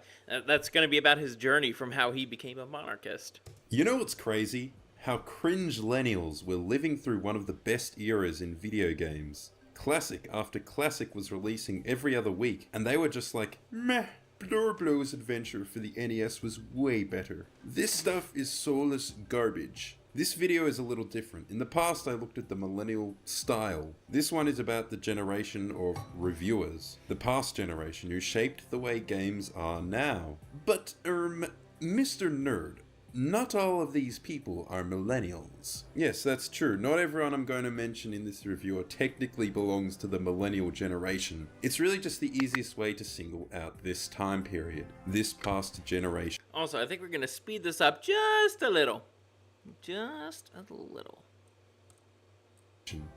that's going to be about his journey from how he became a monarchist. You know what's crazy? How cringe-lennials were living through one of the best eras in video games. Classic after classic was releasing every other week, and they were just like, meh, Blow's adventure for the NES was way better. This stuff is soulless garbage. This video is a little different. In the past I looked at the millennial style. This one is about the generation of reviewers. The past generation who shaped the way games are now. But, Mr. Nerd, not all of these people are millennials. Yes, that's true. Not everyone I'm going to mention in this review technically belongs to the millennial generation. It's really just the easiest way to single out this time period, this past generation. Also, I think we're going to speed this up just a little.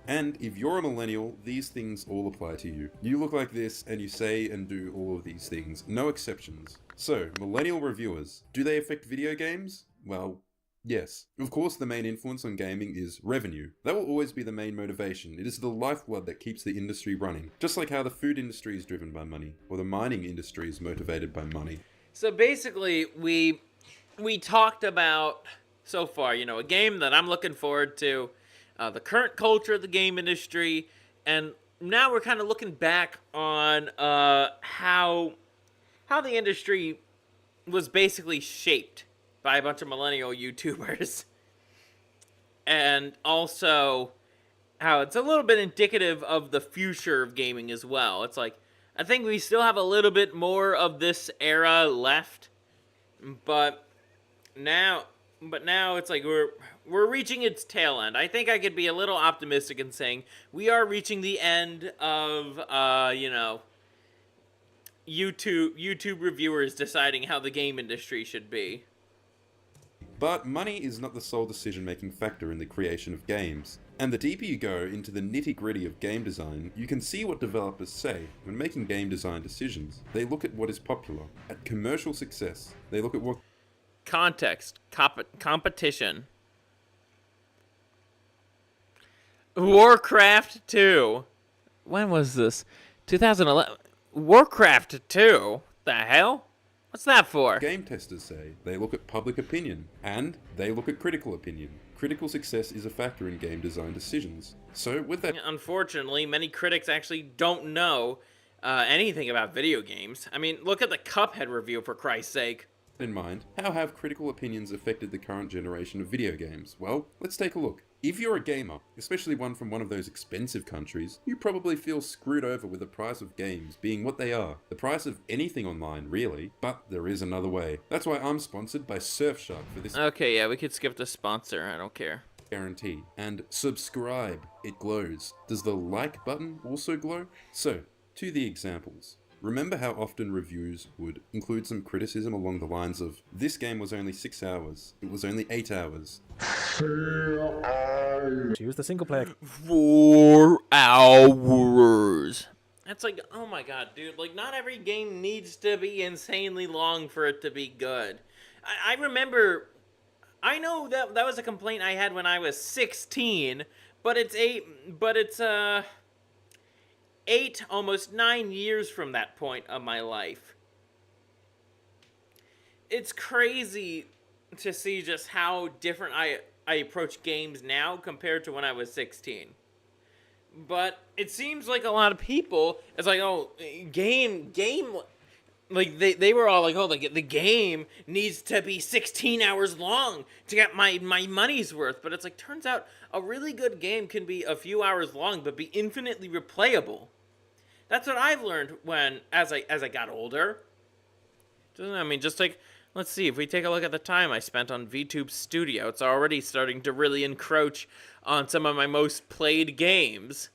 And if you're a millennial, these things all apply to you. You look like this and you say and do all of these things, no exceptions. So, millennial reviewers, do they affect video games? Well, yes. Of course, the main influence on gaming is revenue. That will always be the main motivation. It is the lifeblood that keeps the industry running. Just like how the food industry is driven by money, or the mining industry is motivated by money. So basically, we talked about, so far, a game that I'm looking forward to, the current culture of the game industry, and now we're kind of looking back on how the industry was basically shaped by a bunch of millennial YouTubers. And also how it's a little bit indicative of the future of gaming as well. It's like, I think we still have a little bit more of this era left, but now it's like we're reaching its tail end. I think I could be a little optimistic in saying we are reaching the end of YouTube reviewers deciding how the game industry should be. But money is not the sole decision-making factor in the creation of games. And the deeper you go into the nitty-gritty of game design, you can see what developers say when making game design decisions. They look at what is popular, at commercial success. They look at what context, competition. Warcraft 2. When was this? 2011. Warcraft 2? The hell? What's that for? game testers say. They look at public opinion, and they look at critical opinion. Critical success is a factor in game design decisions. So with that, unfortunately, many critics actually don't know anything about video games. I mean, look at the Cuphead review, for Christ's sake. in mind, how have critical opinions affected the current generation of video games? Well, let's take a look. If you're a gamer, especially one from one of those expensive countries, you probably feel screwed over with the price of games being what they are. The price of anything online, really. But there is another way. That's why I'm sponsored by Surfshark for this Okay, yeah, we could skip the sponsor. I don't care. guarantee. And subscribe. It glows. Does the like button also glow? So, to the examples. Remember how often reviews would include some criticism along the lines of, this game was only 6 hours, it was only 8 hours. Choose the single player. 4 hours. That's like, oh my god, dude. Like, not every game needs to be insanely long for it to be good. I remember, I know that was a complaint I had when I was 16, but it's 8, almost 9 years from that point of my life. It's crazy to see just how different I I approach games now compared to when I was 16. But it seems like a lot of people, it's like, oh, game, like they were all like, oh, the game needs to be 16 hours long to get my money's worth. But it's like, turns out a really good game can be a few hours long, but be infinitely replayable. That's what I've learned as I got older. I mean, just like, let's see, if we take a look at the time I spent on VTube Studio, it's already starting to really encroach on some of my most played games.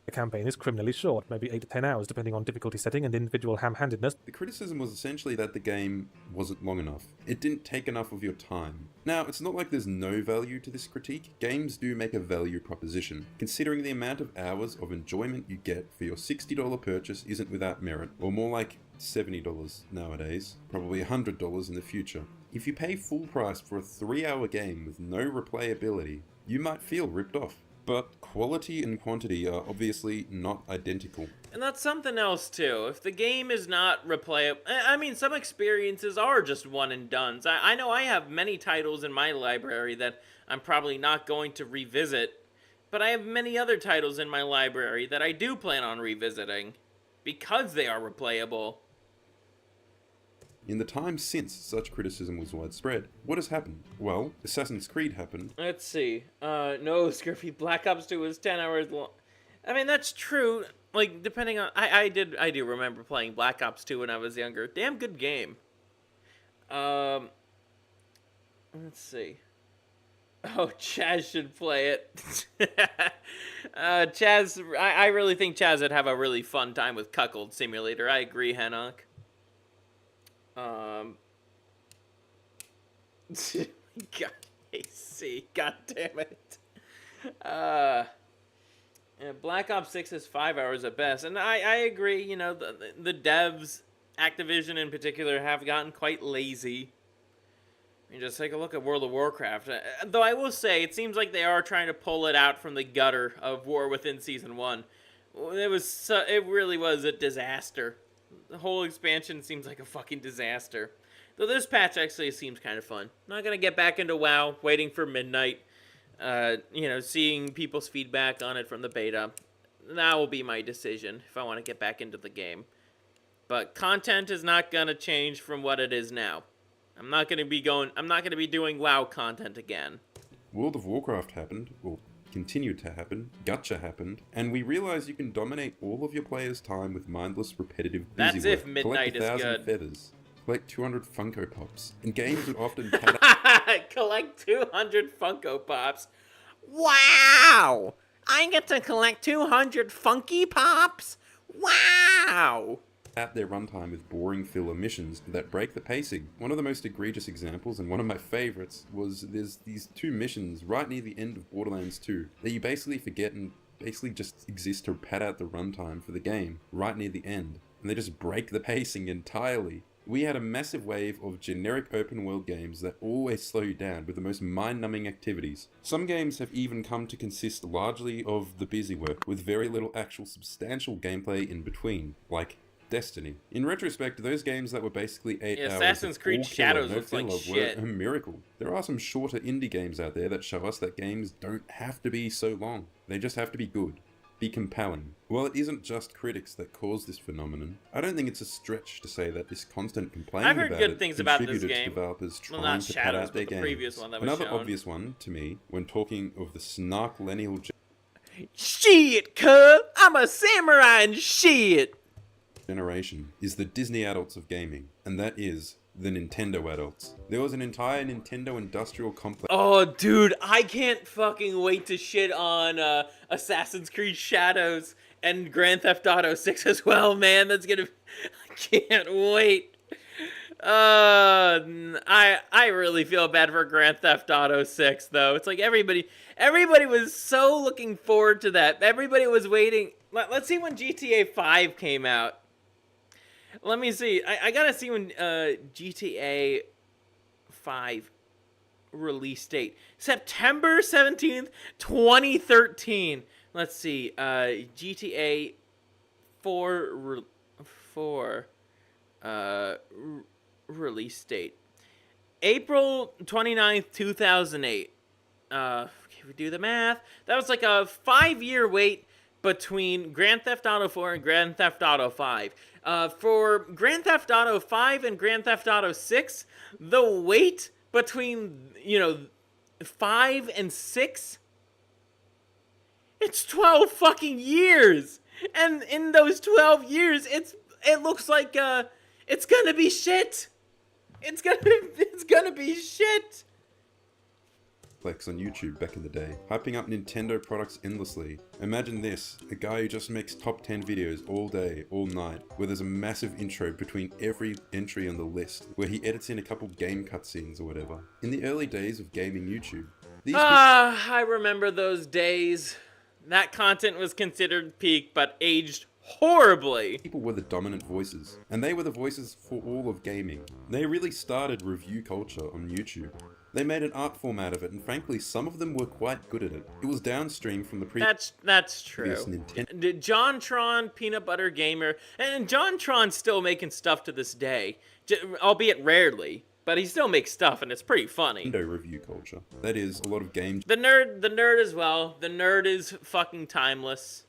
The campaign is criminally short, maybe 8 to 10 hours, depending on difficulty setting and individual ham-handedness. The criticism was essentially that the game wasn't long enough. It didn't take enough of your time. Now, it's not like there's no value to this critique. Games do make a value proposition. Considering the amount of hours of enjoyment you get for your $60 purchase isn't without merit, or more like $70 nowadays, probably $100 in the future. If you pay full price for a 3-hour game with no replayability, you might feel ripped off. But quality and quantity are obviously not identical. And that's something else too. If the game is not replayable, I mean, some experiences are just one and dones. I know I have many titles in my library that I'm probably not going to revisit, but I have many other titles in my library that I do plan on revisiting because they are replayable. In the time since such criticism was widespread, what has happened? Well, Assassin's Creed happened. Let's see. No, Scurvy, Black Ops 2 was 10 hours long. I mean, that's true. Like, depending on... I do remember playing Black Ops 2 when I was younger. Damn good game. Let's see. Oh, Chaz should play it. Chaz... I really think Chaz would have a really fun time with Cuckold Simulator. I agree, Hanok. God, AC, god damn it. Yeah, Black Ops 6 is 5 hours at best, and I agree, you know, the devs, Activision in particular, have gotten quite lazy. I mean, just take a look at World of Warcraft. Though I will say, it seems like they are trying to pull it out from the gutter of War Within Season 1. It really was a disaster. The whole expansion seems like a fucking disaster. Though this patch actually seems kind of fun. Not gonna get back into WoW, waiting for midnight. You know, seeing people's feedback on it from the beta. That will be my decision if I want to get back into the game. But content is not gonna change from what it is now. I'm not gonna be doing WoW content again. World of Warcraft happened, or continued to happen, Gacha happened, and we realized you can dominate all of your players' time with mindless, repetitive busy That's work. if midnight is Collect 1,000 good. feathers. Collect 200 Funko Pops. And games would often Collect 200 Funko Pops. Wow! I get to collect 200 Funky Pops? Wow! at their runtime with boring filler missions that break the pacing. One of the most egregious examples, and one of my favorites, was there's these two missions right near the end of Borderlands 2 that you basically forget and basically just exist to pad out the runtime for the game right near the end. And they just break the pacing entirely. We had a massive wave of generic open world games that always slow you down with the most mind-numbing activities. Some games have even come to consist largely of the busy work, with very little actual substantial gameplay in between, like Destiny. In retrospect, those games that were basically 8 hours Assassin's of Creed all killer, Shadows no looks like filler shit. were a miracle. There are some shorter indie games out there that show us that games don't have to be so long. They just have to be good. Be compelling. While it isn't just critics that cause this phenomenon, I don't think it's a stretch to say that this constant complaining I've heard about good it things about this contributed to game. developers Well, trying not to pad Shadows, out their but the games. previous one that was Another shown. obvious one, to me, when talking of the snark-lennial Shit, cuz! I'm a samurai and shit! generation, is the Disney adults of gaming, and that is the Nintendo adults. There was an entire Nintendo industrial complex. Oh, dude, I can't fucking wait to shit on Assassin's Creed Shadows and Grand Theft Auto 6 as well, man. That's gonna... I can't wait. I really feel bad for Grand Theft Auto 6, though. It's like everybody was so looking forward to that. Everybody was waiting. Let's see when GTA 5 came out. Let me see. I gotta see when GTA 5 release date. September 17th, 2013. Let's see. GTA 4 release date. April 29th, 2008. Can we do the math? That was like a 5-year wait between Grand Theft Auto 4 and Grand Theft Auto 5. For Grand Theft Auto 5 and Grand Theft Auto 6, the wait between, 5 and 6, it's 12 fucking years. And in those 12 years, it looks like it's gonna be shit. It's gonna be shit. Flex on YouTube back in the day, hyping up Nintendo products endlessly. Imagine this, a guy who just makes top 10 videos all day, all night, where there's a massive intro between every entry on the list, where he edits in a couple game cutscenes or whatever. In the early days of gaming YouTube, I remember those days. That content was considered peak, but aged horribly. People were the dominant voices, and they were the voices for all of gaming. They really started review culture on YouTube. They made an art form out of it, and frankly, some of them were quite good at it. It was downstream from the previous. That's true. JonTron, Peanut Butter Gamer, and JonTron's still making stuff to this day, albeit rarely. But he still makes stuff, and it's pretty funny. Nintendo review culture. That is a lot of games. The nerd as well. The nerd is fucking timeless.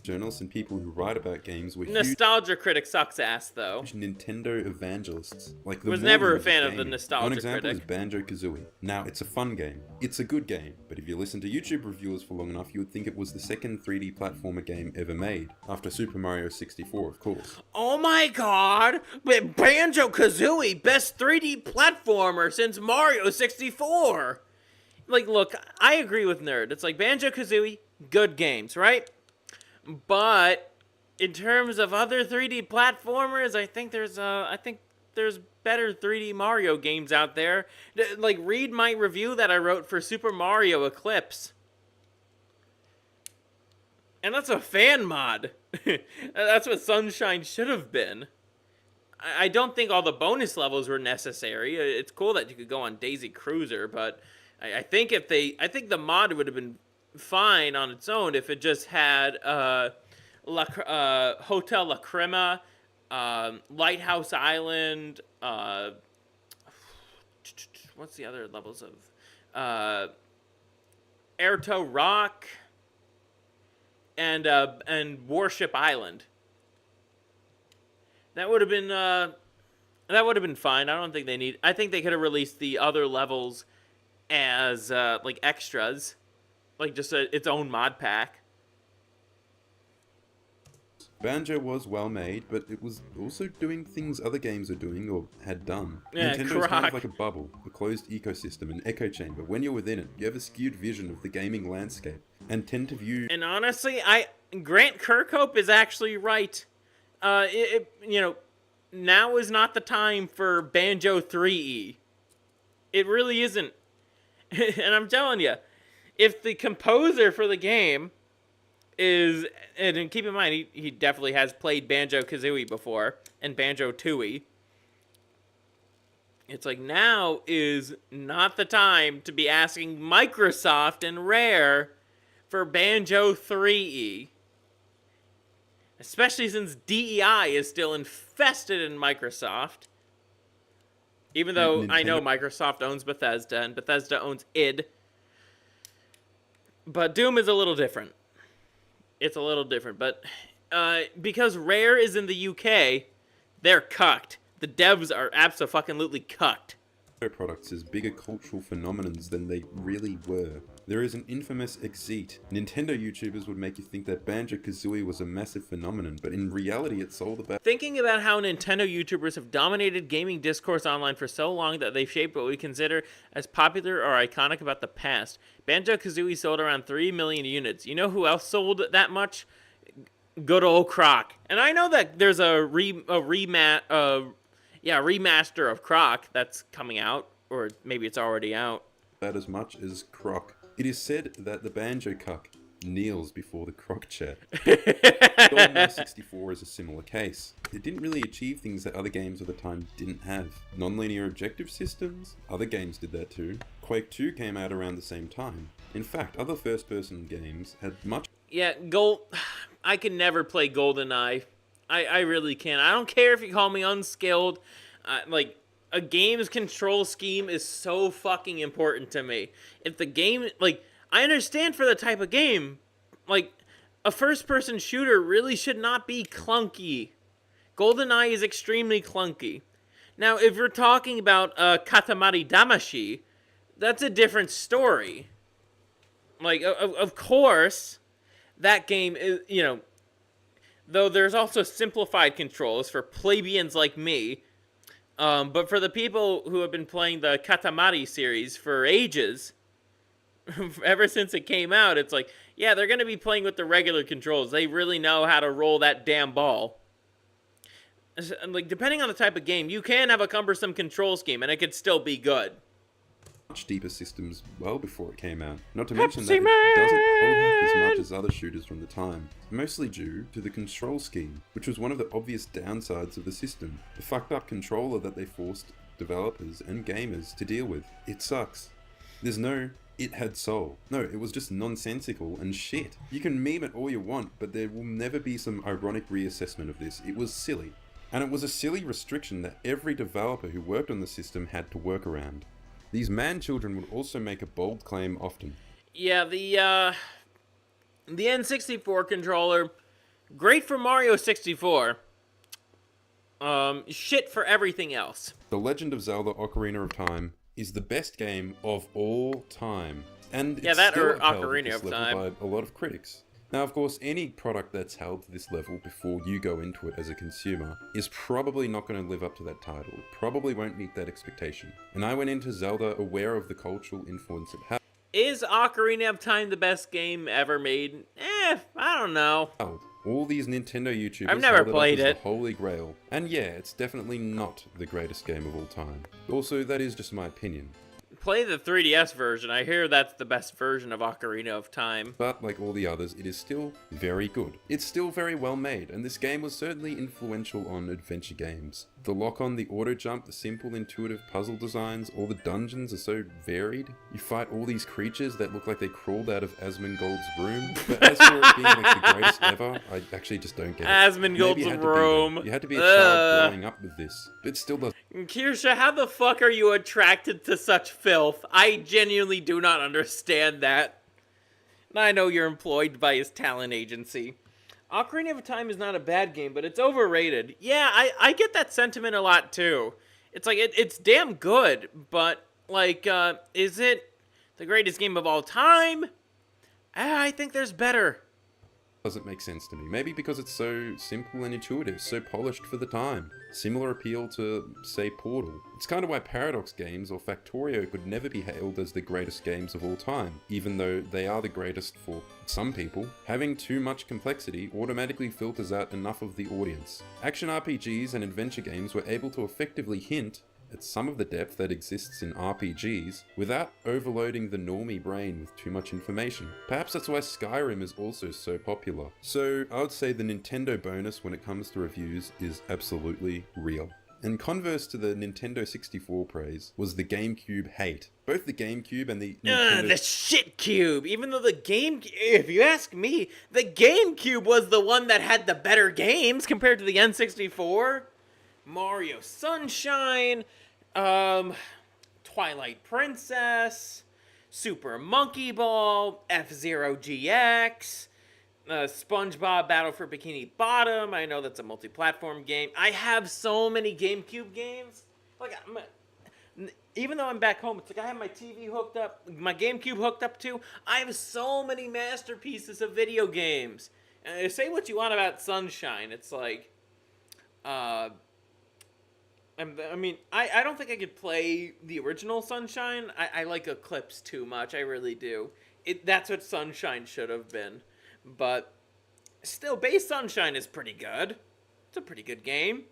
Journalists and people who write about games were Nostalgia Critic sucks ass, though. Nintendo evangelists. Like the was never a Mormons fan of gaming. the Nostalgia One example Critic. is Banjo-Kazooie. Now, it's a fun game. It's a good game. But if you listen to YouTube reviewers for long enough, you would think it was the second 3D platformer game ever made. After Super Mario 64, of course. Oh my god! But Banjo-Kazooie, best 3D platformer since Mario 64! Like, look, I agree with Nerd. It's like Banjo-Kazooie, good games, right? But in terms of other 3D platformers, I think there's better 3D Mario games out there. Like, read my review that I wrote for Super Mario Eclipse. And that's a fan mod. That's what Sunshine should have been. I don't think all the bonus levels were necessary. It's cool that you could go on Daisy Cruiser, but I think the mod would have been fine on its own if it just had Hotel La Crema, Lighthouse Island, what's the other levels of Airto Rock, and Warship Island. That would have been fine. I don't think they need. I think they could have released the other levels as like extras. Like just its own mod pack. Banjo was well made, but it was also doing things other games are doing or had done. Yeah, Nintendo's kind of like a bubble, a closed ecosystem, an echo chamber. When you're within it, you have a skewed vision of the gaming landscape and tend to view. And honestly, Grant Kirkhope is actually right. Now is not the time for Banjo 3E. It really isn't. And I'm telling you, if the composer for the game is, and keep in mind, he definitely has played Banjo-Kazooie before, and Banjo-Tooie. It's like, now is not the time to be asking Microsoft and Rare for Banjo 3E. Especially since DEI is still infested in Microsoft. Even though I know Microsoft owns Bethesda, and Bethesda owns id. But Doom is a little different. It's a little different, but because Rare is in the UK, they're cucked. The devs are abso-fucking-lutely cucked. Products as bigger cultural phenomenons than they really were. There is an infamous exceit. Nintendo YouTubers would make you think that Banjo-Kazooie was a massive phenomenon, but in reality it sold about... Thinking about how Nintendo YouTubers have dominated gaming discourse online for so long that they've shaped what we consider as popular or iconic about the past. Banjo-Kazooie sold around 3 million units. You know who else sold that much? Good old Croc. And I know that there's a remaster of Croc that's coming out, or maybe it's already out. About as much as Croc. It is said that the Banjo cuck kneels before the Croc chat. GoldenEye 64 is a similar case. It didn't really achieve things that other games of the time didn't have. Non-linear objective systems? Other games did that too. Quake 2 came out around the same time. In fact, other first-person games had much... Yeah, I can never play GoldenEye. I really can't. I don't care if you call me unskilled. a game's control scheme is so fucking important to me. If the game, like, I understand for the type of game, like, a first-person shooter really should not be clunky. GoldenEye is extremely clunky. Now, if you're talking about Katamari Damacy, that's a different story. Like, of course, that game is, you know, though there's also simplified controls for plebeians like me. But for the people who have been playing the Katamari series for ages, ever since it came out, it's like, yeah, they're going to be playing with the regular controls. They really know how to roll that damn ball. Like, depending on the type of game, you can have a cumbersome control scheme, and it could still be good. Much deeper systems well before it came out. Not to mention that it doesn't hold up as much as other shooters from the time, mostly due to the control scheme, which was one of the obvious downsides of the system. The fucked up controller that they forced developers and gamers to deal with. It sucks. There's no "it had soul." No, it was just nonsensical and shit. You can meme it all you want, but there will never be some ironic reassessment of this. It was silly. And it was a silly restriction that every developer who worked on the system had to work around. These man-children would also make a bold claim often. Yeah, the N64 controller, great for Mario 64. Shit for everything else. The Legend of Zelda Ocarina of Time is the best game of all time. And Yeah, it's that still or upheld at Ocarina this of level Time. by a lot of critics. Now, of course, any product that's held to this level before you go into it as a consumer is probably not going to live up to that title. It probably won't meet that expectation. And I went into Zelda aware of the cultural influence it had. Is Ocarina of Time the best game ever made? I don't know. All these Nintendo YouTubers I've never held it played up as it. the holy grail. And yeah, it's definitely not the greatest game of all time. Also, that is just my opinion. Play the 3DS version. I hear that's the best version of Ocarina of Time. But like all the others, it is still very good. It's still very well made, and this game was certainly influential on adventure games. The lock-on, the auto-jump, the simple intuitive puzzle designs, all the dungeons are so varied. You fight all these creatures that look like they crawled out of Asmongold's room. But as for it being like the greatest ever, I actually just don't get it. Asmongold's Maybe it had to be, room. though. You had to be a child growing up with this. It still does. Kirsha, how the fuck are you attracted to such filth? I genuinely do not understand that. And I know you're employed by his talent agency. Ocarina of Time is not a bad game, but it's overrated. Yeah, I get that sentiment a lot too. It's like, it's damn good, but, like, is it the greatest game of all time? I think there's better. Doesn't make sense to me. Maybe because it's so simple and intuitive, so polished for the time. Similar appeal to, say, Portal. It's kind of why Paradox games or Factorio could never be hailed as the greatest games of all time, even though they are the greatest for some people. Having too much complexity automatically filters out enough of the audience. Action RPGs and adventure games were able to effectively hint at some of the depth that exists in RPGs without overloading the normie brain with too much information. Perhaps that's why Skyrim is also so popular. So I would say the Nintendo bonus when it comes to reviews is absolutely real. And converse to the Nintendo 64 praise was the GameCube hate. Both the GameCube and the Nintendo... The shit cube. Even though the if you ask me, the GameCube was the one that had the better games compared to the N64. Mario Sunshine, Twilight Princess, Super Monkey Ball, F-Zero GX, SpongeBob Battle for Bikini Bottom. I know that's a multi-platform game. I have so many GameCube games. Like, even though I'm back home, it's like I have my TV hooked up, my GameCube hooked up too. I have so many masterpieces of video games. And say what you want about Sunshine. It's like, I mean, I don't think I could play the original Sunshine. I like Eclipse too much. I really do. That's what Sunshine should have been. But still, base Sunshine is pretty good. It's a pretty good game.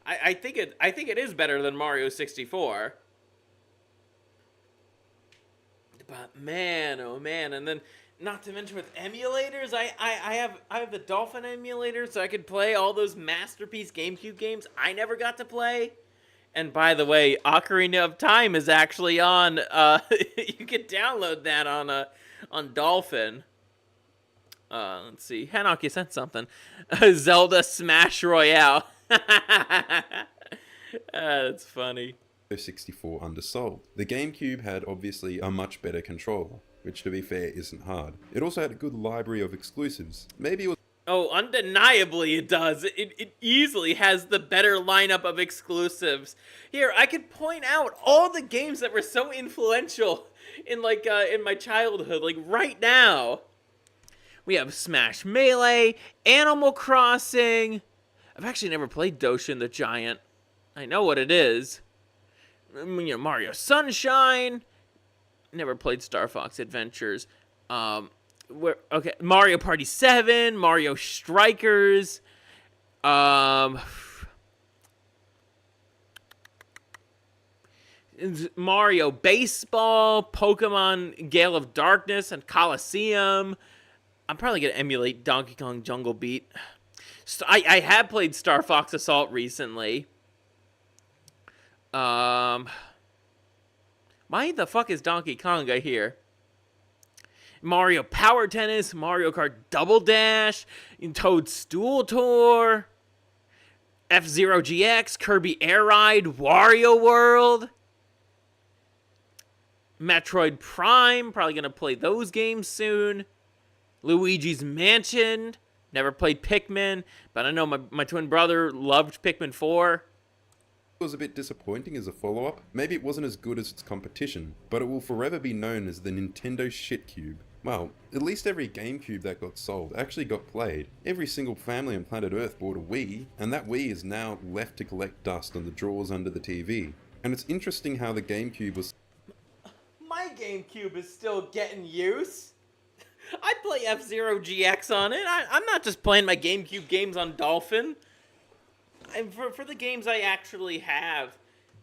I think it is better than Mario 64. But man, oh man, and then not to mention with emulators, I have the Dolphin emulator, so I could play all those masterpiece GameCube games I never got to play. And by the way, Ocarina of Time is actually on. You can download that on Dolphin. Let's see. Hanok, you sent something. Zelda Smash Royale. That's funny. 64 undersold. The GameCube had obviously a much better controller, which to be fair isn't hard. It also had a good library of exclusives. Maybe it was Oh, undeniably it does. It easily has the better lineup of exclusives. Here, I could point out all the games that were so influential in in my childhood, like right now. We have Smash Melee, Animal Crossing. I've actually never played Doshin the Giant. I know what it is. Mario Sunshine. Never played Star Fox Adventures. Okay, Mario Party 7, Mario Strikers, Mario Baseball, Pokemon Gale of Darkness, and Coliseum. I'm probably gonna emulate Donkey Kong Jungle Beat. I have played Star Fox Assault recently. Why the fuck is Donkey Konga here? Mario Power Tennis, Mario Kart Double Dash, Toadstool Tour, F-Zero GX, Kirby Air Ride, Wario World, Metroid Prime, probably going to play those games soon, Luigi's Mansion, never played Pikmin, but I know my twin brother loved Pikmin 4. was a bit disappointing as a follow-up. Maybe it wasn't as good as its competition, but it will forever be known as the Nintendo Shitcube. Well, at least every GameCube that got sold actually got played. Every single family on planet Earth bought a Wii, and that Wii is now left to collect dust on the drawers under the TV. And it's interesting how the GameCube was... My GameCube is still getting use. I play F-Zero GX on it. I'm not just playing my GameCube games on Dolphin. For the games I actually have,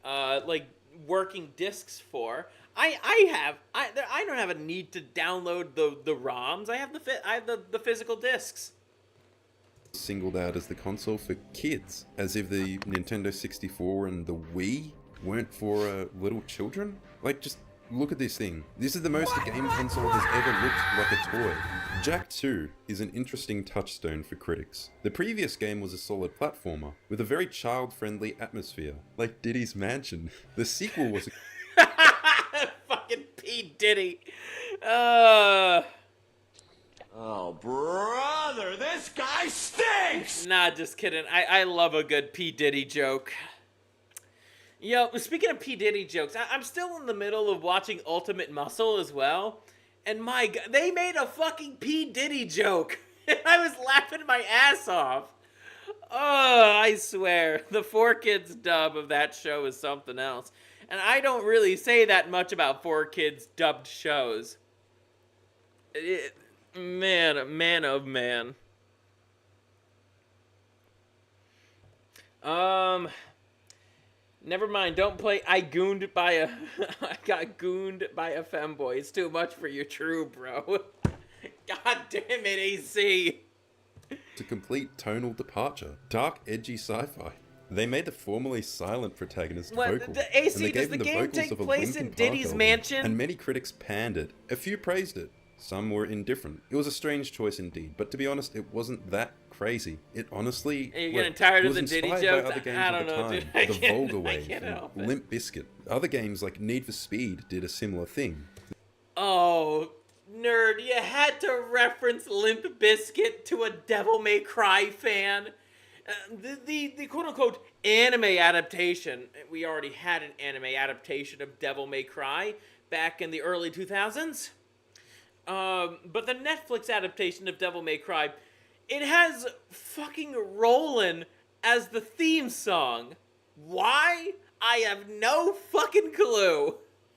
like, working discs for, I don't have a need to download the ROMs. I have the physical discs. Singled out as the console for kids, as if the Nintendo 64 and the Wii weren't for little children. Like, just look at this thing. This is the most a game console has ever looked like a toy. Jak 2 is an interesting touchstone for critics. The previous game was a solid platformer, with a very child-friendly atmosphere, like Diddy's Mansion. The sequel was Fucking P. Diddy. Oh, brother, this guy stinks! Nah, just kidding. I love a good P. Diddy joke. Yo, speaking of P. Diddy jokes, I'm still in the middle of watching Ultimate Muscle as well. And my God, they made a fucking P. Diddy joke. And I was laughing my ass off. Oh, I swear. The 4Kids dub of that show is something else. And I don't really say that much about 4Kids dubbed shows. Man, oh man. Never mind, don't play I got gooned by a femboy. It's too much for your true, bro. God damn it, AC. a complete tonal departure. Dark, edgy sci-fi. They made the formerly silent protagonist vocal. The AC, and they does gave the him game vocals take of a place in Linkin Park Diddy's album, mansion? And many critics panned it. A few praised it. Some were indifferent. It was a strange choice indeed, but to be honest, it wasn't that crazy. It honestly Are you getting tired of was the Diddy inspired jokes? by other games I at don't the know, time. dude. I The can't- Volga I Wave can't help and it. Limp Bizkit. Other games like Need for Speed did a similar thing. Oh, nerd, you had to reference Limp Bizkit to a Devil May Cry fan. The quote-unquote anime adaptation, we already had an anime adaptation of Devil May Cry back in the early 2000s. But the Netflix adaptation of Devil May Cry, it has fucking Rollin' as the theme song. Why? I have no fucking clue.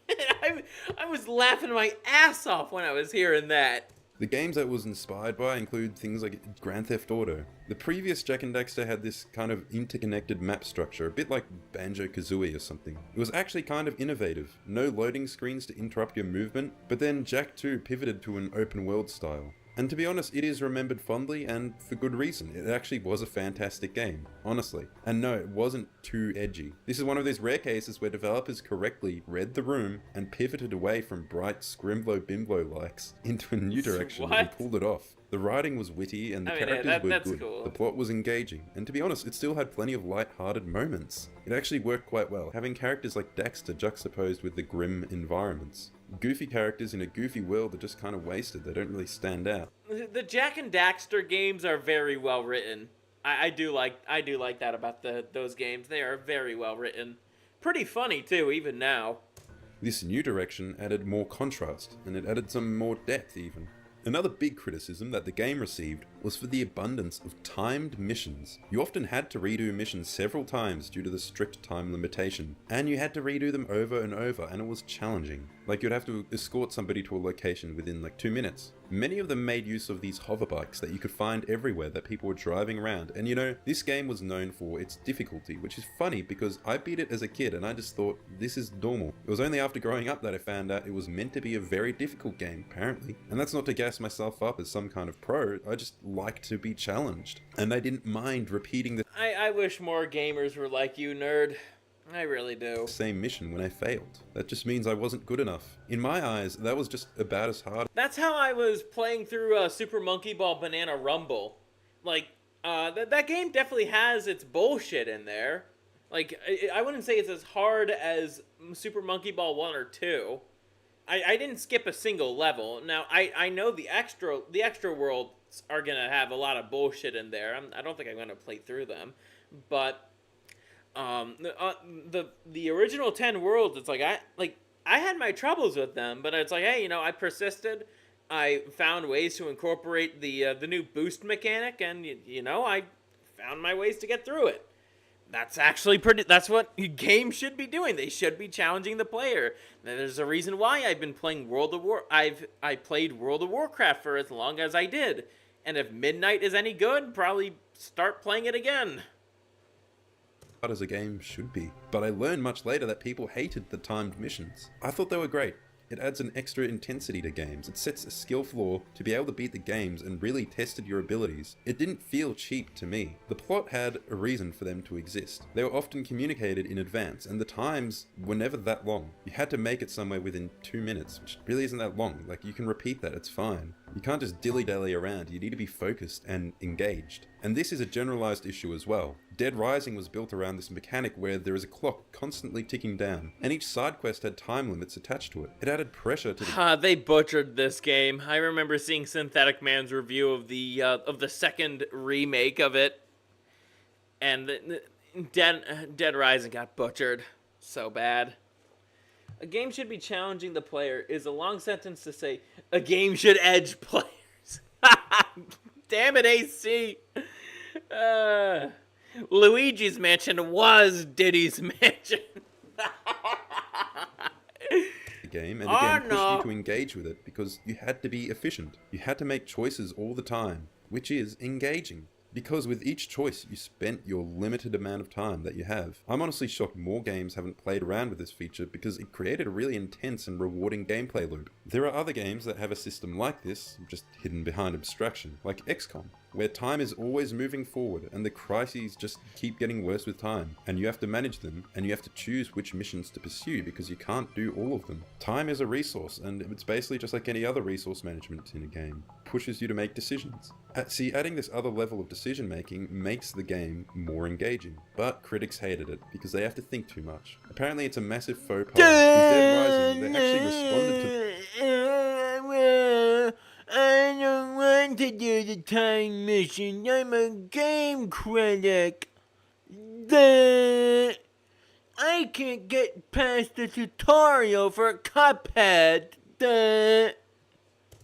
I was laughing my ass off when I was hearing that. The games that was inspired by include things like Grand Theft Auto. The previous Jak and Daxter had this kind of interconnected map structure, a bit like Banjo-Kazooie or something. It was actually kind of innovative. No loading screens to interrupt your movement, but then Jak 2 pivoted to an open world style. And to be honest, it is remembered fondly, and for good reason. It actually was a fantastic game, honestly. And no, it wasn't too edgy. This is one of those rare cases where developers correctly read the room and pivoted away from bright Scrimlo Bimbo likes into a new direction and pulled it off. The writing was witty and the I mean, characters were that's good. cool. The plot was engaging, and to be honest, it still had plenty of light-hearted moments. It actually worked quite well, having characters like Dexter juxtaposed with the grim environments. Goofy characters in a goofy world are just kind of wasted. They don't really stand out. The Jack and Daxter games are very well written. I do like that about those games. They are very well written. Pretty funny too, even now. This new direction added more contrast, and it added some more depth even. Another big criticism that the game received was for the abundance of timed missions. You often had to redo missions several times due to the strict time limitation, and you had to redo them over and over, and it was challenging. Like, you'd have to escort somebody to a location within like 2 minutes. Many of them made use of these hover bikes that you could find everywhere that people were driving around, and you know, this game was known for its difficulty, which is funny because I beat it as a kid and I just thought, this is normal. It was only after growing up that I found out it was meant to be a very difficult game, apparently. And that's not to gas myself up as some kind of pro, I just like to be challenged. And I didn't mind repeating the I wish more gamers were like you, nerd. I really do. same mission when I failed. That just means I wasn't good enough. In my eyes, that was just about as hard. That's how I was playing through Super Monkey Ball Banana Rumble. Like, that game definitely has its bullshit in there. Like, I wouldn't say it's as hard as Super Monkey Ball 1 or 2. I didn't skip a single level. Now, I know the extra worlds are gonna have a lot of bullshit in there. I don't think I'm gonna play through them. But the original 10 worlds, it's like I had my troubles with them, but it's like, hey, you know, I persisted. I found ways to incorporate the new boost mechanic, and you know, I found my ways to get through it. That's actually that's what games should be doing. They should be challenging the player. There's a reason why I've been playing I played World of Warcraft for as long as I did. And if Midnight is any good, probably start playing it again. As a game should be. But I learned much later that people hated the timed missions. I thought they were great. It adds an extra intensity to games. It sets a skill floor to be able to beat the games and really tested your abilities. It didn't feel cheap to me. The plot had a reason for them to exist. They were often communicated in advance, and the times were never that long. You had to make it somewhere within 2 minutes, which really isn't that long. Like, you can repeat that, it's fine. You can't just dilly-dally around, you need to be focused and engaged. And this is a generalized issue as well. Dead Rising was built around this mechanic where there is a clock constantly ticking down, and each side quest had time limits attached to it. It added pressure to the They butchered this game. I remember seeing Synthetic Man's review of the second remake of it, and Dead Rising got butchered so bad. A game should be challenging the player is a long sentence to say a game should edge players. Damn it, AC. Luigi's Mansion was Diddy's Mansion. game, and again pushed you to engage with it because you had to be efficient. You had to make choices all the time, which is engaging. Because with each choice, you spent your limited amount of time that you have. I'm honestly shocked more games haven't played around with this feature because it created a really intense and rewarding gameplay loop. There are other games that have a system like this, just hidden behind abstraction, like XCOM, where time is always moving forward and the crises just keep getting worse with time, and you have to manage them, and you have to choose which missions to pursue because you can't do all of them. Time is a resource, and it's basically just like any other resource management in a game. Pushes you to make decisions. See, adding this other level of decision making makes the game more engaging, but critics hated it because they have to think too much. Apparently it's a massive faux pas. With Dead Rising, they actually responded to... I don't want to do the time mission. I'm a game critic. I can't get past the tutorial for Cuphead.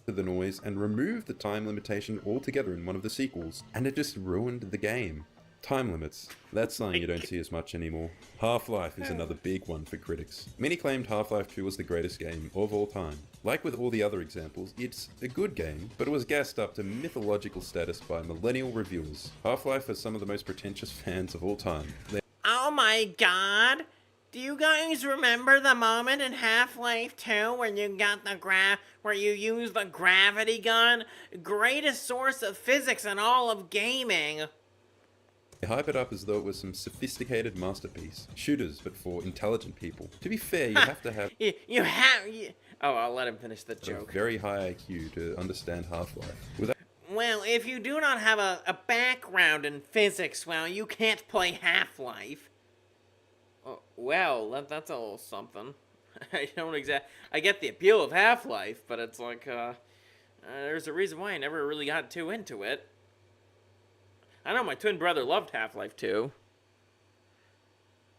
the noise and remove the time limitation altogether in one of the sequels, and it just ruined the game. Time limits. That's something you don't see as much anymore. Half-Life is another big one for critics. Many claimed Half-Life 2 was the greatest game of all time. Like with all the other examples, it's a good game, but it was gassed up to mythological status by millennial reviewers. Half-Life has some of the most pretentious fans of all time. Oh my god! Do you guys remember the moment in Half-Life 2 where you got where you used the gravity gun? Greatest source of physics in all of gaming. They hype it up as though it was some sophisticated masterpiece. Shooters, but for intelligent people. To be fair, you have to have Oh, I'll let him finish the joke. a very high IQ to understand Half-Life. Well, if you do not have a background in physics, well, you can't play Half-Life. Well, that's a little something. I get the appeal of Half-Life, but it's like, there's a reason why I never really got too into it. I know my twin brother loved Half-Life 2,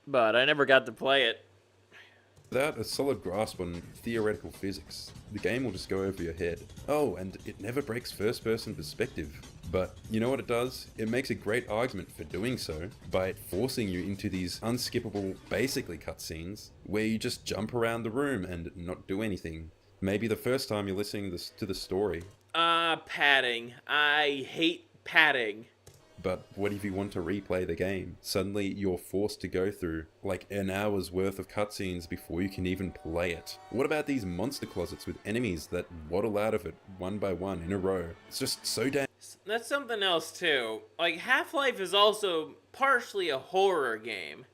but I never got to play it. Without a solid grasp on theoretical physics, the game will just go over your head. Oh, and it never breaks first-person perspective. But you know what it does? It makes a great argument for doing so by forcing you into these unskippable, basically cutscenes, where you just jump around the room and not do anything. Maybe the first time you're listening to the story. Padding. I hate padding. But what if you want to replay the game? Suddenly you're forced to go through like an hour's worth of cutscenes before you can even play it. What about these monster closets with enemies that waddle out of it one by one in a row? It's just so damn... That's something else too. Like, Half-Life is also partially a horror game.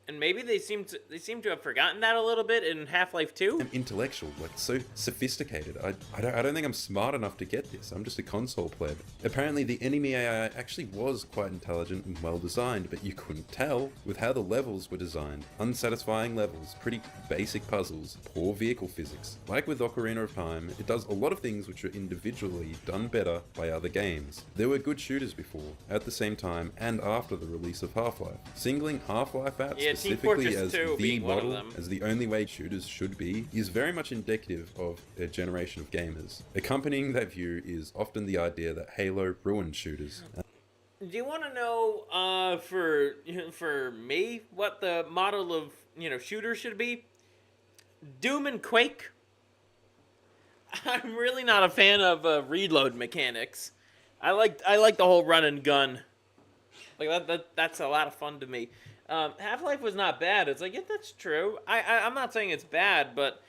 And maybe they seem to have forgotten that a little bit in Half-Life 2. Intellectual, like so sophisticated. I don't think I'm smart enough to get this. I'm just a console pleb. Apparently the enemy AI actually was quite intelligent and well designed, but you couldn't tell with how the levels were designed. Unsatisfying levels, pretty basic puzzles, poor vehicle physics. Like with Ocarina of Time, it does a lot of things which are individually done better by other games. There were good shooters before, at the same time, and after the release of Half-Life. Singling Half-Life out specifically as the model, as the only way shooters should be, is very much indicative of a generation of gamers. Accompanying that view is often the idea that Halo ruined shooters. Do you want to know, for me, what the model of, shooter should be? Doom and Quake? I'm really not a fan of reload mechanics. I like the whole run and gun. Like that's a lot of fun to me. Half-Life was not bad. It's like, yeah, that's true. I'm not saying it's bad, but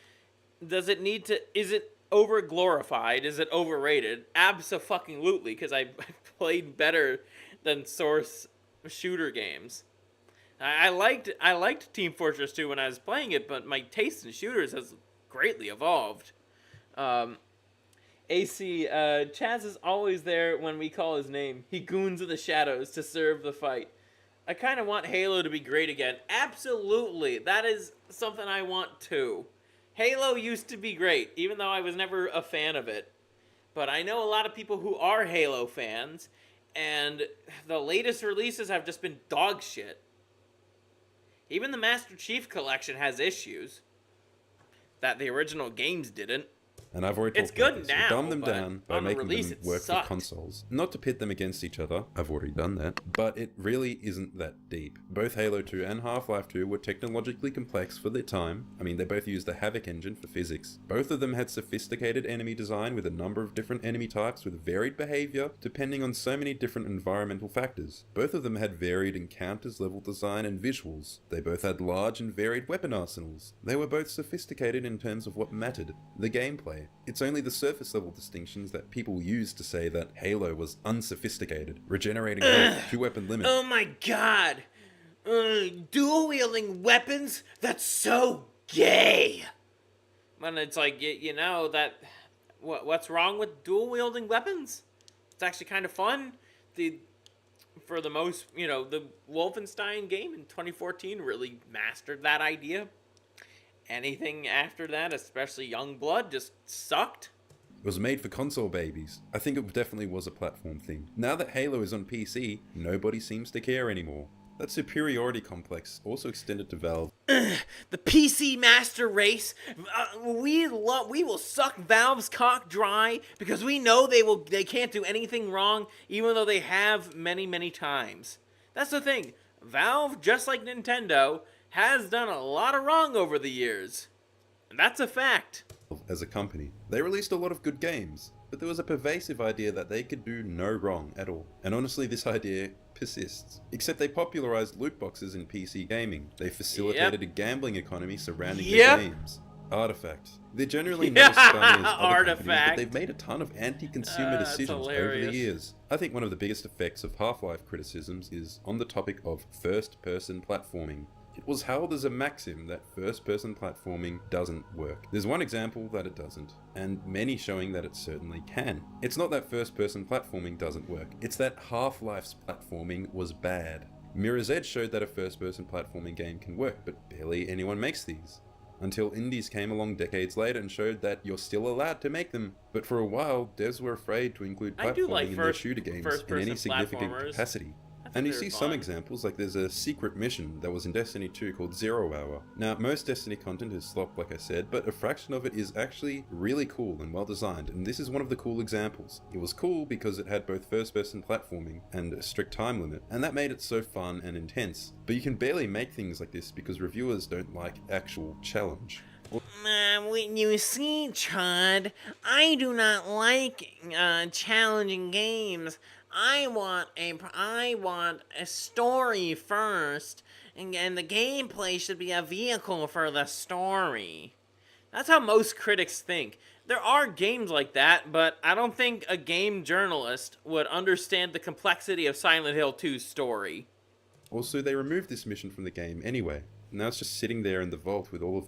does it need to... Is it over-glorified? Is it overrated? Abso-fucking-lutely, because I played better than Source shooter games. I liked Team Fortress 2 when I was playing it, but my taste in shooters has greatly evolved. AC, Chaz is always there when we call his name. He goons in the shadows to serve the fight. I kind of want Halo to be great again. Absolutely. That is something I want too. Halo used to be great, even though I was never a fan of it. But I know a lot of people who are Halo fans, and the latest releases have just been dog shit. Even the Master Chief Collection has issues that the original games didn't. And I've already talked about this. We've dumbed them down by making them work for consoles. Not to pit them against each other, I've already done that, but it really isn't that deep. Both Halo 2 and Half-Life 2 were technologically complex for their time. I mean, they both used the Havoc engine for physics. Both of them had sophisticated enemy design with a number of different enemy types with varied behavior depending on so many different environmental factors. Both of them had varied encounters, level design, and visuals. They both had large and varied weapon arsenals. They were both sophisticated in terms of what mattered, the gameplay. It's only the surface level distinctions that people use to say that Halo was unsophisticated, regenerating health, 2-weapon limit. Oh my god! Dual-wielding weapons? That's so gay! When it's like, that... What's wrong with dual-wielding weapons? It's actually kind of fun. For the most, the Wolfenstein game in 2014 really mastered that idea. Anything after that, especially Youngblood, just sucked. It was made for console babies. I think it definitely was a platform thing. Now that Halo is on PC, nobody seems to care anymore. That superiority complex also extended to Valve. The PC master race. We will suck Valve's cock dry because we know they can't do anything wrong, even though they have many times. That's the thing. Valve, just like Nintendo, has done a lot of wrong over the years. And that's a fact. As a company, they released a lot of good games, but there was a pervasive idea that they could do no wrong at all. And honestly, this idea persists. Except they popularized loot boxes in PC gaming. They facilitated a gambling economy surrounding their games. Artifact. They're generally not as funny as other companies, but they've made a ton of anti-consumer decisions over the years. I think one of the biggest effects of Half-Life criticisms is on the topic of first-person platforming. It was held as a maxim that first-person platforming doesn't work. There's one example that it doesn't, and many showing that it certainly can. It's not that first-person platforming doesn't work, it's that Half-Life's platforming was bad. Mirror's Edge showed that a first-person platforming game can work, but barely anyone makes these. Until indies came along decades later and showed that you're still allowed to make them. But for a while, devs were afraid to include platforming in their shooter games in any significant capacity. And you see some examples, like there's a secret mission that was in Destiny 2 called 0 Hour. Now, most Destiny content is slop, like I said, but a fraction of it is actually really cool and well designed, and this is one of the cool examples. It was cool because it had both first-person platforming and a strict time limit, and that made it so fun and intense. But you can barely make things like this because reviewers don't like actual challenge. You see, Chud, I do not like challenging games. I want a story first, and the gameplay should be a vehicle for the story. That's how most critics think. There are games like that, but I don't think a game journalist would understand the complexity of Silent Hill 2's story. Also, they removed this mission from the game anyway. Now it's just sitting there in the vault with all of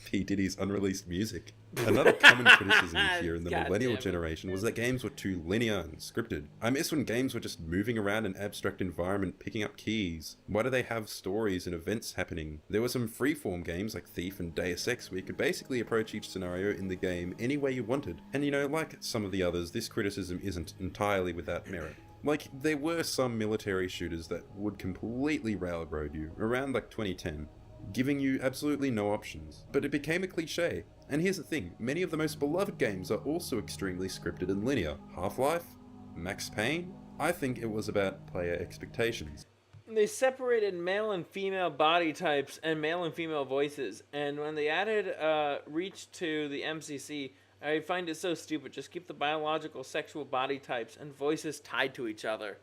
P. Diddy's unreleased music. Another common criticism here in the millennial generation was that games were too linear and scripted. I miss when games were just moving around an abstract environment picking up keys. Why do they have stories and events happening? There were some freeform games like Thief and Deus Ex where you could basically approach each scenario in the game any way you wanted. And you know, like some of the others, this criticism isn't entirely without merit. Like, there were some military shooters that would completely railroad you around like 2010. Giving you absolutely no options. But it became a cliche. And here's the thing, many of the most beloved games are also extremely scripted and linear. Half-Life? Max Payne? I think it was about player expectations. They separated male and female body types and male and female voices, and when they added reach to the MCC, I find it so stupid. Just keep the biological sexual body types and voices tied to each other.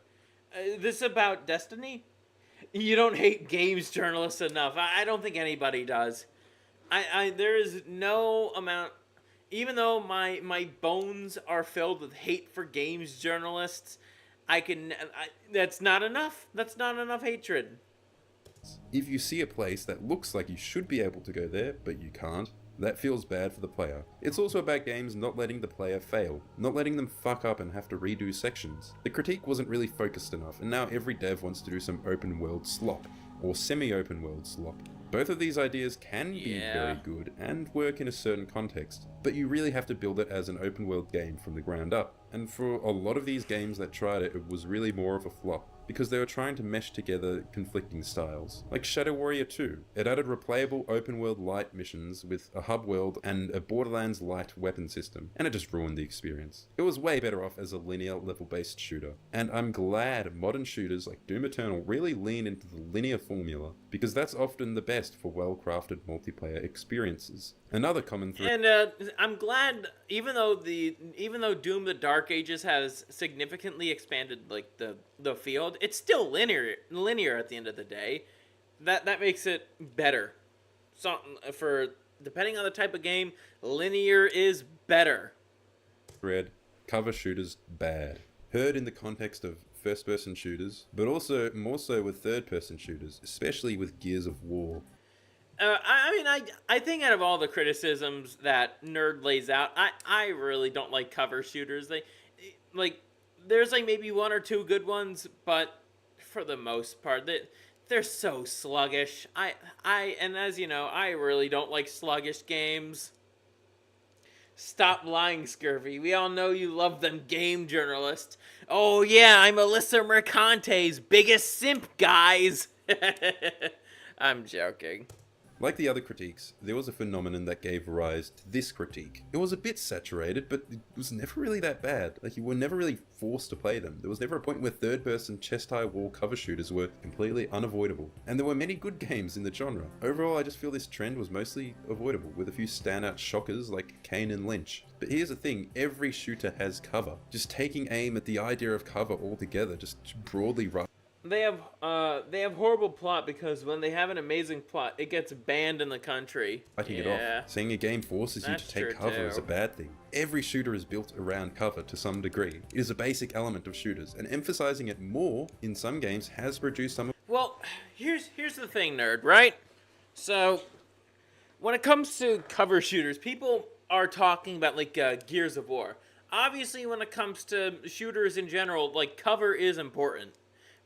This about Destiny? You don't hate games journalists enough. I don't think anybody does. There is no amount, even though my bones are filled with hate for games journalists, that's not enough. That's not enough hatred. If you see a place that looks like you should be able to go there, but you can't, that feels bad for the player. It's also about games not letting the player fail, not letting them fuck up and have to redo sections. The critique wasn't really focused enough, and now every dev wants to do some open world slop, or semi-open world slop. Both of these ideas can be very good and work in a certain context, but you really have to build it as an open world game from the ground up. And for a lot of these games that tried it, it was really more of a flop, because they were trying to mesh together conflicting styles. Like Shadow Warrior 2. It added replayable open-world light missions with a hub world and a Borderlands light weapon system, and it just ruined the experience. It was way better off as a linear level-based shooter, and I'm glad modern shooters like Doom Eternal really lean into the linear formula, because that's often the best for well-crafted multiplayer experiences. Another common thread. And I'm glad, even though Doom: The Dark Ages has significantly expanded like the field, it's still linear at the end of the day. That makes it better. So for depending on the type of game, linear is better. Thread, cover shooters bad. Heard in the context of first-person shooters, but also more so with third-person shooters, especially with Gears of War. I think out of all the criticisms that Nerd lays out, I really don't like cover shooters. There's like maybe one or two good ones, but for the most part, they're so sluggish. And as you know, I really don't like sluggish games. Stop lying, Scurvy. We all know you love them game journalists. Oh yeah, I'm Alyssa Mercante's biggest simp, guys. I'm joking. Like the other critiques, there was a phenomenon that gave rise to this critique. It was a bit saturated, but it was never really that bad. Like, you were never really forced to play them. There was never a point where third-person chest-high wall cover shooters were completely unavoidable. And there were many good games in the genre. Overall, I just feel this trend was mostly avoidable, with a few standout shockers like Kane and Lynch. But here's the thing, every shooter has cover. Just taking aim at the idea of cover altogether, just broadly rough. They have horrible plot because when they have an amazing plot, it gets banned in the country. Fighting it off. Saying a game forces you to take cover is a bad thing. Every shooter is built around cover to some degree. It is a basic element of shooters, and emphasizing it more in some games has produced some of Well, here's the thing, nerd, right? So, when it comes to cover shooters, people are talking about, like, Gears of War. Obviously, when it comes to shooters in general, like, cover is important.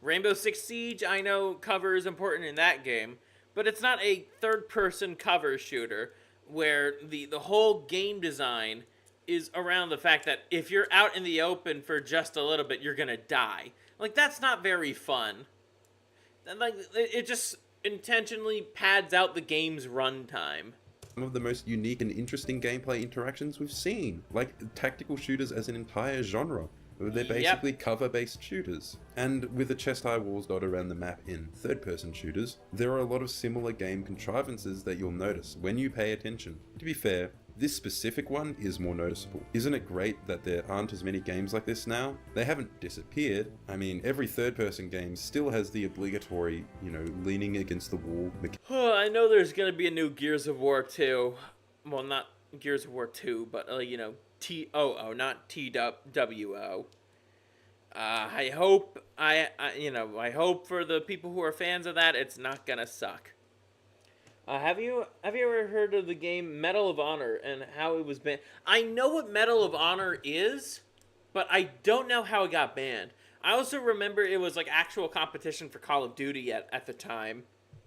Rainbow Six Siege, I know cover is important in that game, but it's not a third-person cover shooter where the whole game design is around the fact that if you're out in the open for just a little bit, you're gonna die. Like, that's not very fun. And, like, it just intentionally pads out the game's runtime. Some of the most unique and interesting gameplay interactions we've seen, like tactical shooters as an entire genre. They're basically cover-based shooters. And with the chest-high walls dotted around the map in third-person shooters, there are a lot of similar game contrivances that you'll notice when you pay attention. To be fair, this specific one is more noticeable. Isn't it great that there aren't as many games like this now? They haven't disappeared. I mean, every third-person game still has the obligatory, leaning against the wall mechanic. I know there's gonna be a new Gears of War 2. Well, not Gears of War 2, but, TOO, not TWO. I hope, I hope for the people who are fans of that, it's not gonna suck. Have you ever heard of the game Medal of Honor and how it was banned? I know what Medal of Honor is, but I don't know how it got banned. I also remember it was like actual competition for Call of Duty at the time,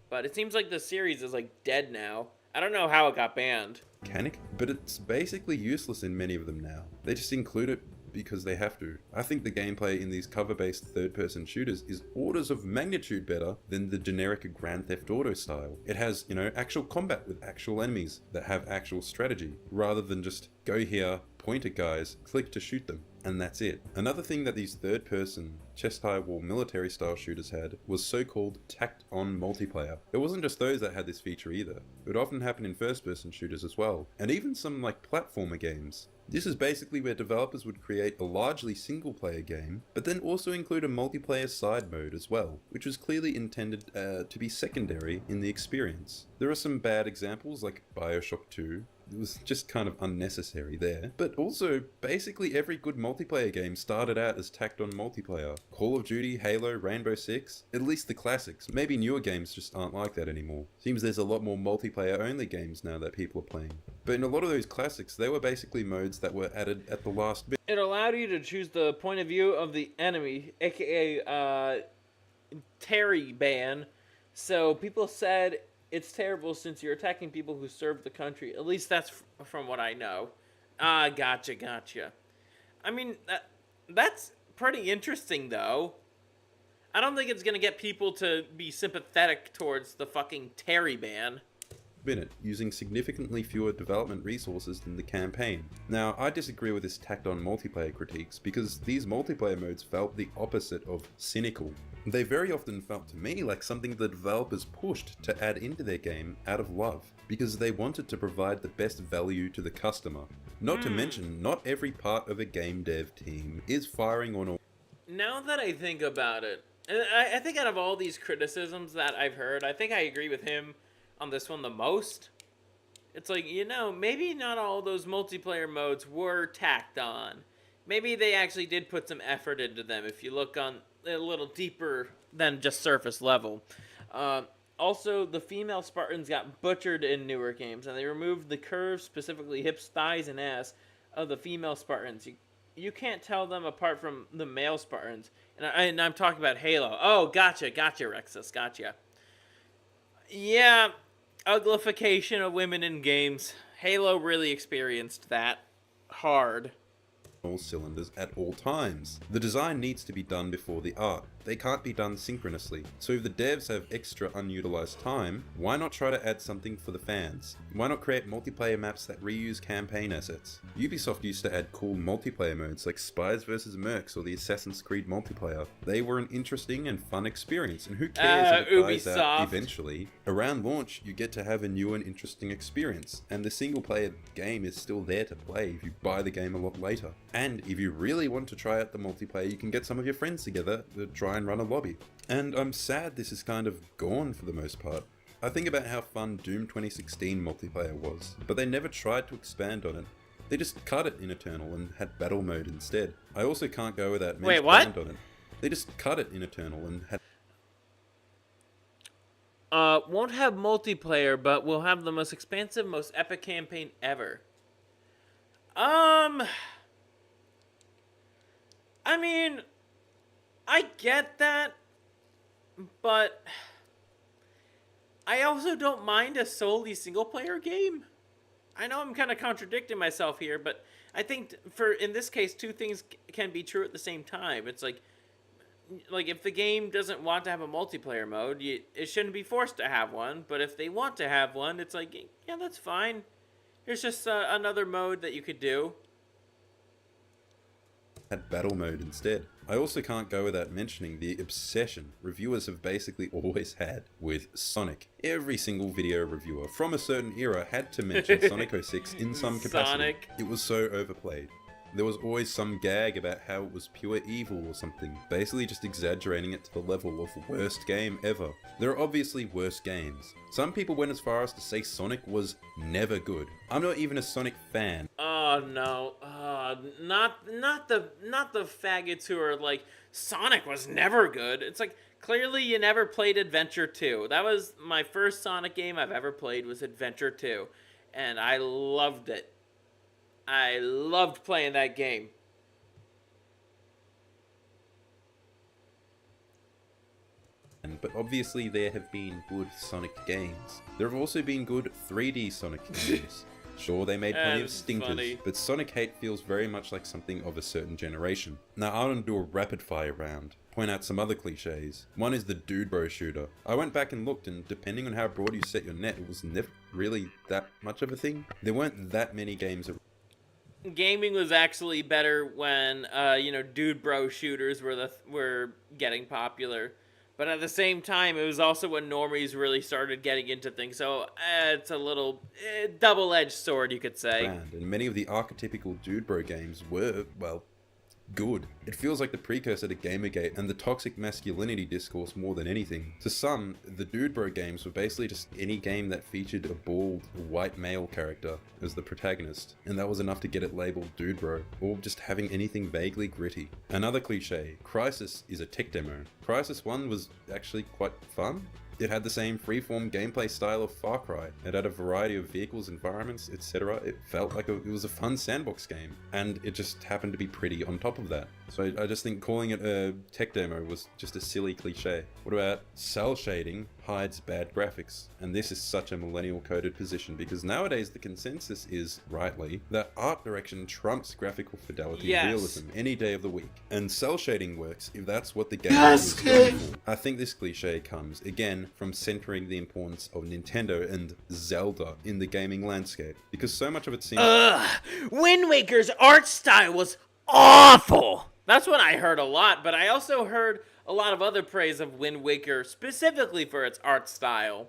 but it seems like the series is like dead now. I don't know how it got banned. Mechanic, but it's basically useless in many of them now. They just include it because they have to. I think the gameplay in these cover-based third-person shooters is orders of magnitude better than the generic Grand Theft Auto style. It has, actual combat with actual enemies that have actual strategy, rather than just go here, point at guys, click to shoot them, and that's it. Another thing that these third-person, chest-high wall military-style shooters had was so-called tacked-on multiplayer. It wasn't just those that had this feature either. It would often happen in first-person shooters as well, and even some platformer games. This is basically where developers would create a largely single-player game, but then also include a multiplayer side mode as well, which was clearly intended to be secondary in the experience. There are some bad examples like BioShock 2, it was just kind of unnecessary there, but also basically every good multiplayer game started out as tacked-on multiplayer. Call of Duty, Halo, Rainbow Six, at least the classics. Maybe newer games just aren't like that anymore. Seems there's a lot more multiplayer-only games now that people are playing. But in a lot of those classics, they were basically modes that were added at the last bit. It allowed you to choose the point of view of the enemy, aka Terry ban. So people said it's terrible since you're attacking people who serve the country. At least that's from what I know. Gotcha. I mean, that's pretty interesting, though. I don't think it's gonna get people to be sympathetic towards the fucking Terry ban. It, using significantly fewer development resources than the campaign. Now, I disagree with this tacked-on multiplayer critiques because these multiplayer modes felt the opposite of cynical. They very often felt to me like something the developers pushed to add into their game out of love, because they wanted to provide the best value to the customer. Not to mention, not every part of a game dev team is firing on all. Now that I think about it, I think out of all these criticisms that I've heard, I think I agree with him on this one the most. It's like, maybe not all those multiplayer modes were tacked on. Maybe they actually did put some effort into them if you look on a little deeper than just surface level. Also, the female Spartans got butchered in newer games, and they removed the curves, specifically hips, thighs, and ass, of the female Spartans. You can't tell them apart from the male Spartans. And I'm talking about Halo. Oh, gotcha, Rexus, gotcha. Yeah, uglification of women in games. Halo really experienced that hard. All cylinders at all times. The design needs to be done before the art. They can't be done synchronously. So if the devs have extra unutilized time, why not try to add something for the fans? Why not create multiplayer maps that reuse campaign assets? Ubisoft used to add cool multiplayer modes like Spies vs. Mercs or the Assassin's Creed multiplayer. They were an interesting and fun experience, and who cares if it dies out eventually? Around launch, you get to have a new and interesting experience, and the single player game is still there to play if you buy the game a lot later. And if you really want to try out the multiplayer, you can get some of your friends together to try and run a lobby. And I'm sad this is kind of gone for the most part. I think about how fun Doom 2016 multiplayer was, but they never tried to expand on it. They just cut it in Eternal and had battle mode instead. I also can't go without mentioning on it. They just cut it in Eternal and had... Won't have multiplayer, but will have the most expansive, most epic campaign ever. I mean, I get that, but I also don't mind a solely single-player game. I know I'm kind of contradicting myself here, but I think in this case, two things can be true at the same time. It's like if the game doesn't want to have a multiplayer mode, it shouldn't be forced to have one. But if they want to have one, it's like, yeah, that's fine. Here's just another mode that you could do. Had battle mode instead. I also can't go without mentioning the obsession reviewers have basically always had with Sonic. Every single video reviewer from a certain era had to mention Sonic 06 in some capacity. Sonic. It was so overplayed. There was always some gag about how it was pure evil or something, basically just exaggerating it to the level of worst game ever. There are obviously worse games. Some people went as far as to say Sonic was never good. I'm not even a Sonic fan. Oh no, not the faggots who are like, Sonic was never good. It's like, clearly you never played Adventure 2. That was my first Sonic game I've ever played, was Adventure 2. And I loved it. I loved playing that game. But obviously there have been good Sonic games. There have also been good 3D Sonic games. Sure, they made plenty of stinkers, funny. but Sonic hate feels very much like something of a certain generation. Now I want to do a rapid fire round, point out some other cliches. One is the dude bro shooter. I went back and looked, and depending on how broad you set your net, it was never really that much of a thing. There weren't that many games around. Gaming was actually better when, dude bro shooters were getting popular. But at the same time, it was also when normies really started getting into things. So it's a little double-edged sword, you could say. And many of the archetypical dude bro games were, well, good. It feels like the precursor to Gamergate and the toxic masculinity discourse more than anything. To some, the dude bro games were basically just any game that featured a bald, white male character as the protagonist, and that was enough to get it labeled dude bro, or just having anything vaguely gritty. Another cliche, Crysis is a tech demo. Crysis 1 was actually quite fun. It had the same freeform gameplay style of Far Cry. It had a variety of vehicles, environments, etc. It felt like it was a fun sandbox game, and it just happened to be pretty on top of that. So I just think calling it a tech demo was just a silly cliche. What about cell shading hides bad graphics? And this is such a millennial coded position, because nowadays the consensus is, rightly, that art direction trumps graphical fidelity and realism any day of the week. And cell shading works if that's what the game is going for. I think this cliche comes, again, from centering the importance of Nintendo and Zelda in the gaming landscape, because so much of it seems... Wind Waker's art style was awful! That's what I heard a lot, but I also heard a lot of other praise of Wind Waker, specifically for its art style.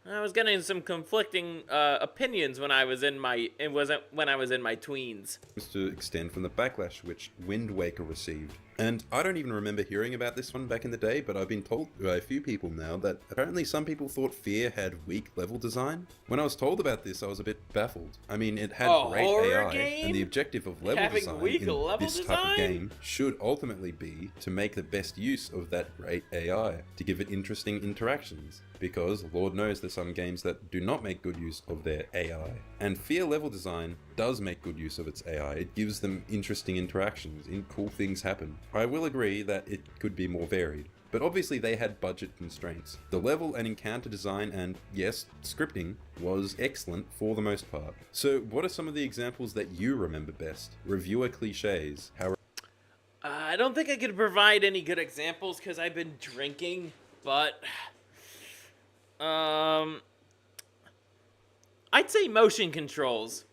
I was getting some conflicting opinions when I was in my tweens. To extend from the backlash which Wind Waker received. And I don't even remember hearing about this one back in the day, but I've been told by a few people now that apparently some people thought Fear had weak level design. When I was told about this, I was a bit baffled. I mean, it had great AI, and the objective of level design in this type of game should ultimately be to make the best use of that great AI, to give it interesting interactions. Because Lord knows there's some games that do not make good use of their AI. And Fear level design does make good use of its AI. It gives them interesting interactions, and cool things happen. I will agree that it could be more varied, but obviously they had budget constraints. The level and encounter design and, yes, scripting was excellent for the most part. So what are some of the examples that you remember best? Reviewer cliches. How I don't think I could provide any good examples because I've been drinking, but... I'd say motion controls.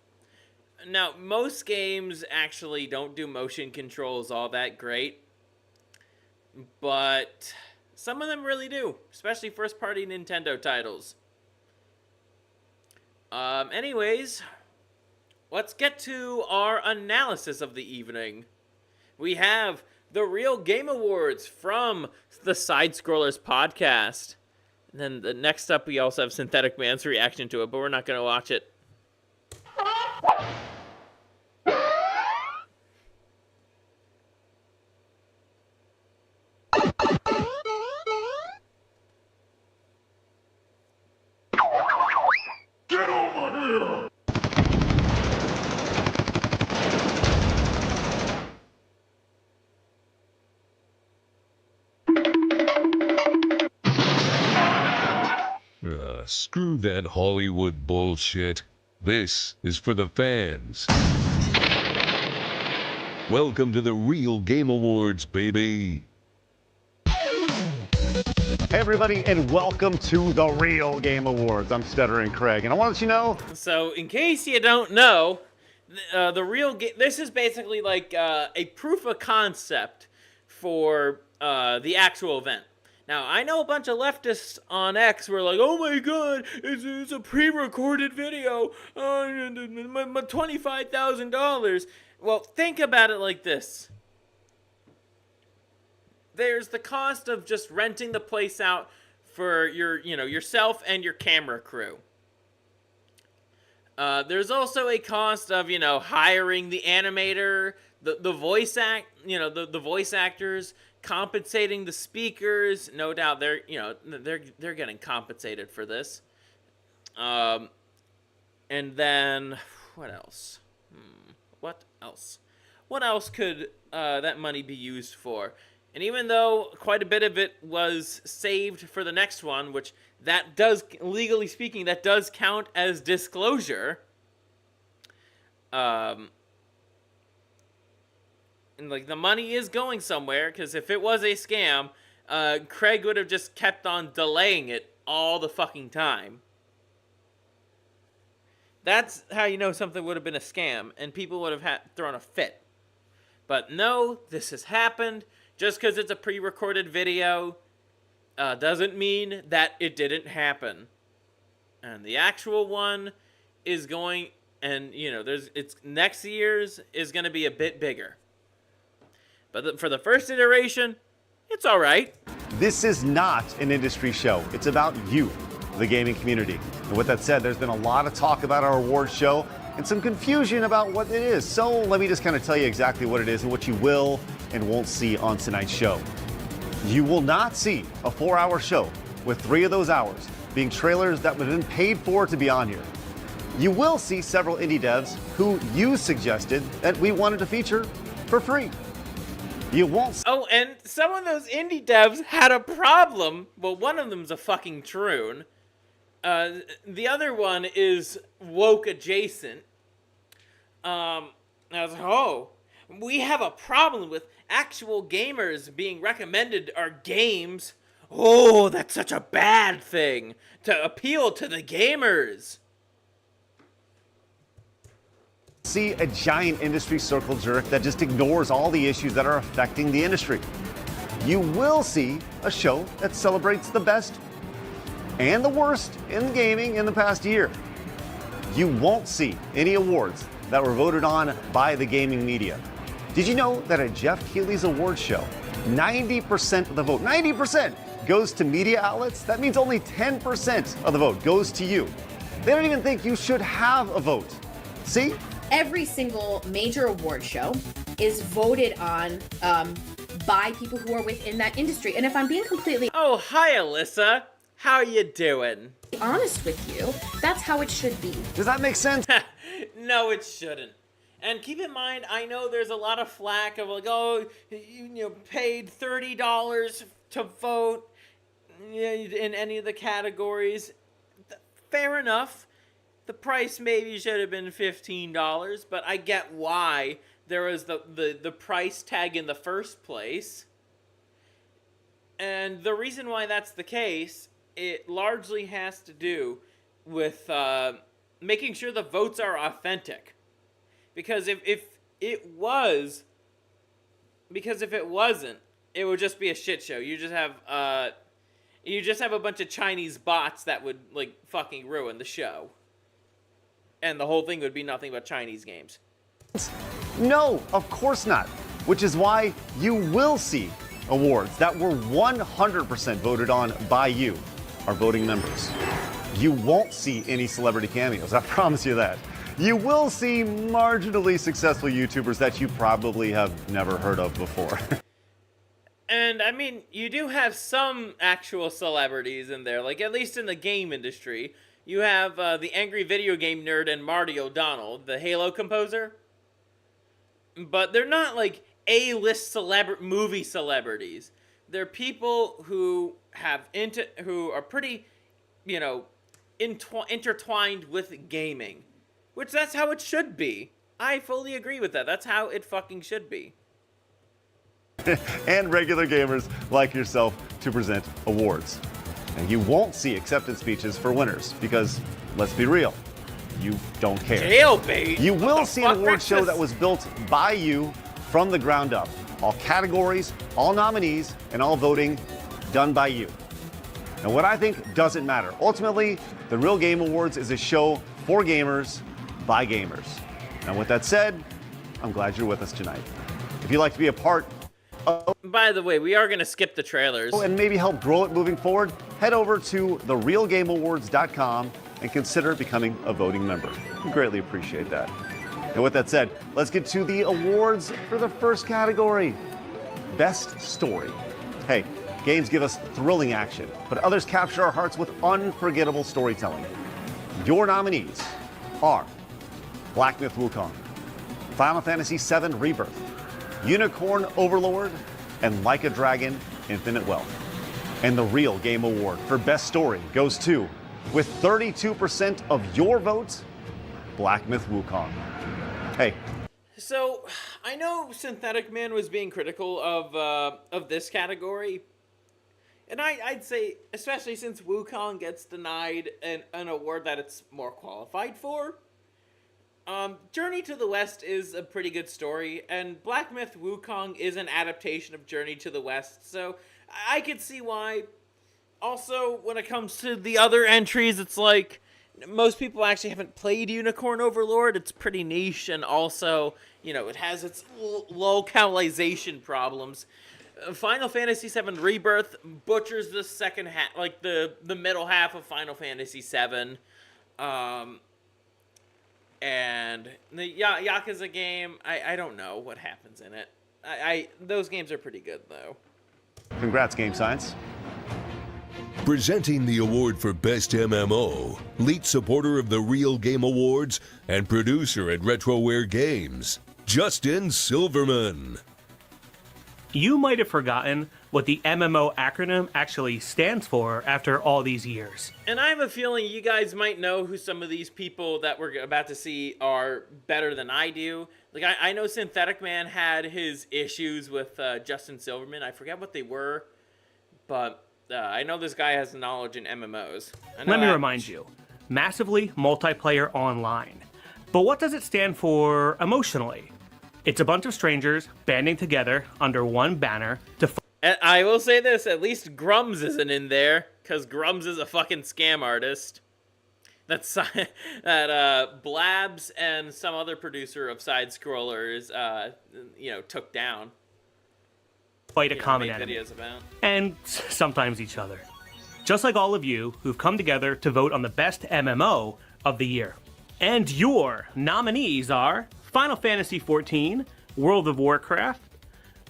Now, most games actually don't do motion controls all that great, but some of them really do, especially first-party Nintendo titles. Anyways, let's get to our analysis of the evening. We have the Real Game Awards from the Side Scrollers podcast. And then the next up, we also have Synthetic Man's reaction to it, but we're not going to watch it. screw that Hollywood bullshit. This is for the fans. Welcome to the Real Game Awards, baby. Hey everybody, and welcome to the Real Game Awards. I'm Stuttering Craig, and I want to let you know... So, in case you don't know, this is basically like a proof of concept for the actual event. Now, I know a bunch of leftists on X were like, oh my god, it's a pre-recorded video, my $25,000. Well, think about it like this. There's the cost of just renting the place out for yourself and your camera crew. There's also a cost of, hiring the animator, the voice actors, compensating the speakers. No doubt they're getting compensated for this. And then what else? What else? What else could that money be used for? And even though quite a bit of it was saved for the next one, which that does, legally speaking, that does count as disclosure. And like the money is going somewhere, because if it was a scam, Craig would have just kept on delaying it all the fucking time. That's how you know something would have been a scam, and people would have thrown a fit. But no, this has happened. Just because it's a pre-recorded video doesn't mean that it didn't happen. And the actual one is going, and it's next year's is going to be a bit bigger. But for the first iteration, it's all right. This is not an industry show. It's about you, the gaming community. And with that said, there's been a lot of talk about our awards show and some confusion about what it is. So let me just kind of tell you exactly what it is and what you will and won't see on tonight's show. You will not see a 4-hour show with 3 of those hours being trailers that would have been paid for to be on here. You will see several indie devs who you suggested that we wanted to feature for free. You won't. Oh, and some of those indie devs had a problem. Well, one of them's a fucking troon. The other one is woke adjacent. I was like, oh, we have a problem with actual gamers being recommended our games. Oh, that's such a bad thing to appeal to the gamers. See a giant industry circle jerk that just ignores all the issues that are affecting the industry. You will see a show that celebrates the best and the worst in gaming in the past year. You won't see any awards that were voted on by the gaming media. Did you know that at Jeff Keighley's awards show, 90% of the vote, 90% goes to media outlets? That means only 10% of the vote goes to you. They don't even think you should have a vote. See? Every single major award show is voted on by people who are within that industry. And if I'm being completely hi Alyssa, how you doing? Honest with you, that's how it should be. Does that make sense? No, it shouldn't. And keep in mind, I know there's a lot of flack of like, oh, you paid $30 to vote in any of the categories. Fair enough. The price maybe should have been $15, but I get why there was the price tag in the first place. And the reason why that's the case, it largely has to do with making sure the votes are authentic. Because if it wasn't, it would just be a shit show. You just have a bunch of Chinese bots that would like fucking ruin the show. And the whole thing would be nothing but Chinese games. No, of course not. Which is why you will see awards that were 100% voted on by you, our voting members. You won't see any celebrity cameos, I promise you that. You will see marginally successful YouTubers that you probably have never heard of before. And, I mean, you do have some actual celebrities in there, like, at least in the game industry. You have the angry video game nerd and Marty O'Donnell, the Halo composer. But they're not, like, A-list movie celebrities. They're people who are pretty, intertwined with gaming, which that's how it should be. I fully agree with that. That's how it fucking should be. And regular gamers like yourself to present awards. And you won't see acceptance speeches for winners because, let's be real, you don't care. Jailbait? You will see an award show that was built by you from the ground up. All categories, all nominees, and all voting done by you. And what I think doesn't matter. Ultimately, the Real Game Awards is a show for gamers by gamers. And with that said, I'm glad you're with us tonight. If you'd like to be a part of... By the way, we are going to skip the trailers. And maybe help grow it moving forward, head over to therealgameawards.com and consider becoming a voting member. We greatly appreciate that. And with that said, let's get to the awards for the first category, Best Story. Hey, games give us thrilling action, but others capture our hearts with unforgettable storytelling. Your nominees are Black Myth Wukong, Final Fantasy VII Rebirth, Unicorn Overlord, and Like a Dragon Infinite Wealth. And the Real Game Award for Best Story goes to, with 32% of your votes, Black Myth Wukong. Hey. So, I know Synthetic Man was being critical of this category. And I'd say, especially since Wukong gets denied an award that it's more qualified for, Journey to the West is a pretty good story, and Black Myth Wukong is an adaptation of Journey to the West, so I could see why. Also, when it comes to the other entries, it's like, most people actually haven't played Unicorn Overlord. It's pretty niche, and also, you know, it has its localization problems. Final Fantasy VII Rebirth butchers the second half, like the middle half of Final Fantasy VII. And the Yakuza game, I don't know what happens in it. Those games are pretty good, though. Congrats, Game Science. Presenting the award for Best MMO, lead supporter of the Real Game Awards and producer at RetroWare Games, Justin Silverman. You might have forgotten what the MMO acronym actually stands for after all these years. And I have a feeling you guys might know who some of these people that we're about to see are better than I do. Like, I know Synthetic Man had his issues with Justin Silverman. I forget what they were, but I know this guy has knowledge in MMOs. Let me remind you, massively multiplayer online. But what does it stand for emotionally? It's a bunch of strangers banding together under one banner to... And I will say this, at least Grums isn't in there, because Grums is a fucking scam artist. That Blabs and some other producer of side-scrollers, took down. Fight a common enemy. And sometimes each other. Just like all of you who've come together to vote on the best MMO of the year. And your nominees are Final Fantasy XIV, World of Warcraft,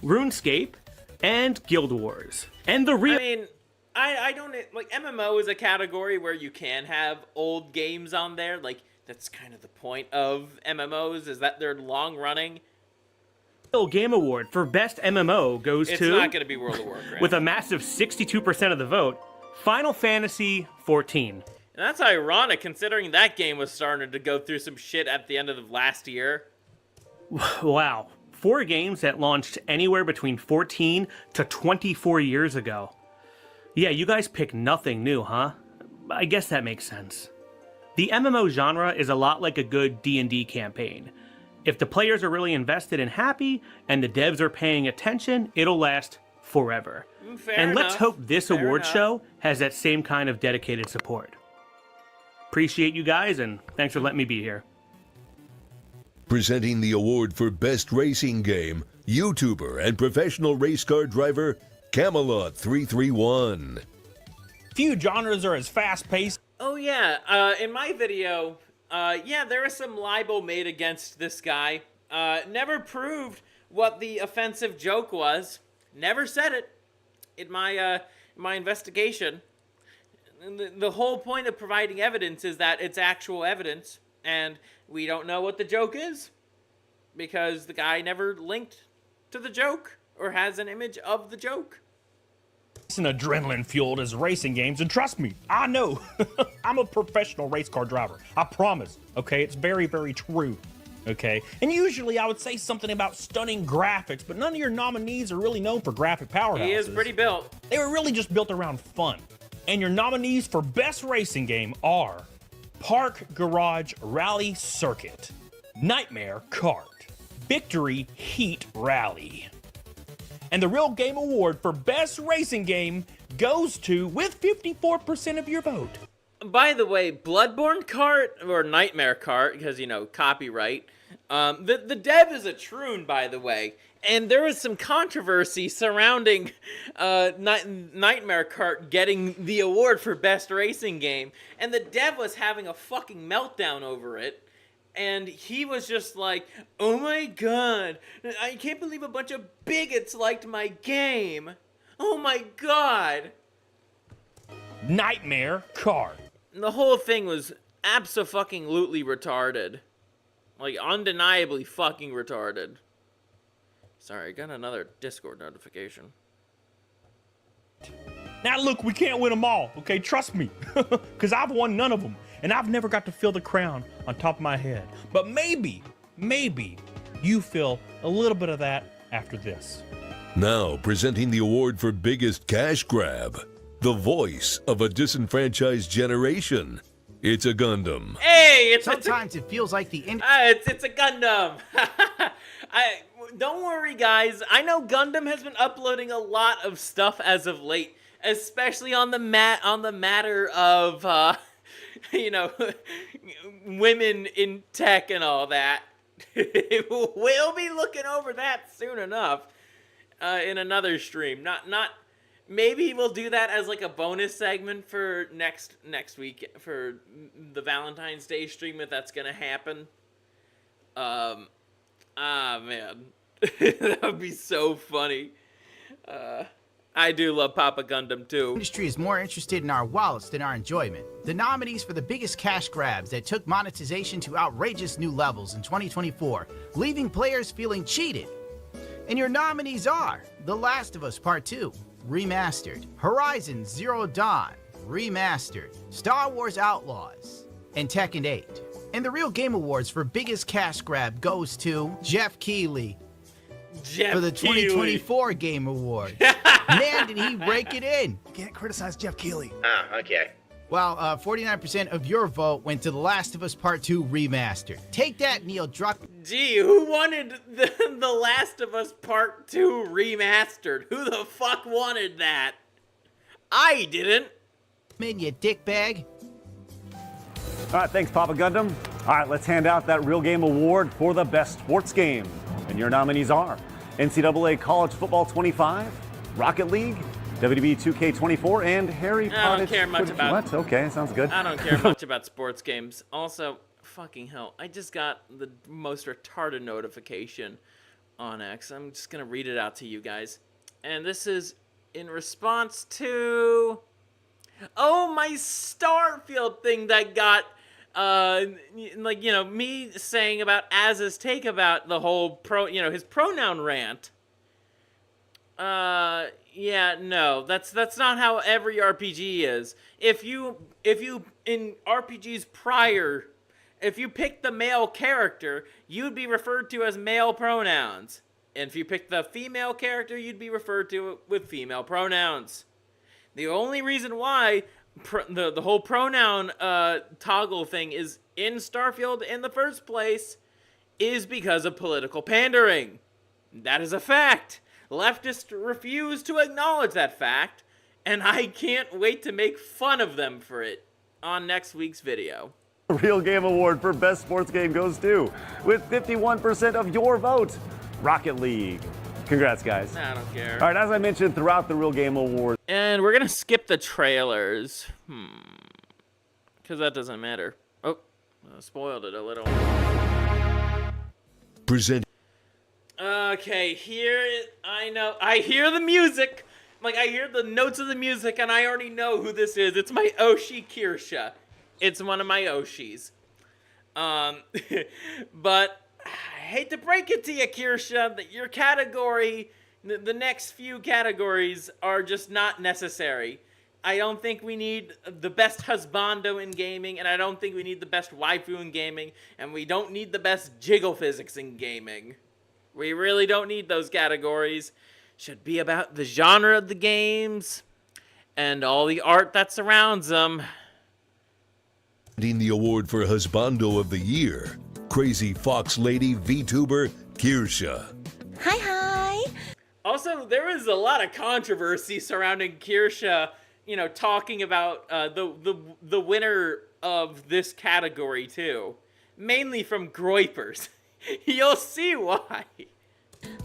RuneScape, and Guild Wars. And the real... I mean, I don't... Like, MMO is a category where you can have old games on there. Like, that's kind of the point of MMOs, is that they're long-running. The Game Award for Best MMO goes to... It's not going to be World of Warcraft. With a massive 62% of the vote, Final Fantasy XIV. And that's ironic, considering that game was starting to go through some shit at the end of the last year. Wow. 4 games that launched anywhere between 14 to 24 years ago. Yeah, you guys pick nothing new, huh? I guess that makes sense. The MMO genre is a lot like a good D&D campaign. If the players are really invested and happy, and the devs are paying attention, it'll last forever. And let's hope this award show has that same kind of dedicated support. Appreciate you guys, and thanks for letting me be here. Presenting the award for Best Racing Game, YouTuber and professional race car driver, Camelot331. Few genres are as fast-paced. Oh yeah, in my video, there was some libel made against this guy. Never proved what the offensive joke was. Never said it in my investigation. The whole point of providing evidence is that it's actual evidence, and we don't know what the joke is because the guy never linked to the joke or has an image of the joke. and adrenaline fueled as racing games, and trust me, I know. I'm a professional race car driver. I promise. Okay, it's very, very true. Okay, and usually I would say something about stunning graphics, but none of your nominees are really known for graphic powerhouses. He is pretty built. They were really just built around fun. And your nominees for Best Racing Game are Park Garage Rally Circuit, Nightmare Kart, Victory Heat Rally. And the Real Game Award for Best Racing Game goes to, with 54% of your vote. By the way, Bloodborne Kart, or Nightmare Kart, because, you know, copyright, the dev is a troon, by the way, and there was some controversy surrounding Nightmare Kart getting the award for Best Racing Game, and the dev was having a fucking meltdown over it, and he was just like, oh my god, I can't believe a bunch of bigots liked my game. Oh my god. Nightmare Kart. The whole thing was abso-fucking-lutely retarded. Like, undeniably fucking retarded. Sorry, I got another Discord notification. Now look, we can't win them all, okay? Trust me. Because I've won none of them. And I've never got to feel the crown on top of my head. But maybe you feel a little bit of that after this. Now presenting the award for biggest cash grab. The voice of a disenfranchised generation. It's a Gundam. Hey, Sometimes it feels like the it's a Gundam. Don't worry, guys. I know Gundam has been uploading a lot of stuff as of late, especially on the matter of you know, women in tech and all that. We'll be looking over that soon enough in another stream. Not. Maybe we'll do that as like a bonus segment for next week for the Valentine's Day stream if that's gonna happen. Man, that would be so funny. I do love Papa Gundam too. Industry is more interested in our wallets than our enjoyment. The nominees for the biggest cash grabs that took monetization to outrageous new levels in 2024, leaving players feeling cheated. And your nominees are The Last of Us Part 2, Remastered, Horizon Zero Dawn, Remastered, Star Wars Outlaws, and Tekken 8. And the Real Game Awards for biggest cash grab goes to Jeff Keighley for the 2024 Game Awards. Man, did he rake it in. You can't criticize Jeff Keighley. Ah, okay. Well, 49% of your vote went to The Last of Us Part 2 Remastered. Take that, Neil Druck. Gee, who wanted the Last of Us Part 2 Remastered? Who the fuck wanted that? I didn't. Man, you dickbag. All right, thanks, Papa Gundam. All right, let's hand out that Real Game Award for the best sports game. And your nominees are NCAA College Football 25, Rocket League, WWE 2K24, and Harry Potter. I don't care much about... What? Okay, sounds good. I don't care much about sports games. Also, fucking hell, I just got the most retarded notification on X. I'm just going to read it out to you guys. And this is in response to... Oh, my Starfield thing that got... like, you know, me saying about Az's take about the whole his pronoun rant. Yeah, no, that's not how every RPG is. If you in RPGs prior, if you pick the male character, you'd be referred to as male pronouns. And if you pick the female character, you'd be referred to with female pronouns. The only reason why the whole pronoun toggle thing is in Starfield in the first place is because of political pandering. That is a fact. Leftists refuse to acknowledge that fact, and I can't wait to make fun of them for it on next week's video. The Real Game Award for Best Sports Game goes to, with 51% of your vote, Rocket League. Congrats, guys. I don't care. All right, as I mentioned throughout the Real Game Awards. And we're going to skip the trailers. Because that doesn't matter. Oh, I spoiled it a little. Present. Okay, I hear the music. Like, I hear the notes of the music, and I already know who this is. It's my Oshi Kirsha. It's one of my Oshis. But I hate to break it to you, Kirsha, that your category The next few categories are just not necessary. I don't think we need the best husbando in gaming, and I don't think we need the best waifu in gaming, and we don't need the best jiggle physics in gaming. We really don't need those categories. Should be about the genre of the games and all the art that surrounds them. The award for Husbando of the Year, Crazy Fox Lady VTuber Kirsha. Hi. Also, there was a lot of controversy surrounding Kirsha, you know, talking about the winner of this category too, mainly from groypers. You'll see why.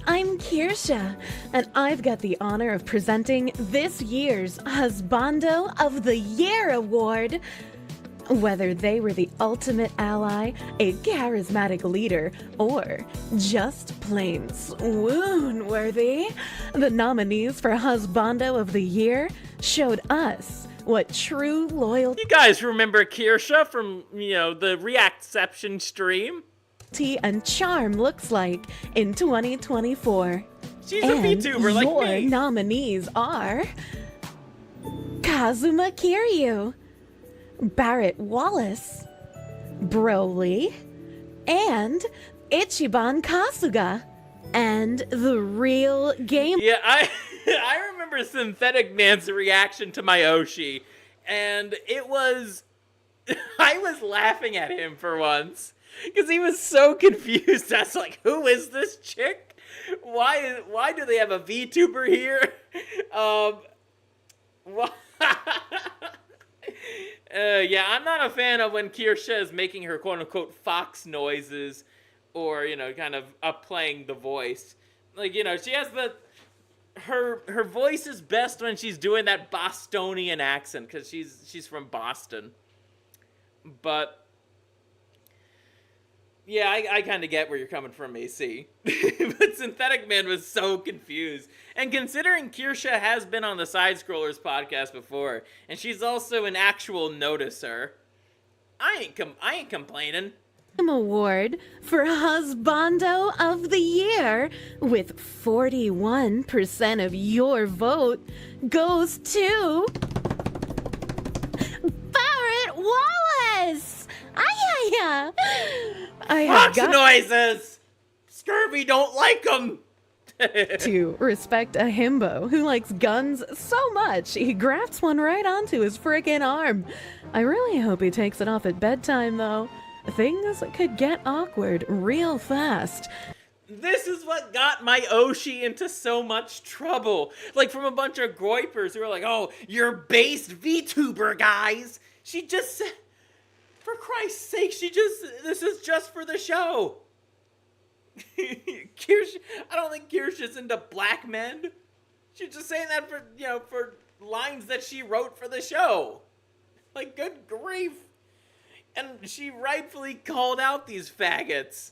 I'm Kirsha, and I've got the honor of presenting this year's Husbando of the Year award. Whether they were the ultimate ally, a charismatic leader, or just plain swoon-worthy, the nominees for Husbando of the Year showed us what true loyalty You guys remember Kirsha from, you know, the Reactception stream? and charm looks like in 2024. She's a VTuber like your me. nominees are Kazuma Kiryu, Barrett Wallace, Broly, and Ichiban Kasuga, and the real game. Yeah, I remember Synthetic Man's reaction to my Oshi, and it was... I was laughing at him for once, because he was so confused. I was like, who is this chick? Why do they have a VTuber here? Yeah, I'm not a fan of when Kirsha is making her quote-unquote fox noises, or, you know, kind of playing the voice. Like, you know, she has her voice is best when she's doing that Bostonian accent, because she's from Boston. But yeah, I kind of get where you're coming from, AC. But Synthetic Man was so confused. And considering Kirsha has been on the Side Scrollers podcast before, and she's also an actual noticer, I ain't complaining. Award for Husbando of the Year, with 41% of your vote goes to Barrett Wallace. Ayaya. Fox noises! Scurvy don't like them! To respect a himbo who likes guns so much he grafts one right onto his frickin' arm. I really hope he takes it off at bedtime, though. Things could get awkward real fast. This is what got my Oshi into so much trouble. Like, from a bunch of groypers who were like, oh, you're based VTuber, guys. She just said, for Christ's sake, this is just for the show. Kirsha, I don't think Kirsha's into black men. She's just saying that for, you know, for lines that she wrote for the show. Like, good grief. And she rightfully called out these faggots.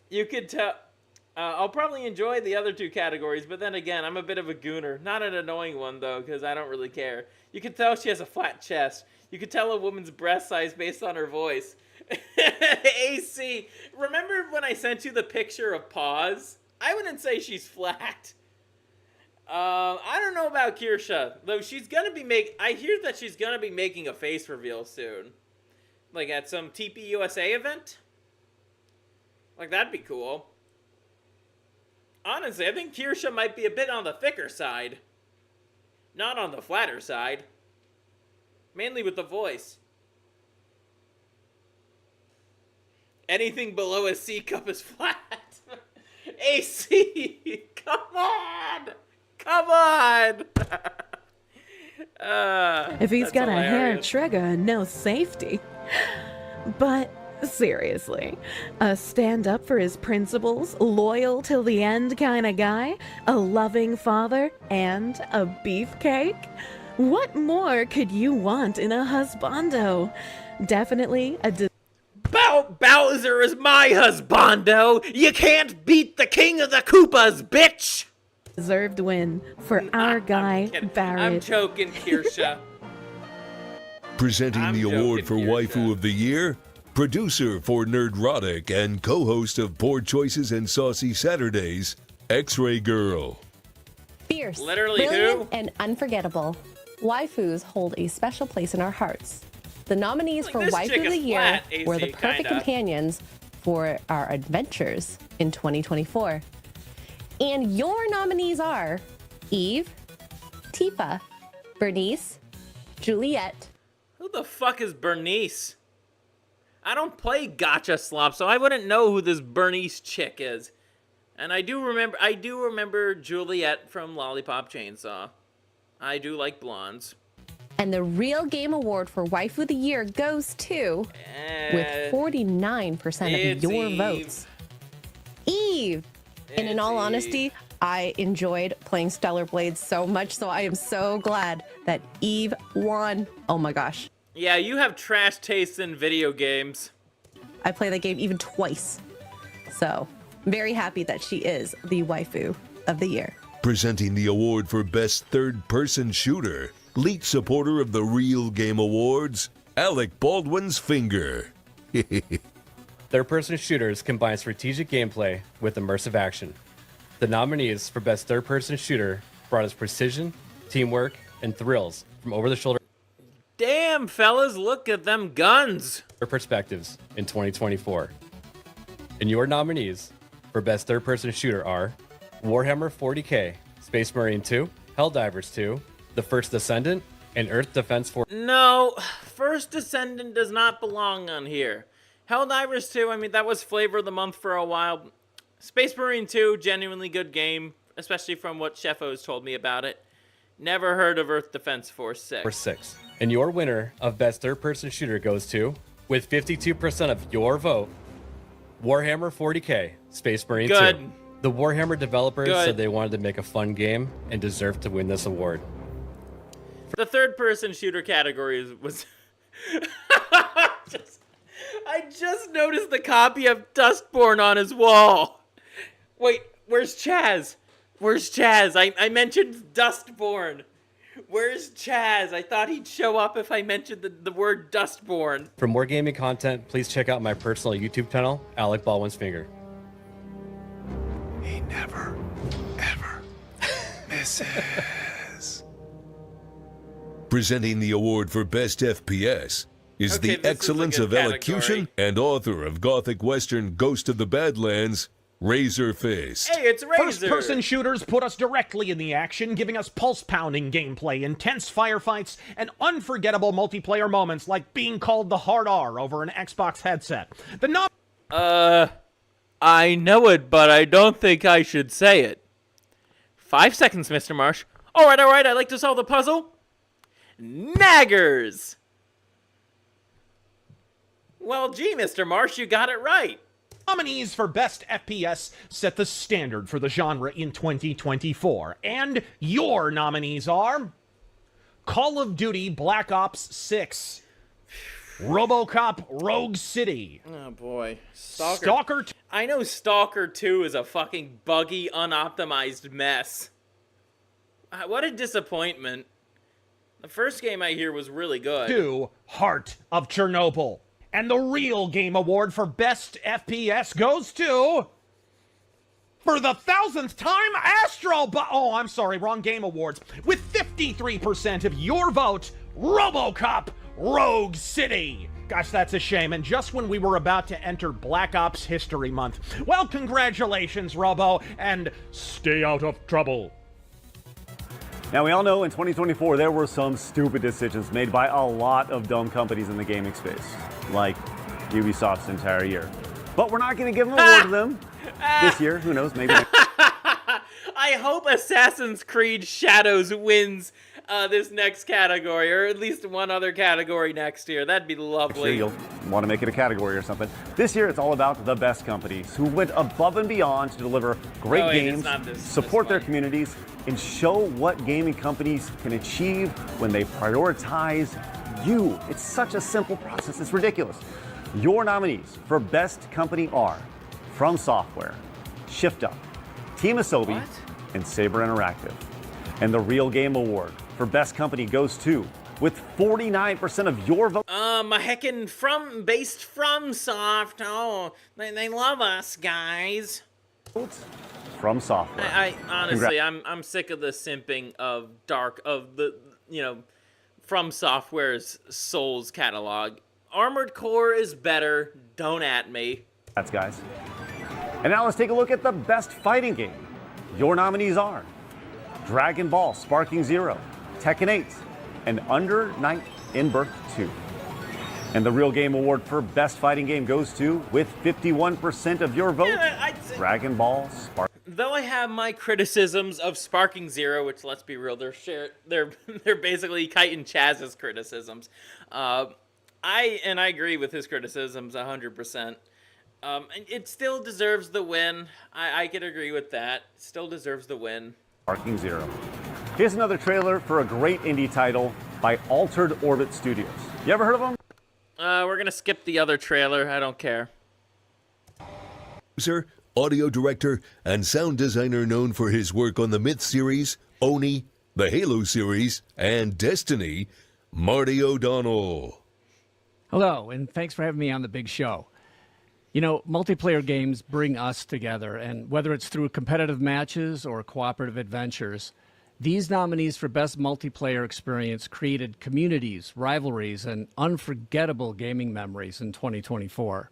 You could tell... I'll probably enjoy the other two categories, but then again, I'm a bit of a gooner. Not an annoying one, though, because I don't really care. You can tell she has a flat chest. You can tell a woman's breast size based on her voice. AC, remember when I sent you the picture of Paws? I wouldn't say she's flat. I don't know about Kirsha, though she's gonna be I hear that she's gonna be making a face reveal soon. Like at some TP USA event? Like, that'd be cool. Honestly, I think Kirsha might be a bit on the thicker side. Not on the flatter side. Mainly with the voice. Anything below a C cup is flat. AC! Come on! Come on! If he's got hilarious. a hair trigger and no safety. But seriously, a stand up for his principles, loyal till the end kind of guy, a loving father, and a beefcake? What more could you want in a husbando? Definitely a Bowser is my husbando! You can't beat the king of the Koopas, bitch! deserved win for our guy, Barrett. I'm choking, Kirsha. Presenting the award for Waifu of the Year, producer for Nerdrotic and co-host of Poor Choices and Saucy Saturdays, X-Ray Girl. Fierce, Literally brilliant, who? and unforgettable. Waifus hold a special place in our hearts. The nominees for this Waifu chick of is the Year flat, were AC, the perfect kinda. companions for our adventures in 2024. And your nominees are Eve, Tifa, Bernice, Juliet. Who the fuck is Bernice? I don't play Gacha Slop, so I wouldn't know who this Bernice chick is. And I do remember Juliet from Lollipop Chainsaw. I do like blondes. And the Real Game Award for Waifu of the Year goes to, with 49% of your Eve. votes, Eve. And in all honesty, I enjoyed playing Stellar Blade so much, so I am so glad that Eve won. Oh my gosh. Yeah, you have trash taste in video games. I played that game even twice. So, very happy that she is the Waifu of the Year. Presenting the award for Best Third-Person Shooter, lead supporter of the Real Game Awards, Alec Baldwin's Finger. Third-person shooters combine strategic gameplay with immersive action. The nominees for Best Third-Person Shooter brought us precision, teamwork, and thrills from over-the-shoulder Damn, fellas, look at them guns. perspectives in 2024. And your nominees for Best Third-Person Shooter are Warhammer 40K, Space Marine 2, Helldivers 2, The First Descendant, and Earth Defense Force. No, First Descendant does not belong on here. Helldivers 2, I mean, that was flavor of the month for a while. Space Marine 2, genuinely good game, especially from what Sheffo's told me about it. Never heard of Earth Defense Force 6. And your winner of Best Third-Person Shooter goes to, with 52% of your vote, Warhammer 40K, Space Marine 2. Good. The Warhammer developers Good. said they wanted to make a fun game and deserved to win this award. The third-person shooter category was... I just noticed the copy of Dustborn on his wall. Wait, where's Chaz? Where's Chaz? I mentioned Dustborn. Where's Chaz? I thought he'd show up if I mentioned the word Dustborn. For more gaming content, please check out my personal YouTube channel, Alec Baldwin's Finger. He never, ever misses. Presenting the award for Best FPS is Okay, the this is a excellence good of elocution and author of Gothic Western Ghost of the Badlands, Razor Fist. Hey, it's Razor! First-person shooters put us directly in the action, giving us pulse-pounding gameplay, intense firefights, and unforgettable multiplayer moments like being called the Hard R over an Xbox headset. I know it, but I don't think I should say it. 5 seconds, Mr. Marsh. All right, I'd like to solve the puzzle. Naggers! Well, gee, Mr. Marsh, you got it right. Nominees for Best FPS set the standard for the genre in 2024. And your nominees are Call of Duty Black Ops 6, RoboCop Rogue City. Oh, boy. Stalker I know Stalker 2 is a fucking buggy, unoptimized mess. What a disappointment. The first game I hear was really good. 2, Heart of Chernobyl. And the Real Game Award for Best FPS goes to, for the 1000th time, oh, I'm sorry, wrong Game Awards. With 53% of your vote, RoboCop Rogue City. Gosh, that's a shame. And just when we were about to enter Black Ops History Month. Well, congratulations, Robo, and stay out of trouble. Now, we all know in 2024 there were some stupid decisions made by a lot of dumb companies in the gaming space, like Ubisoft's entire year. But we're not going to give them an award to them this year. Who knows? Maybe. I hope Assassin's Creed Shadows wins this next category, or at least one other category next year. That'd be lovely. You'll want to make it a category or something. This year, it's all about the best companies who went above and beyond to deliver great games, support their communities, and show what gaming companies can achieve when they prioritize you. It's such a simple process. It's ridiculous. Your nominees for Best Company are From Software, Shift Up, Team Asobi, and Saber Interactive. And the Real Game Award for Best Company goes to with 49% of your vote. My heckin' based from soft. Oh, they love us, guys. From software. I honestly, I'm sick of the simping of From Software's Souls catalog. Armored Core is better. Don't at me. That's guys. And now let's take a look at the best fighting game. Your nominees are Dragon Ball Sparking Zero, Tekken 8, and Under Night in Birth 2. And the Real Game Award for Best Fighting Game goes to, with 51% of your vote, Dragon Ball Sparking. Though I have my criticisms of Sparking Zero, which, let's be real, they're basically Kite and Chaz's criticisms. I agree with his criticisms 100%. It still deserves the win. I could agree with that. Still deserves the win. Sparking Zero. Here's another trailer for a great indie title by Altered Orbit Studios. You ever heard of them? We're gonna skip the other trailer. I don't care. Producer, audio director, and sound designer known for his work on the Myth series, Oni, the Halo series, and Destiny, Marty O'Donnell. Hello, and thanks for having me on the big show. You know, multiplayer games bring us together, and whether it's through competitive matches or cooperative adventures, these nominees for Best Multiplayer Experience created communities, rivalries, and unforgettable gaming memories in 2024.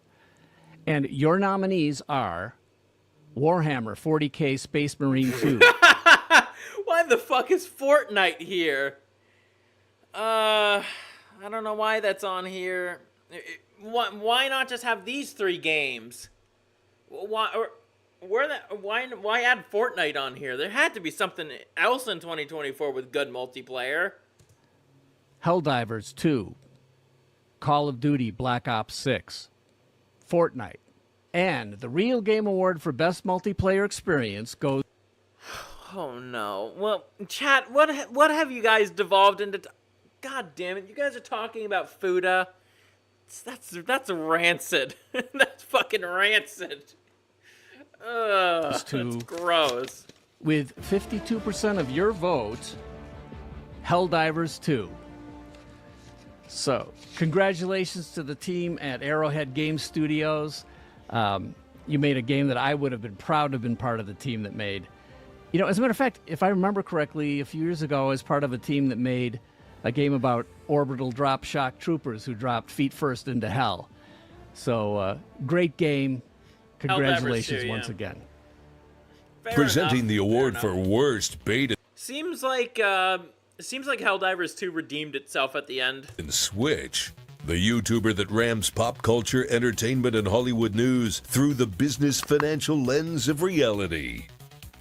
And your nominees are Warhammer 40K Space Marine 2. Why the fuck is Fortnite here? I don't know why that's on here. Why not just have these 3 games? Why add Fortnite on here? There had to be something else in 2024 with good multiplayer. Helldivers 2, Call of Duty Black Ops 6, Fortnite, and the Real Game Award for Best Multiplayer Experience goes... Oh no. Well, chat, what have you guys devolved into? God damn it, you guys are talking about Fuda. That's rancid. That's fucking rancid. Ugh, that's gross. With 52% of your vote, Helldivers 2. So, congratulations to the team at Arrowhead Game Studios. You made a game that I would have been proud to have been part of the team that made. You know, as a matter of fact, if I remember correctly, a few years ago, I was part of a team that made a game about orbital drop shock troopers who dropped feet first into hell. So, great game. Congratulations once again. Presenting the award for worst beta. Seems like Helldivers 2 redeemed itself at the end. And Switch, the YouTuber that rams pop culture, entertainment, and Hollywood news through the business financial lens of reality.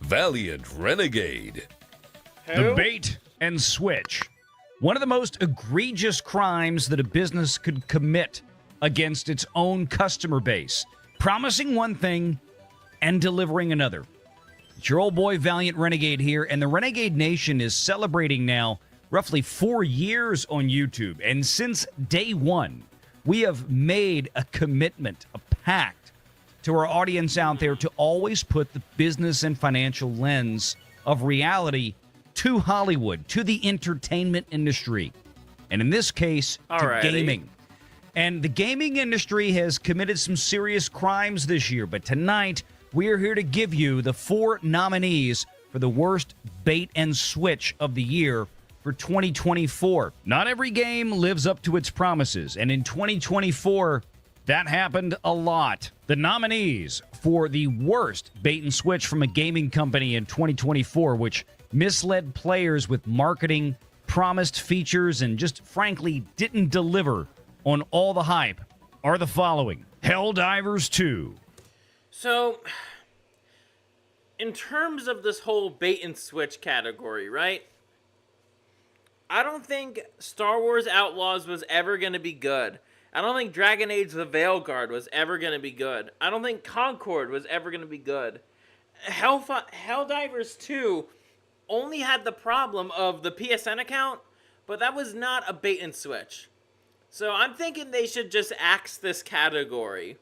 Valiant Renegade. The bait and switch. One of the most egregious crimes that a business could commit against its own customer base. Promising one thing and delivering another. It's your old boy Valiant Renegade here, and the Renegade Nation is celebrating now roughly 4 years on YouTube. And since day one, we have made a commitment, a pact to our audience out there to always put the business and financial lens of reality to Hollywood, to the entertainment industry, and in this case, to gaming. And the gaming industry has committed some serious crimes this year, but tonight we are here to give you the 4 nominees for the worst bait and switch of the year for 2024. Not every game lives up to its promises, and in 2024, that happened a lot. The nominees for the worst bait and switch from a gaming company in 2024, which misled players with marketing, promised features, and just frankly didn't deliver on all the hype, are the following. Helldivers 2. So, in terms of this whole bait and switch category, right? I don't think Star Wars Outlaws was ever going to be good. I don't think Dragon Age The Veilguard was ever going to be good. I don't think Concord was ever going to be good. Helldivers 2 only had the problem of the PSN account, but that was not a bait and switch. So I'm thinking they should just axe this category.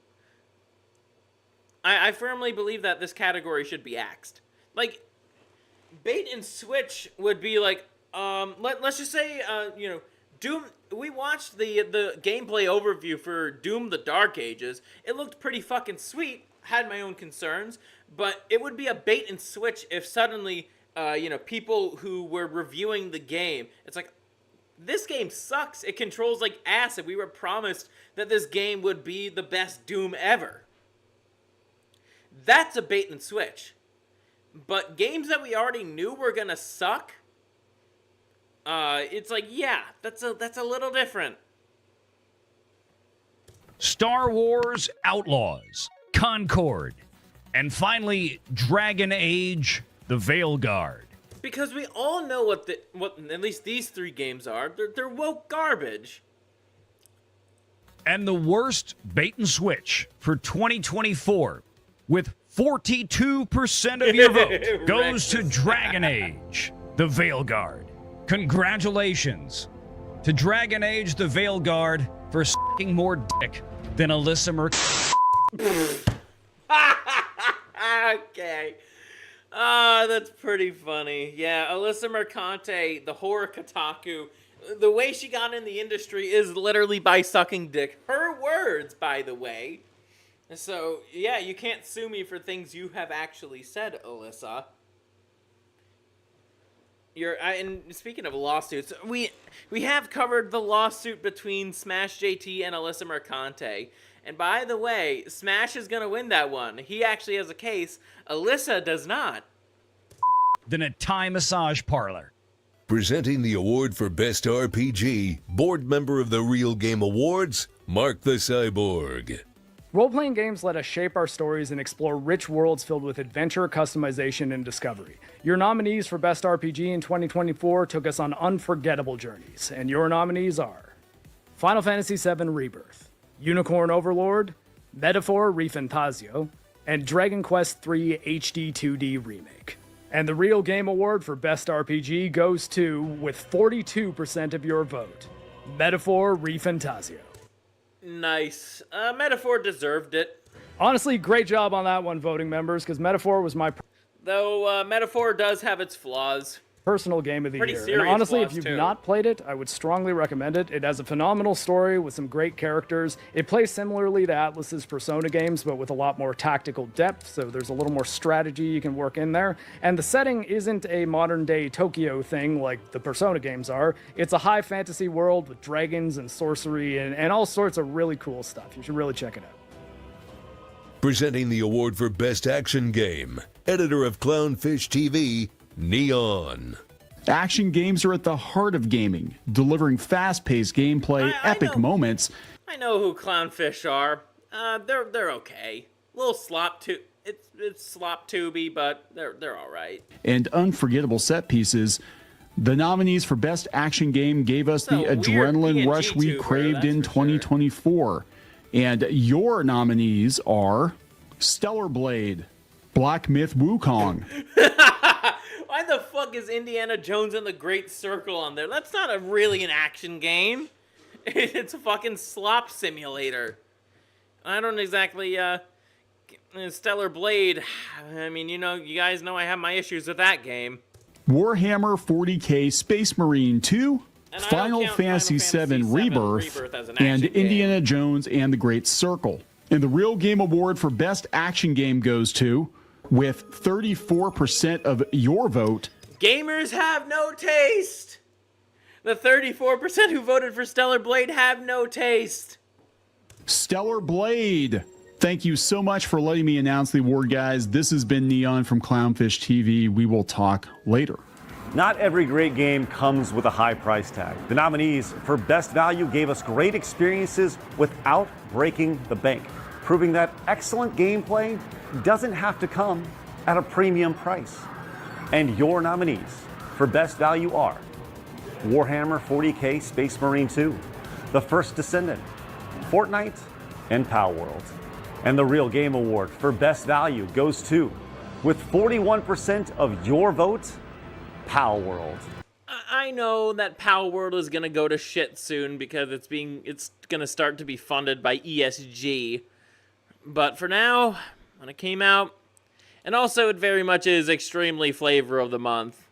I firmly believe that this category should be axed. Like, bait and switch would be like, let's just say, Doom. We watched the gameplay overview for Doom: The Dark Ages. It looked pretty fucking sweet. Had my own concerns, but it would be a bait and switch if suddenly, people who were reviewing the game, it's like, this game sucks. It controls like ass, and we were promised that this game would be the best Doom ever. That's a bait and switch. But games that we already knew were gonna suck, it's like, yeah, that's a little different. Star Wars Outlaws, Concord, and finally Dragon Age: The Veilguard. Because we all know what at least these three games are. They're woke garbage. And the worst bait and switch for 2024, with 42% of your vote, goes to Dragon Age: The Veilguard. Congratulations to Dragon Age: The Veilguard for sucking more dick than Alyssa Okay. That's pretty funny. Yeah, Alyssa Mercante, the horror Kotaku, the way she got in the industry is literally by sucking dick. Her words, by the way. So, yeah, you can't sue me for things you have actually said, Alyssa. And speaking of lawsuits, we have covered the lawsuit between Smash JT and Alyssa Mercante. And by the way, Smash is going to win that one. He actually has a case. Alyssa does not. than a Thai massage parlor. Presenting the award for Best RPG, board member of the Real Game Awards, Mark the Cyborg. Role-playing games let us shape our stories and explore rich worlds filled with adventure, customization, and discovery. Your nominees for Best RPG in 2024 took us on unforgettable journeys, and your nominees are Final Fantasy VII Rebirth, Unicorn Overlord, Metaphor Refantasio, and Dragon Quest III HD 2D Remake. And the Real Game Award for Best RPG goes to, with 42% of your vote, Metaphor Refantasio. Nice. Metaphor deserved it. Honestly, great job on that one, voting members, because Metaphor was my Though Metaphor does have its flaws. personal game of the Pretty year. And serious honestly, if flaws, you've too. not played it, I would strongly recommend it. It has a phenomenal story with some great characters. It plays similarly to Atlas's Persona games, but with a lot more tactical depth, so there's a little more strategy you can work in there. And the setting isn't a modern-day Tokyo thing like the Persona games are. It's a high fantasy world with dragons and sorcery and all sorts of really cool stuff. You should really check it out. Presenting the award for Best Action Game, editor of Clownfish TV, Neon. Action games are at the heart of gaming, delivering fast-paced gameplay, epic moments, I know who Clownfish are. They're okay. A little it's slop tubey, but they're all right. and unforgettable set pieces. The nominees for Best Action Game gave us the weird adrenaline PNG rush we tuber, craved that's in 2024. And your nominees are Stellar Blade, Black Myth Wukong, Why the fuck is Indiana Jones and the Great Circle on there? That's not really an action game. It's a fucking slop simulator. I don't exactly, Stellar Blade. I mean, you guys know I have my issues with that game. Warhammer 40K Space Marine 2, And I don't Final count Fantasy VII Rebirth, as an and action game. Indiana Jones and the Great Circle. And the Real Game Award for Best Action Game goes to, with 34% of your vote, Gamers have no taste. The 34% who voted for Stellar Blade have no taste. Stellar Blade. Thank you so much for letting me announce the award, guys. This has been Neon from Clownfish TV. We will talk later. Not every great game comes with a high price tag. The nominees for Best Value gave us great experiences without breaking the bank, proving that excellent gameplay doesn't have to come at a premium price. And your nominees for Best Value are Warhammer 40K Space Marine 2, The First Descendant, Fortnite, and Palworld. And the Real Game Award for Best Value goes to, with 41% of your vote, Palworld. I know that Palworld is gonna go to shit soon because it's gonna start to be funded by ESG. But for now, when it came out, and also it very much is extremely flavor of the month.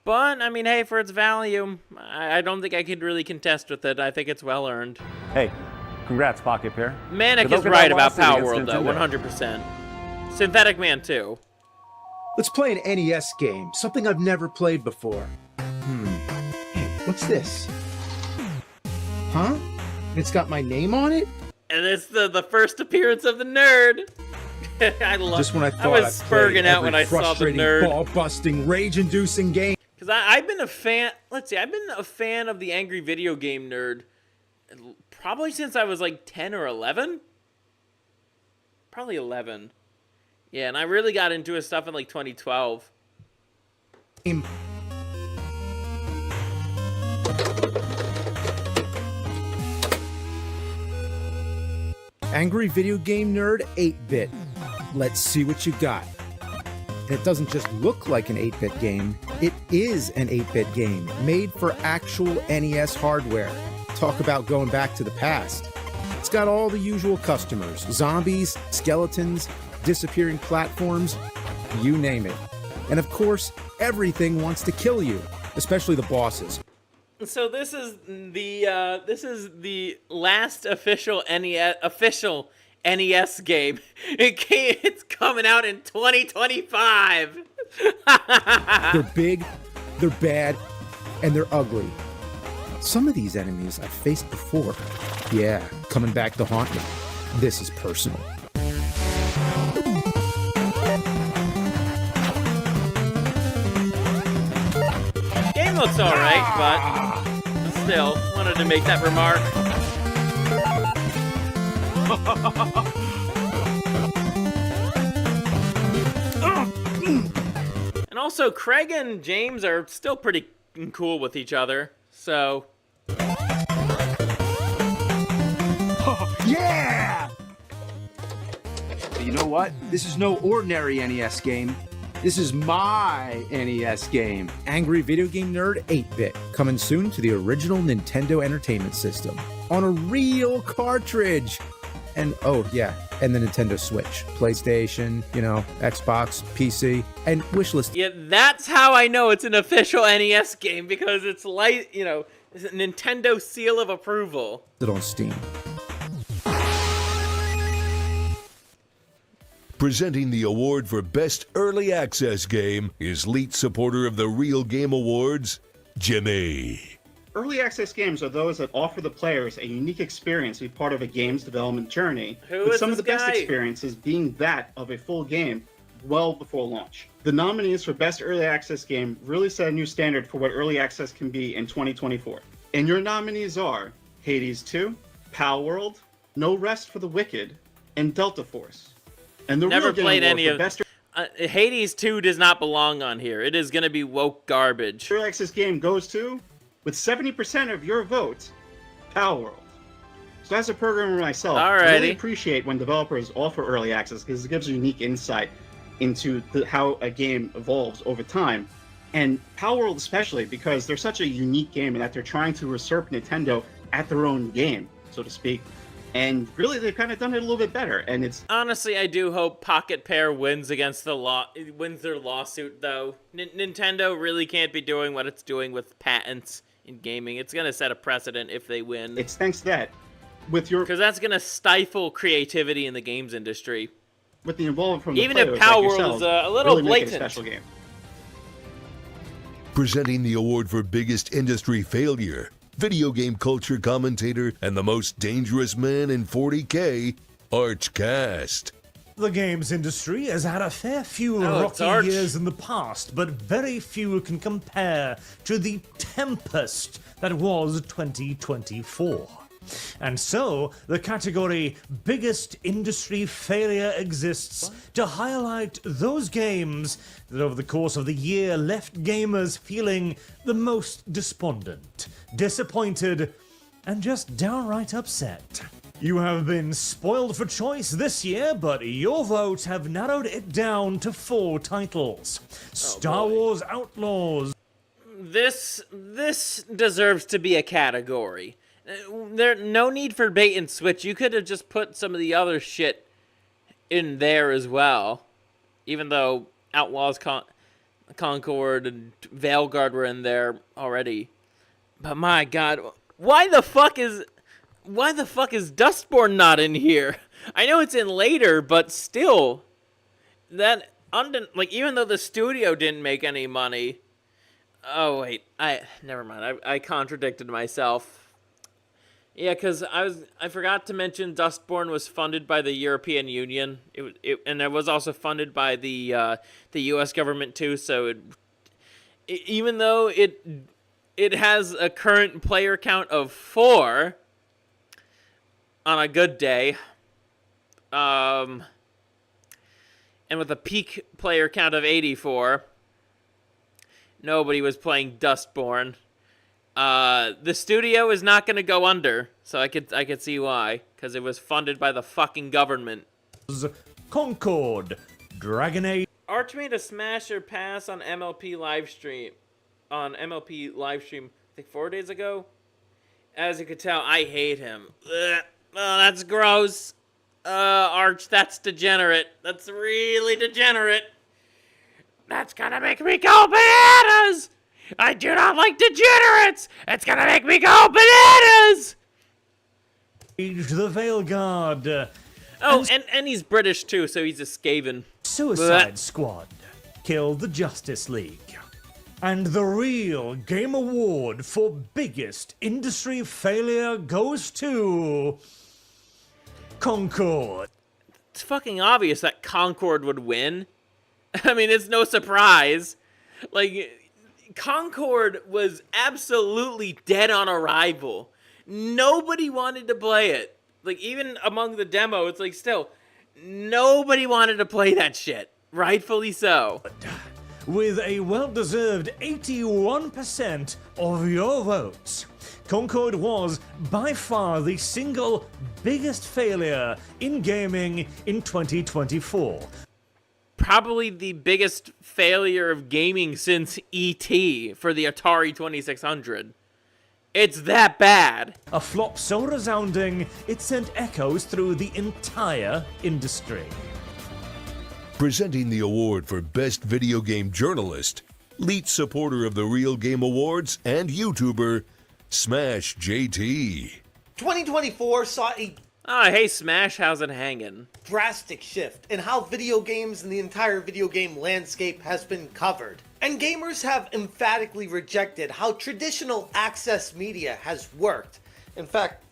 But, I mean, hey, for its value, I don't think I could really contest with it. I think it's well earned. Hey, congrats, Pocket Pair. Manic Good is luck in right that about lawsuit Power against World, though, Nintendo. 100%. Synthetic Man, too. Let's play an NES game, something I've never played before. Hey, what's this? Huh? It's got my name on it? And it's the first appearance of the nerd. I love. Just when I I thought was I'd spurging played out when every I saw the frustrating, nerd. ball-busting, rage-inducing game. Because I've been a fan. Let's see, I've been a fan of the Angry Video Game Nerd probably since I was like 10 or 11. Probably 11. Yeah, and I really got into his stuff in like 2012. Angry Video Game Nerd 8-bit. Let's see what you got. And it doesn't just look like an 8-bit game, it is an 8-bit game made for actual NES hardware. Talk about going back to the past. It's got all the usual customers: zombies, skeletons, disappearing platforms, you name it. And of course, everything wants to kill you, especially the bosses. So this is the last official NES game. It's coming out in 2025. They're big, they're bad, and they're ugly. Some of these enemies I've faced before. Yeah, coming back to haunt me. This is personal. Game looks alright, but still wanted to make that remark. And also, Craig and James are still pretty cool with each other, so. Yeah! But you know what? This is no ordinary NES game. This is my NES game. Angry Video Game Nerd 8-bit. Coming soon to the original Nintendo Entertainment System. On a real cartridge. And oh yeah, and the Nintendo Switch. PlayStation, Xbox, PC, and wishlist. Yeah, that's how I know it's an official NES game, because it's like, it's a Nintendo seal of approval. It on Steam. Presenting the award for Best Early Access Game is lead supporter of the Real Game Awards, Jimmy. Early access games are those that offer the players a unique experience to be part of a game's development journey, Who with is some of this the best guy? experiences being that of a full game well before launch. The nominees for Best Early Access Game really set a new standard for what early access can be in 2024. And your nominees are Hades 2, Pal World, No Rest for the Wicked, and Delta Force. And the Never real Game played Award any for of. Best Hades 2 does not belong on here. It is gonna be woke garbage. Early Access Game goes to, with 70% of your votes, Pal World. So as a programmer myself, I really Alrighty. appreciate when developers offer early access because it gives a unique insight into how a game evolves over time. And Pal World especially, because they're such a unique game and that they're trying to usurp Nintendo at their own game, so to speak. And really, they've kind of done it a little bit better. And it's Honestly, I do hope Pocket Pair wins against the wins their lawsuit, though. Nintendo really can't be doing what it's doing with patents in gaming. It's gonna set a precedent if they win. It's thanks to that, because that's gonna stifle creativity in the games industry. With the involvement from the Even if players Power like World yourselves, is a little really make it a blatant. special game. Presenting the award for biggest industry failure, video game culture commentator, and the most dangerous man in 40K, Archcast. The games industry has had a fair few Oh, it's rocky Arch. years in the past, but very few can compare to the tempest that was 2024. And so, the category Biggest Industry Failure exists to highlight those games that over the course of the year left gamers feeling the most despondent, disappointed, and just downright upset. You have been spoiled for choice this year, but your votes have narrowed it down to 4 titles. Star Wars Outlaws. This deserves to be a category. There no need for bait and switch. You could have just put some of the other shit in there as well. Even though Outlaws Concord and Veilguard were in there already. But my God, why the fuck is Dustborn not in here? I know it's in later, but still, even though the studio didn't make any money. Oh wait, never mind. I contradicted myself. Yeah, because I forgot to mention Dustborn was funded by the European Union. And it was also funded by the U.S. government too. So even though it has a current player count of 4 on a good day, and with a peak player count of 84, nobody was playing Dustborn. The studio is not going to go under, so I could see why, because it was funded by the fucking government. Concord, Dragon Age. Arch made a smash or pass on MLP livestream, I think 4 days ago. As you could tell, I hate him. Ugh. Oh, that's gross. Arch, that's degenerate. That's really degenerate. That's gonna make me go bananas. I do not like degenerates! It's gonna make me go bananas! The Veilguard. Oh, and he's British too, so he's a Skaven. Suicide Squad killed the Justice League. And the real Game Award for biggest industry failure goes to Concord. It's fucking obvious that Concord would win. I mean, it's no surprise. Like, Concord was absolutely dead on arrival. Nobody wanted to play it. Like, even among the demo, it's like, still, nobody wanted to play that shit. Rightfully so. With a well-deserved 81% of your votes, Concord was by far the single biggest failure in gaming in 2024. Probably the biggest failure of gaming since E.T. for the Atari 2600. It's that bad. A flop so resounding, it sent echoes through the entire industry. Presenting the award for Best Video Game Journalist, lead supporter of the Real Game Awards and YouTuber, Smash JT. 2024 saw a hey Smash, how's it hanging? drastic shift in how video games and the entire video game landscape has been covered. And gamers have emphatically rejected how traditional access media has worked. In fact,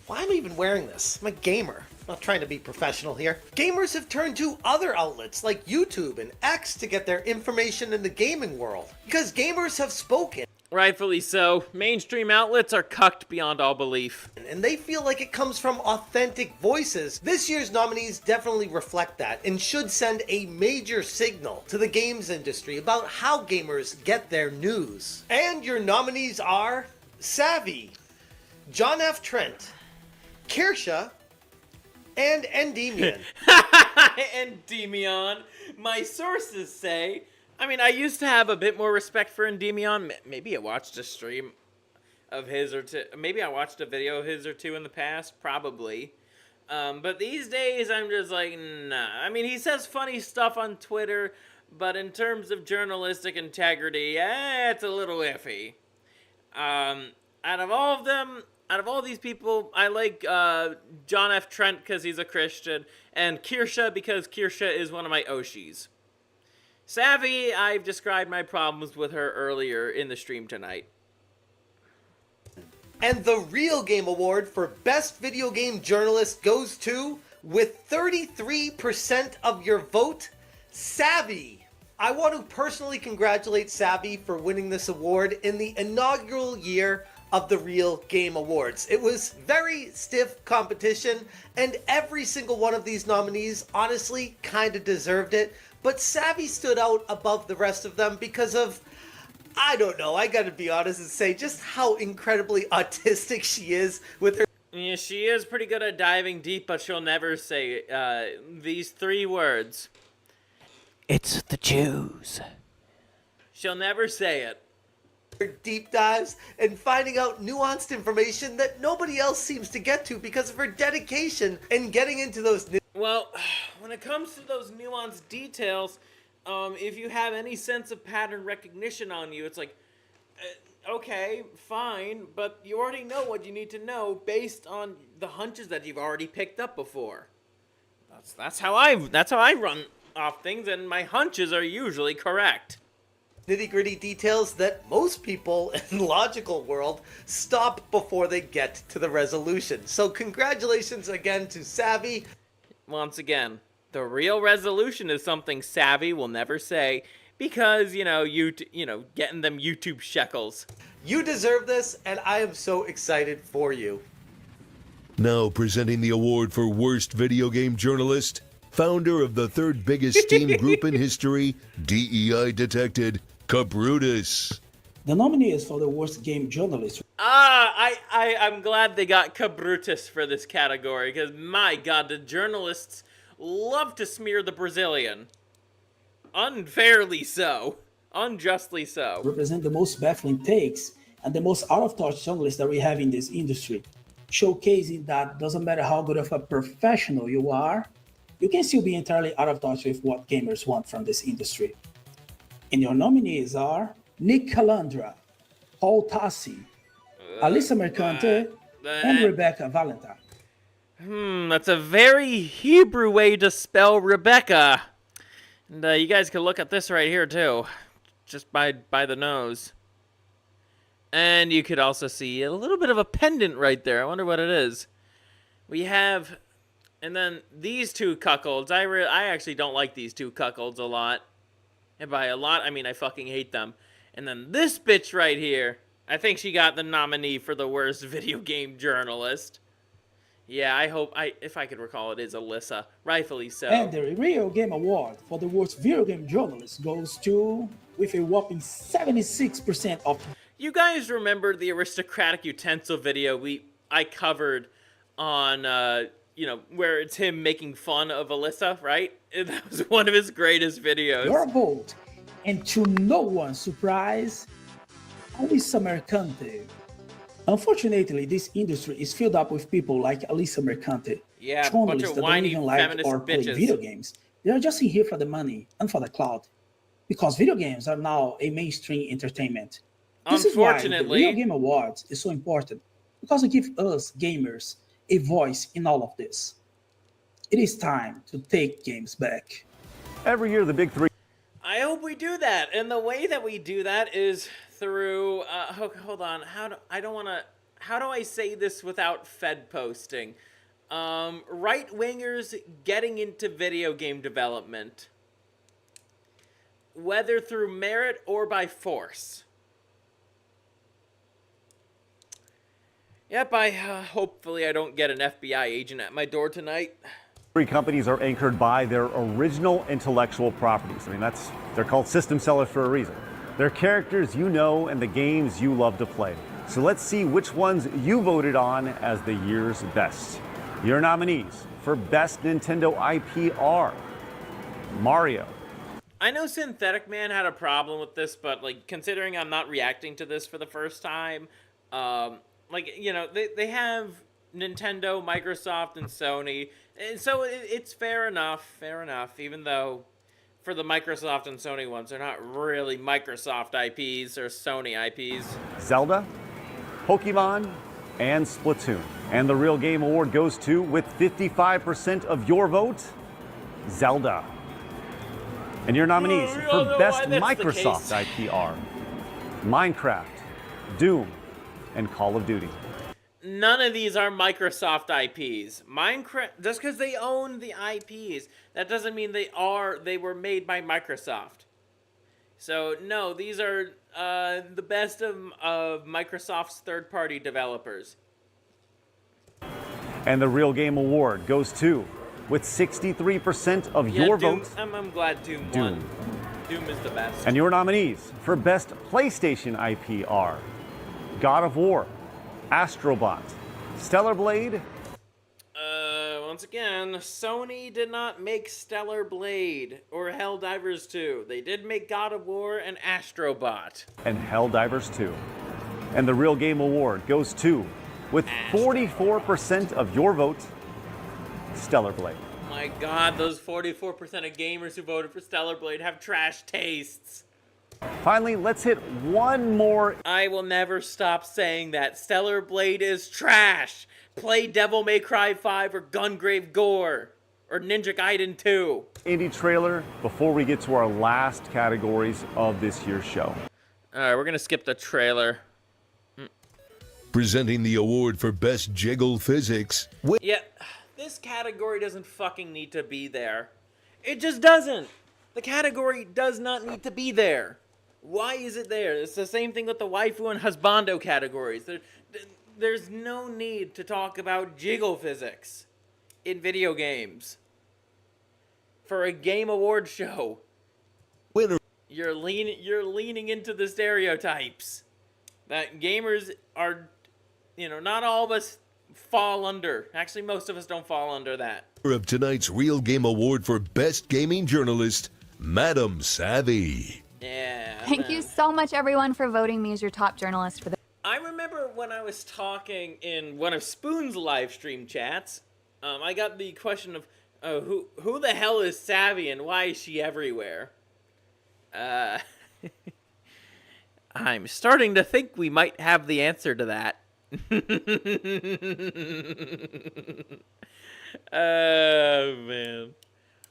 why am I even wearing this? I'm a gamer. I'm not trying to be professional here. Gamers have turned to other outlets like YouTube and X to get their information in the gaming world. Because gamers have spoken. Rightfully so. Mainstream outlets are cucked beyond all belief. And they feel like it comes from authentic voices. This year's nominees definitely reflect that and should send a major signal to the games industry about how gamers get their news. And your nominees are Savvy, John F. Trent, Kirsha, and Endymion. Endymion. My sources say... I mean, I used to have a bit more respect for Endymion. Maybe I watched a stream of his or two. Maybe I watched a video of his or two in the past. Probably. But these days, I'm just like, nah. I mean, he says funny stuff on Twitter, but in terms of journalistic integrity, it's a little iffy. Out of all of them, out of all these people, I like John F. Trent because he's a Christian, and Kirsha because Kirsha is one of my Oshis. Savvy, I've described my problems with her earlier in the stream tonight. And the Real Game Award for Best Video Game Journalist goes to, with 33% of your vote, Savvy. I want to personally congratulate Savvy for winning this award in the inaugural year of the Real Game Awards. It was very stiff competition, and every single one of these nominees honestly kind of deserved it. But Savvy stood out above the rest of them because of, I don't know, I gotta be honest and say just how incredibly autistic she is with her. Yeah, she is pretty good at diving deep, but she'll never say these 3 words. It's the Jews. She'll never say it. Her deep dives and finding out nuanced information that nobody else seems to get to because of her dedication and getting into those. Well, when it comes to those nuanced details, if you have any sense of pattern recognition on you, it's like, okay, fine, but you already know what you need to know based on the hunches that you've already picked up before. That's how I run off things, and my hunches are usually correct. Nitty-gritty details that most people in the logical world stop before they get to the resolution. So congratulations again to Savvy. Once again, the real resolution is something Savvy will never say because, getting them YouTube shekels. You deserve this, and I am so excited for you. Now presenting the award for Worst Video Game Journalist, founder of the third biggest Steam group in history, DEI detected, Cabrutus. The nominees for the worst game journalist. I'm glad they got Cabrutus for this category, because my god, the journalists love to smear the Brazilian. Unfairly so. Unjustly so. Represent the most baffling takes and the most out-of-touch journalists that we have in this industry. Showcasing that doesn't matter how good of a professional you are, you can still be entirely out of touch with what gamers want from this industry. And your nominees are Nick Calandra, Paul Tassi, Alyssa Mercante, and Rebecca Valentine. That's a very Hebrew way to spell Rebecca. And you guys can look at this right here too, just by the nose. And you could also see a little bit of a pendant right there. I wonder what it is. We have, and then these two cuckolds. I actually don't like these two cuckolds a lot. And by a lot, I mean I fucking hate them. And then this bitch right here, I think she got the nominee for the worst video game journalist. Yeah, if I could recall, it is Alyssa. Rightfully so. And the Real Game Award for the worst video game journalist goes to, with a whopping 76% of... You guys remember the aristocratic utensil video I covered on, where it's him making fun of Alyssa, right? That was one of his greatest videos. Your vote, and to no one's surprise, Alyssa Mercante. Unfortunately, this industry is filled up with people like Alyssa Mercante. Yeah, journalists bunch of that don't whiny even like feminist or play bitches. video games. They are just in here for the money and for the clout. Because video games are now a mainstream entertainment. This is why the Real Game Awards is so important. Because it gives us, gamers, a voice in all of this. It is time to take games back. Every year, the big three. I hope we do that, and the way that we do that is through. Hold on. How do I say this without Fed posting? Right wingers getting into video game development, whether through merit or by force. Yep, hopefully I don't get an FBI agent at my door tonight. Three companies are anchored by their original intellectual properties. I mean, they're called system sellers for a reason. They're characters you know and the games you love to play. So let's see which ones you voted on as the year's best. Your nominees for Best Nintendo IP are Mario. I know Synthetic Man had a problem with this, but considering I'm not reacting to this for the first time, they have Nintendo, Microsoft, and Sony, and so it's fair enough, even though for the Microsoft and Sony ones, they're not really Microsoft IPs or Sony IPs. Zelda, Pokemon, and Splatoon. And the Real Game Award goes to, with 55% of your vote, Zelda. And your nominees for Best Microsoft IP are Minecraft, Doom, and Call of Duty. None of these are Microsoft IPs. Minecraft, just because they own the IPs, that doesn't mean they were made by Microsoft. So no, these are the best of Microsoft's third-party developers. And the Real Game Award goes to, with 63% of your Doom, votes, I'm glad Doom won. Doom is the best. And your nominees for Best PlayStation IP are God of War, Astrobot, Stellar Blade. Once again, Sony did not make Stellar Blade or Helldivers 2. They did make God of War and Astrobot. And Helldivers 2. And the Real Game Award goes to, with 44% of your vote, Stellar Blade. my god, those 44% of gamers who voted for Stellar Blade have trash tastes. Finally, let's hit one more. I will never stop saying that. Stellar Blade is trash. Play Devil May Cry 5 or Gungrave Gore or Ninja Gaiden 2. Indie trailer before we get to our last categories of this year's show. Alright, we're gonna skip the trailer. Presenting the award for Best Jiggle Physics. Yeah, this category doesn't fucking need to be there. It just doesn't. The category does not need to be there. Why is it there? It's the same thing with the waifu and husbando categories. There's no need to talk about jiggle physics in video games. For a game award show. Winner. You're leaning into the stereotypes that gamers are, you know, not all of us fall under. Actually, most of us don't fall under that. Of tonight's Real Game Award for Best Gaming Journalist, Madam Savvy. Yeah. Thank you so much, everyone, for voting me as your top journalist for the. I remember when I was talking in one of Spoon's live stream chats, I got the question of who the hell is Savvy and why is she everywhere? I'm starting to think we might have the answer to that. Oh, man.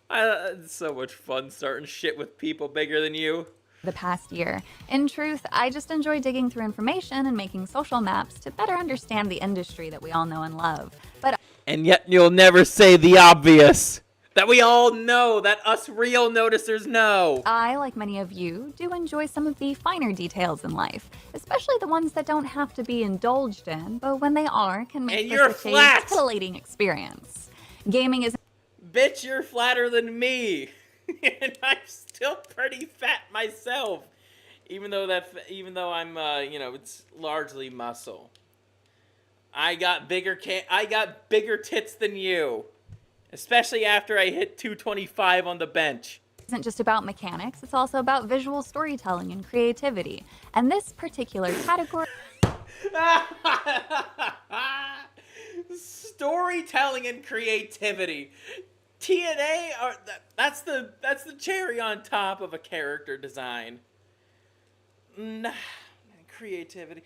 It's so much fun starting shit with people bigger than you. The past year. In truth, I just enjoy digging through information and making social maps to better understand the industry that we all know and love. But and yet you'll never say the obvious. That we all know, that us real noticers know. I, like many of you, do enjoy some of the finer details in life, especially the ones that don't have to be indulged in, but when they are, can make this a titillating experience. Gaming is... Bitch, you're flatter than me. And I'm still pretty fat myself. Even though I'm, you know, it's largely muscle. I got bigger tits than you. Especially after I hit 225 on the bench. Isn't just about mechanics, it's also about visual storytelling and creativity. And this particular category... Storytelling and creativity. TNA that's the cherry on top of a character design. Creativity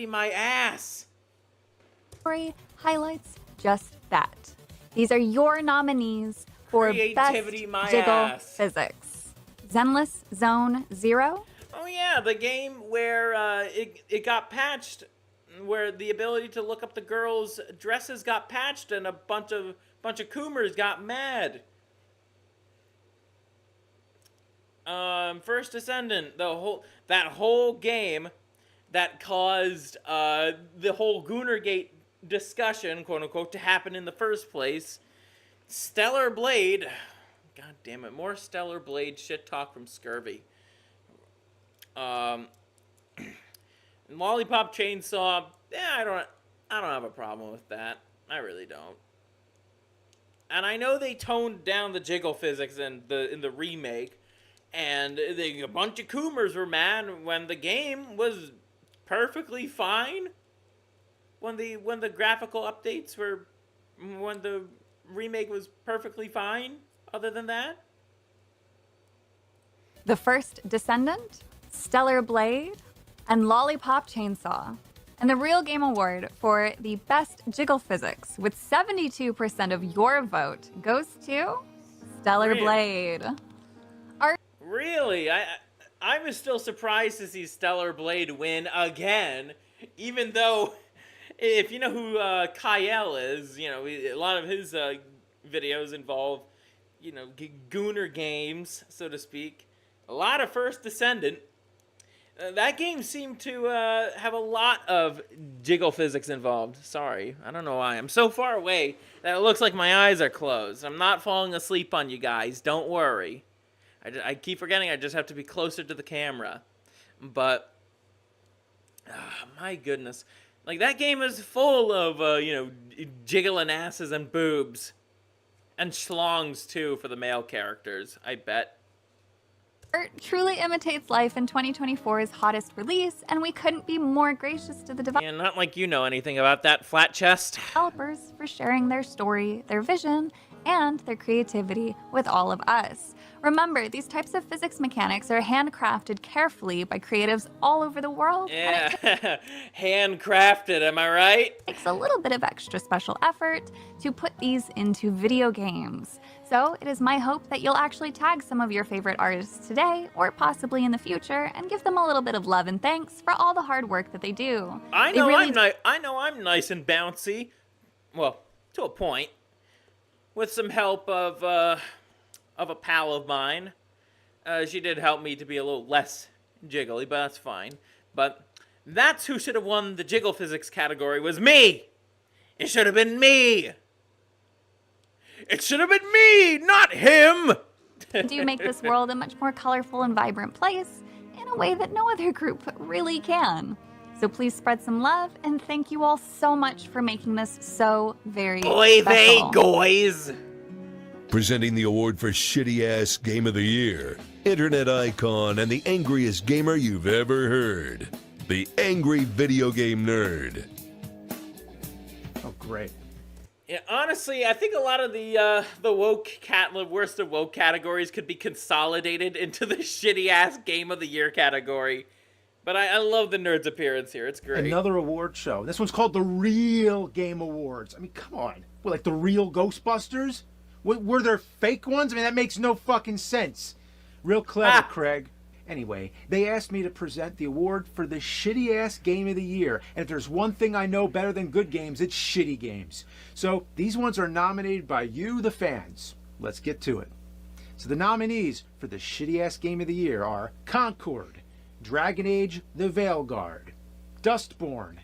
my ass. Highlights just that. These are your nominees for Creativity Best my Jiggle ass. Physics. Zenless Zone Zero. Oh yeah, the game where it got patched, where the ability to look up the girls' dresses got patched, and a bunch of Coomers got mad. First Descendant, that whole game that caused the whole Goonergate discussion, quote unquote, to happen in the first place. Stellar Blade, god damn it, more Stellar Blade shit talk from Scurvy. Lollipop Chainsaw, I don't have a problem with that. I really don't. And I know they toned down the jiggle physics in the remake, and a bunch of Coomers were mad when the game was perfectly fine. When the graphical updates were, when the remake was perfectly fine, other than that. The First Descendant, Stellar Blade, and Lollipop Chainsaw. And the Real Game Award for the Best Jiggle Physics, with 72% of your vote, goes to Stellar Blade. Really? I was still surprised to see Stellar Blade win again, even though... If you know who Kyle is, you know, a lot of his videos involve, you know, Gooner games, so to speak. A lot of First Descendant. That game seemed to have a lot of jiggle physics involved. Sorry, I don't know why. I'm so far away that it looks like my eyes are closed. I'm not falling asleep on you guys. Don't worry. I keep forgetting I just have to be closer to the camera. But, my goodness. Like, that game is full of, you know, jiggling asses and boobs. And schlongs, too, for the male characters, I bet. Art truly imitates life in 2024's hottest release, and we couldn't be more gracious to the Yeah, not like you know anything about that, flat chest. developers for sharing their story, their vision, and their creativity with all of us. Remember, these types of physics mechanics are handcrafted carefully by creatives all over the world. Yeah, handcrafted, am I right? It takes a little bit of extra special effort to put these into video games. So it is my hope that you'll actually tag some of your favorite artists today, or possibly in the future, and give them a little bit of love and thanks for all the hard work that they do. I know I'm nice and bouncy. Well, to a point. With some help of a pal of mine. She did help me to be a little less jiggly, but that's fine. But that's who should have won the jiggle physics category was me. It should have been me. It should have been me, not him. Do make this world a much more colorful and vibrant place in a way that no other group really can. So please spread some love, and thank you all so much for making this so very special. guys! Presenting the award for Shitty Ass Game of the Year, Internet Icon, and the angriest gamer you've ever heard. The Angry Video Game Nerd. Oh, great. Yeah, honestly, I think a lot of the worst of woke categories could be consolidated into the Shitty Ass Game of the Year category. But I love the nerd's appearance here. It's great. Another award show. This one's called the Real Game Awards. I mean, come on. What, like the real Ghostbusters? Were there fake ones? I mean, that makes no fucking sense. Real clever, Craig. Anyway, they asked me to present the award for the shitty-ass game of the year. And if there's one thing I know better than good games, it's shitty games. So these ones are nominated by you, the fans. Let's get to it. So the nominees for the shitty-ass game of the year are Concord, Dragon Age: The Veilguard, Dustborn,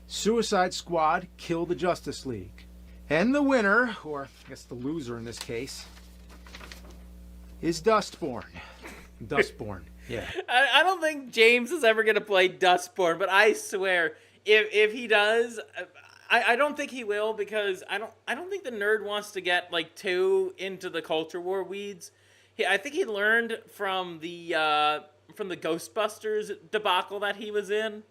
Suicide Squad: Kill the Justice League. And the winner, or I guess the loser in this case, is Dustborn. Dustborn, yeah. I don't think James is ever going to play Dustborn, but I swear, if he does, I don't think he will, because I don't think the nerd wants to get like too into the culture war weeds. I think he learned from the Ghostbusters debacle that he was in.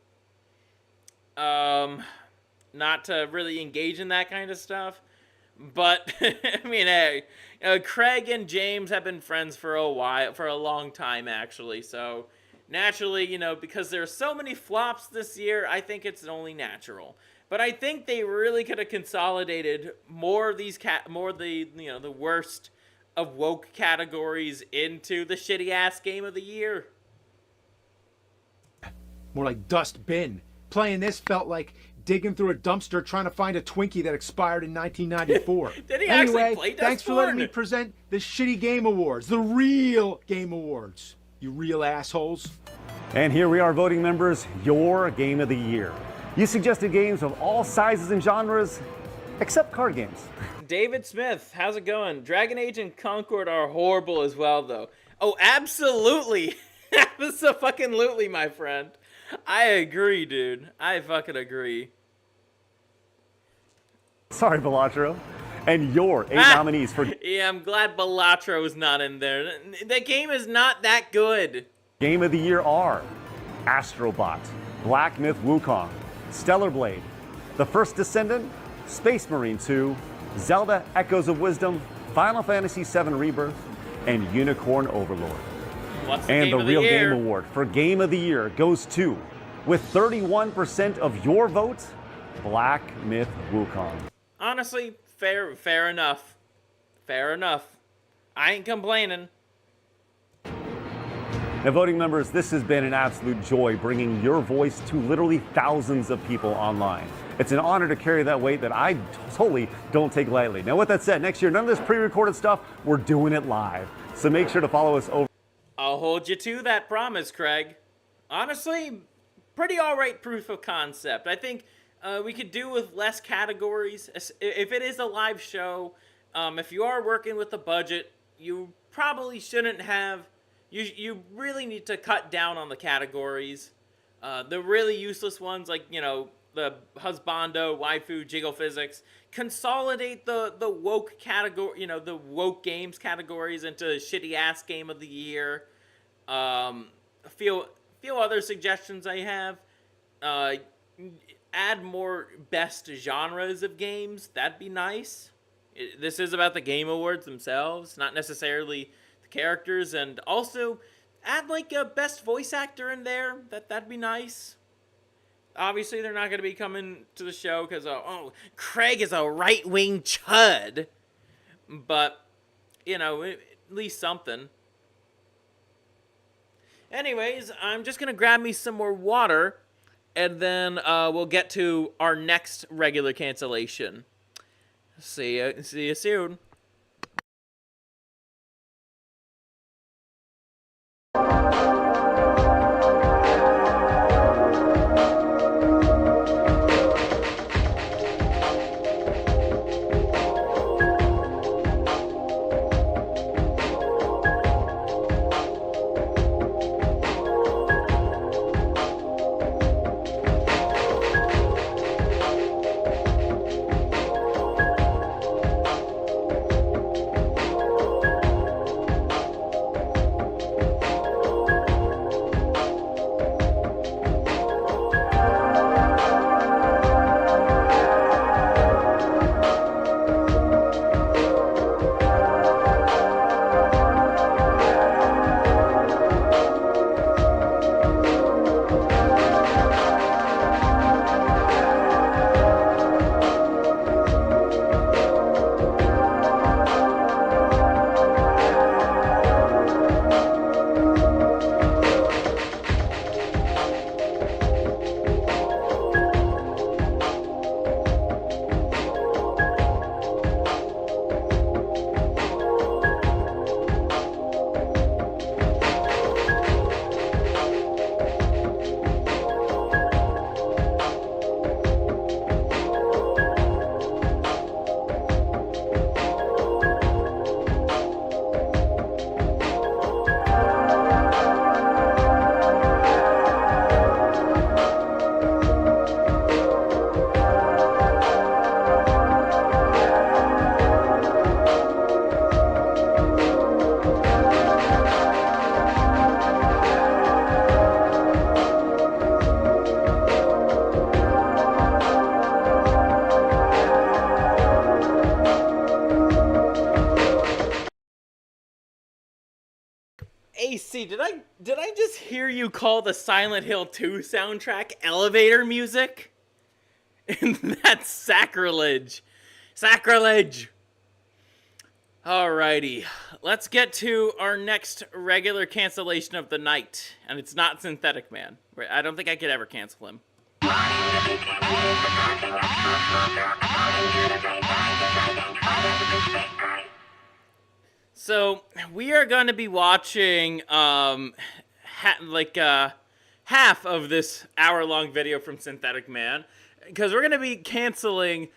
Not to really engage in that kind of stuff. But, I mean, hey, Craig and James have been friends for a long time, actually. So, naturally, because there are so many flops this year, I think it's only natural. But I think they really could have consolidated more of these, the worst of woke categories into the shitty-ass game of the year. More like Dust Bin. Playing this felt like digging through a dumpster trying to find a Twinkie that expired in 1994. Did he anyway, actually play Dustborn? Thanks for letting me present the Shitty Game Awards, the Real Game Awards. You real assholes. And here we are, voting members, your game of the year. You suggested games of all sizes and genres, except card games. David Smith, how's it going? Dragon Age and Concord are horrible as well, though. Oh, absolutely. Absolutely, my friend. I agree, dude. I fucking agree. Sorry, Balatro. And your 8 nominees for... Yeah, I'm glad Balatro's not in there. The game is not that good. Game of the Year are Astrobot, Black Myth Wukong, Stellar Blade, The First Descendant, Space Marine 2, Zelda Echoes of Wisdom, Final Fantasy VII Rebirth, and Unicorn Overlord. What's the And game the of the Real year? Game Award for Game of the Year goes to, with 31% of your vote, Black Myth Wukong. Honestly, fair enough. Fair enough. I ain't complaining. Now, voting members, this has been an absolute joy bringing your voice to literally thousands of people online. It's an honor to carry that weight that I totally don't take lightly. Now, with that said, next year, none of this pre-recorded stuff, we're doing it live. So make sure to follow us over. I'll hold you to that promise, Craig. Honestly, pretty alright proof of concept. I think we could do with less categories. If it is a live show, if you are working with a budget, you probably shouldn't have... You really need to cut down on the categories. The really useless ones, like, the husbando, waifu, jiggle physics. Consolidate the woke category, the woke games categories into shitty ass game of the year. A few other suggestions I have. add more best genres of games. That'd be nice. This is about the Game Awards themselves, not necessarily the characters. And also, add like a best voice actor in there. That'd be nice. Obviously, they're not going to be coming to the show because, Craig is a right-wing chud. But, you know, at least something. Anyways, I'm just going to grab me some more water, and then we'll get to our next regular cancellation. See you soon. AC, did I just hear you call the Silent Hill 2 soundtrack elevator music? And that's sacrilege. Sacrilege! Alrighty, let's get to our next regular cancellation of the night. And it's not Synthetic Man. I don't think I could ever cancel him. So, we are going to be watching half of this hour-long video from Synthetic Man, because we're going to be canceling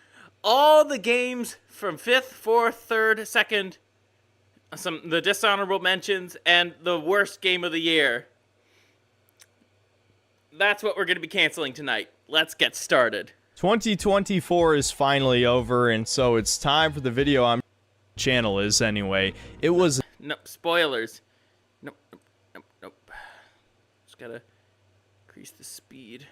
all the games from 5th, 4th, 3rd, 2nd, the dishonorable mentions, and the worst game of the year. That's what we're going to be canceling tonight. Let's get started. 2024 is finally over, and so it's time for the video on channel is anyway. It was nope, spoilers. Nope. Just gotta increase the speed.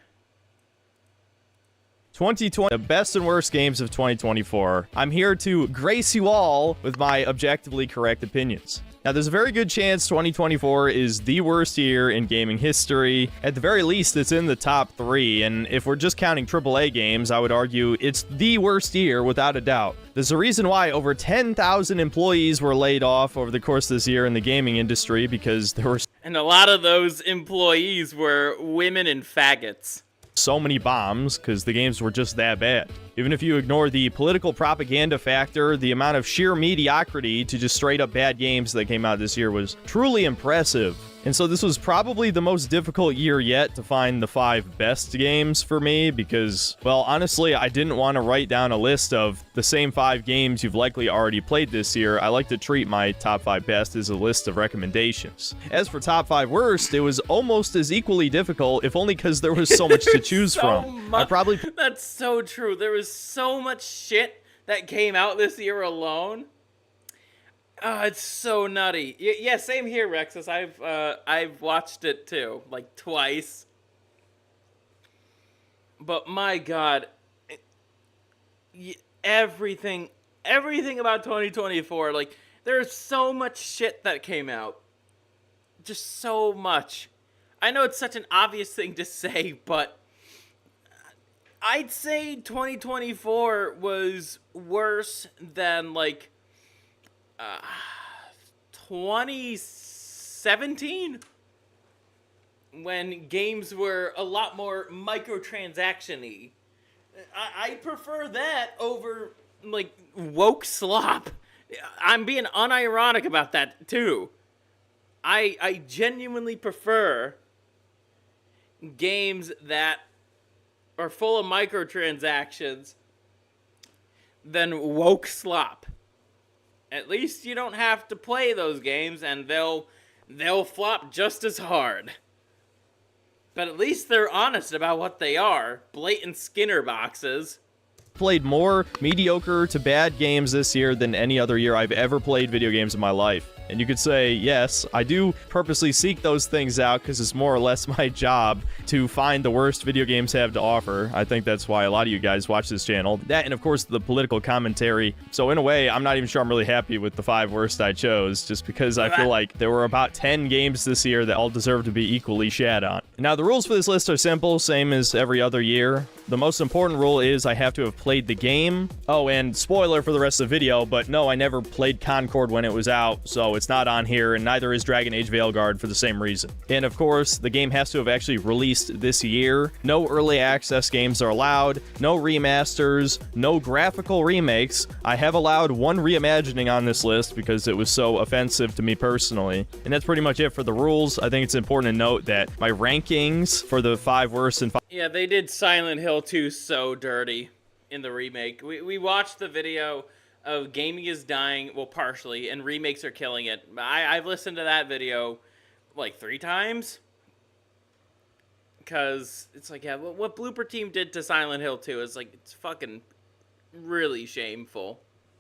2020, the best and worst games of 2024. I'm here to grace you all with my objectively correct opinions. Now, there's a very good chance 2024 is the worst year in gaming history. At the very least, it's in the top 3, and if we're just counting AAA games, I would argue it's the worst year without a doubt. There's a reason why over 10,000 employees were laid off over the course of this year in the gaming industry, because there were and a lot of those employees were women and faggots. So many bombs because the games were just that bad. Even if you ignore the political propaganda factor, the amount of sheer mediocrity to just straight up bad games that came out this year was truly impressive. And so this was probably the most difficult year yet to find the 5 best games for me because, well, honestly, I didn't want to write down a list of the same 5 games you've likely already played this year. I like to treat my top 5 best as a list of recommendations. As for top 5 worst, it was almost as equally difficult, if only because there was so much to choose from. That's so true. There was so much shit that came out this year alone. Oh, it's so nutty. Yeah, same here, Rexus. I've watched it too, like twice. but my God, everything about 2024, like, there's so much shit that came out. Just so much. I know it's such an obvious thing to say, but I'd say 2024 was worse than, like, 2017, when games were a lot more microtransaction-y. I prefer that over, like, woke slop. I'm being unironic about that, too. I genuinely prefer games that are full of microtransactions than woke slop. At least you don't have to play those games, and they'll flop just as hard. But at least they're honest about what they are. Blatant Skinner boxes. Played more mediocre to bad games this year than any other year I've ever played video games in my life. And you could say, yes, I do purposely seek those things out because it's more or less my job to find the worst video games have to offer. I think that's why a lot of you guys watch this channel. That and, of course, the political commentary. So in a way, I'm not even sure I'm really happy with the 5 worst I chose, just because I feel like there were about 10 games this year that all deserve to be equally shat on. Now, the rules for this list are simple, same as every other year. The most important rule is I have to have played the game. Oh, and spoiler for the rest of the video, but no, I never played Concord when it was out, so it's not on here, and neither is Dragon Age Veilguard for the same reason. And of course, the game has to have actually released this year. No early access games are allowed, no remasters, no graphical remakes. I have allowed one reimagining on this list because it was so offensive to me personally. And that's pretty much it for the rules. I think it's important to note that my rankings for the 5 worst and 5... Yeah, they did Silent Hill 2 so dirty in the remake. We watched the video of Gaming is Dying, well, partially, and remakes are killing it. I've listened to that video like 3 times. Because it's like, yeah, what Blooper Team did to Silent Hill 2 is like, it's fucking really shameful.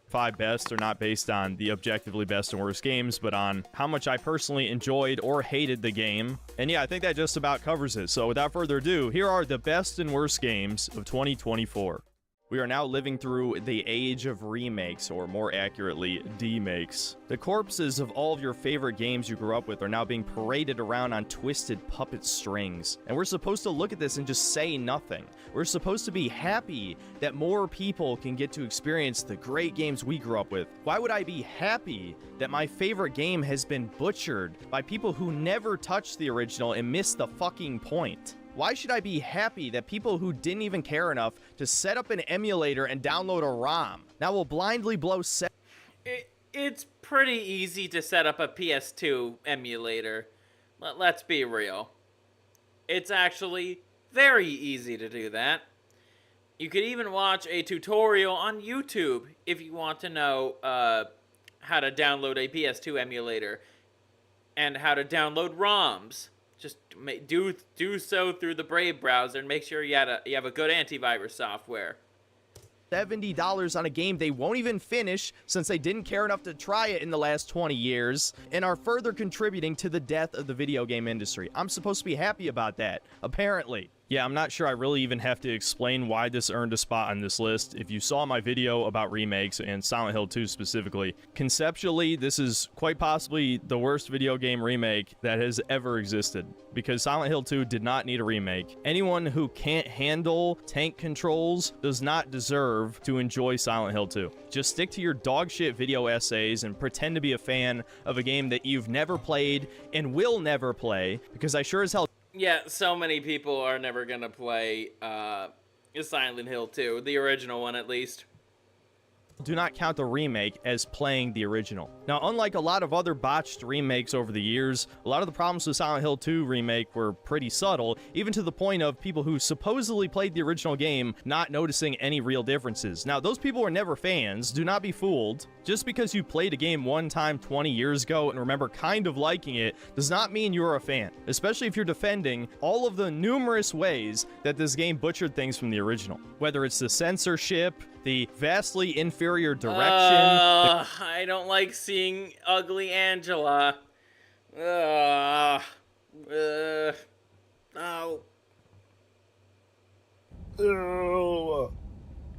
5 best are not based on the objectively best and worst games, but on how much I personally enjoyed or hated the game. And yeah, I think that just about covers it. So without further ado, here are the best and worst games of 2024. We are now living through the age of remakes, or more accurately, demakes. The corpses of all of your favorite games you grew up with are now being paraded around on twisted puppet strings. And we're supposed to look at this and just say nothing. We're supposed to be happy that more people can get to experience the great games we grew up with. Why would I be happy that my favorite game has been butchered by people who never touched the original and missed the fucking point? Why should I be happy that people who didn't even care enough to set up an emulator and download a ROM now will blindly blow It's pretty easy to set up a PS2 emulator. Let's be real. It's actually very easy to do that. You could even watch a tutorial on YouTube if you want to know how to download a PS2 emulator and how to download ROMs. Just do so through the Brave browser and make sure you have a good antivirus software. $70 on a game they won't even finish since they didn't care enough to try it in the last 20 years and are further contributing to the death of the video game industry. I'm supposed to be happy about that, apparently. Yeah, I'm not sure I really even have to explain why this earned a spot on this list. If you saw my video about remakes, and Silent Hill 2 specifically, conceptually, this is quite possibly the worst video game remake that has ever existed, because Silent Hill 2 did not need a remake. Anyone who can't handle tank controls does not deserve to enjoy Silent Hill 2. Just stick to your dogshit video essays and pretend to be a fan of a game that you've never played and will never play, because I sure as hell... Yeah, so many people are never gonna play Silent Hill 2, the original one at least. Do not count the remake as playing the original. Now, unlike a lot of other botched remakes over the years, a lot of the problems with Silent Hill 2 remake were pretty subtle, even to the point of people who supposedly played the original game not noticing any real differences. Now, those people were never fans. Do not be fooled. Just because you played a game one time 20 years ago and remember kind of liking it does not mean you're a fan, especially if you're defending all of the numerous ways that this game butchered things from the original. Whether it's the censorship, the vastly inferior direction... I don't like seeing ugly Angela. Oh. Ew.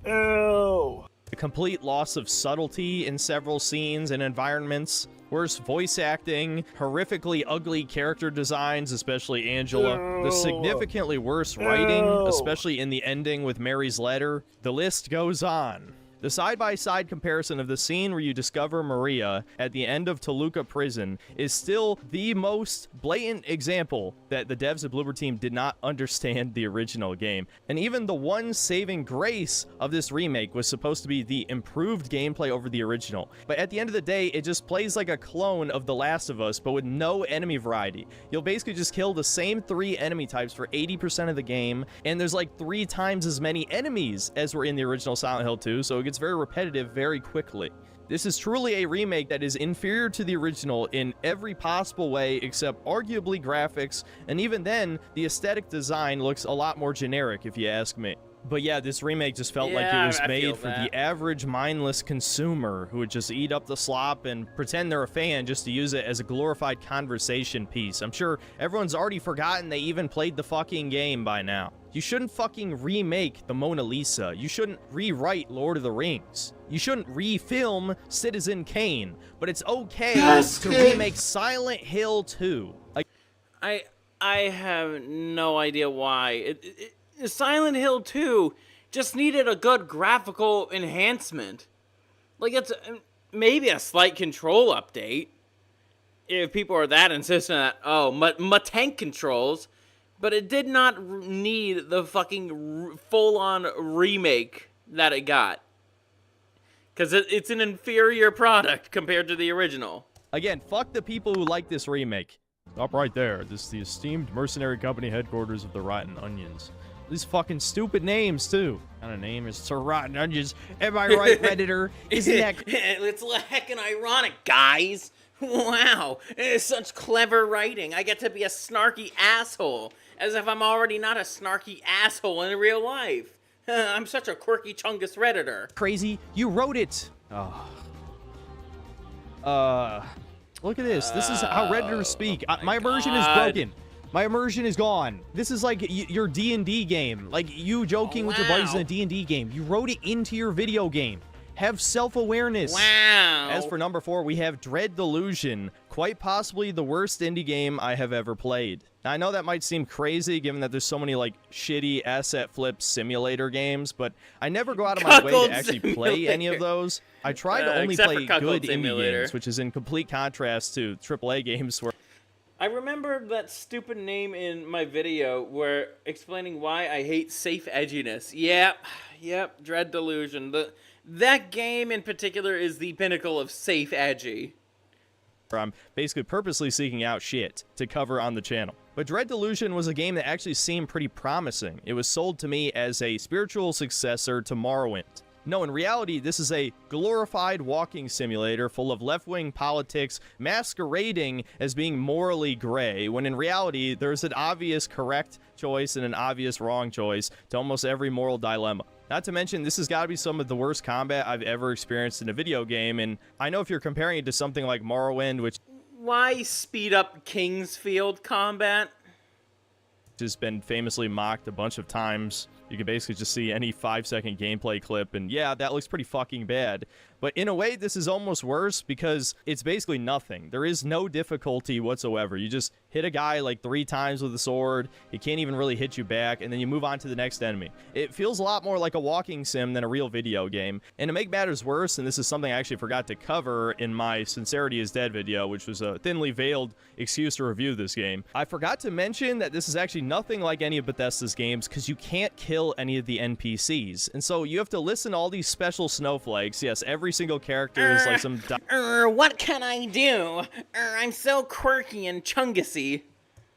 Ew. The complete loss of subtlety in several scenes and environments, worse voice acting, horrifically ugly character designs, especially Angela, the significantly worse writing, especially in the ending with Mary's letter. The list goes on. The side-by-side comparison of the scene where you discover Maria at the end of Toluca Prison is still the most blatant example that the devs of Bloober Team did not understand the original game. And even the one saving grace of this remake was supposed to be the improved gameplay over the original. But at the end of the day, it just plays like a clone of The Last of Us, but with no enemy variety. You'll basically just kill the same 3 enemy types for 80% of the game, and there's like 3 times as many enemies as were in the original Silent Hill 2, so it gets very repetitive very quickly. This is truly a remake that is inferior to the original in every possible way except arguably graphics, and even then, the aesthetic design looks a lot more generic if you ask me. But yeah, this remake just felt like it was made for the average mindless consumer who would just eat up the slop and pretend they're a fan just to use it as a glorified conversation piece. I'm sure everyone's already forgotten they even played the fucking game by now. You shouldn't fucking remake the Mona Lisa. You shouldn't rewrite Lord of the Rings. You shouldn't refilm Citizen Kane. But it's okay to remake Silent Hill 2. I have no idea why. Silent Hill 2 just needed a good graphical enhancement. Like, it's maybe a slight control update. If people are that insistent that, oh, my tank controls. But it did not need the fucking full-on remake that it got. Because it's an inferior product compared to the original. Again, fuck the people who like this remake. Stop right there. This is the esteemed mercenary company headquarters of the Rotten Onions. These fucking stupid names, too. What kind of name is Sir Rotten Onions? Am I right, Redditor? Isn't that... It's heckin' ironic, guys. Wow, it's such clever writing. I get to be a snarky asshole. As if I'm already not a snarky asshole in real life. I'm such a quirky chungus Redditor. Crazy, you wrote it. Oh. Look at this. This is how Redditors speak. My immersion is broken. My immersion is gone. This is like your D&D game. Like you joking with your buddies in a D&D game. You wrote it into your video game. Have self-awareness. Wow. As for number 4, we have Dread Delusion, quite possibly the worst indie game I have ever played. Now, I know that might seem crazy given that there's so many like shitty asset flip simulator games, but I never go out of my way to actually play any of those. I try to only play good indie games, which is in complete contrast to AAA games where I remember that stupid name in my video where explaining why I hate safe edginess. Yep, Dread Delusion. That game in particular is the pinnacle of safe edgy. I'm basically purposely seeking out shit to cover on the channel. But Dread Delusion was a game that actually seemed pretty promising. It was sold to me as a spiritual successor to Morrowind. No, in reality, this is a glorified walking simulator full of left-wing politics masquerading as being morally gray, when in reality, there's an obvious correct choice and an obvious wrong choice to almost every moral dilemma. Not to mention, this has got to be some of the worst combat I've ever experienced in a video game, and I know if you're comparing it to something like Morrowind, which... Why speed up Kingsfield combat? Has been famously mocked a bunch of times. You can basically just see any 5-second gameplay clip, and yeah, that looks pretty fucking bad. But in a way, this is almost worse because it's basically nothing. There is no difficulty whatsoever. You just hit a guy like 3 times with a sword. He can't even really hit you back, and then you move on to the next enemy. It feels a lot more like a walking sim than a real video game. And to make matters worse, and this is something I actually forgot to cover in my Sincerity is Dead video, which was a thinly veiled excuse to review this game, I forgot to mention that this is actually nothing like any of Bethesda's games because you can't kill any of the NPCs. And so you have to listen to all these special snowflakes. Yes, every single character is like some... What can I do? I'm so quirky and chungusy.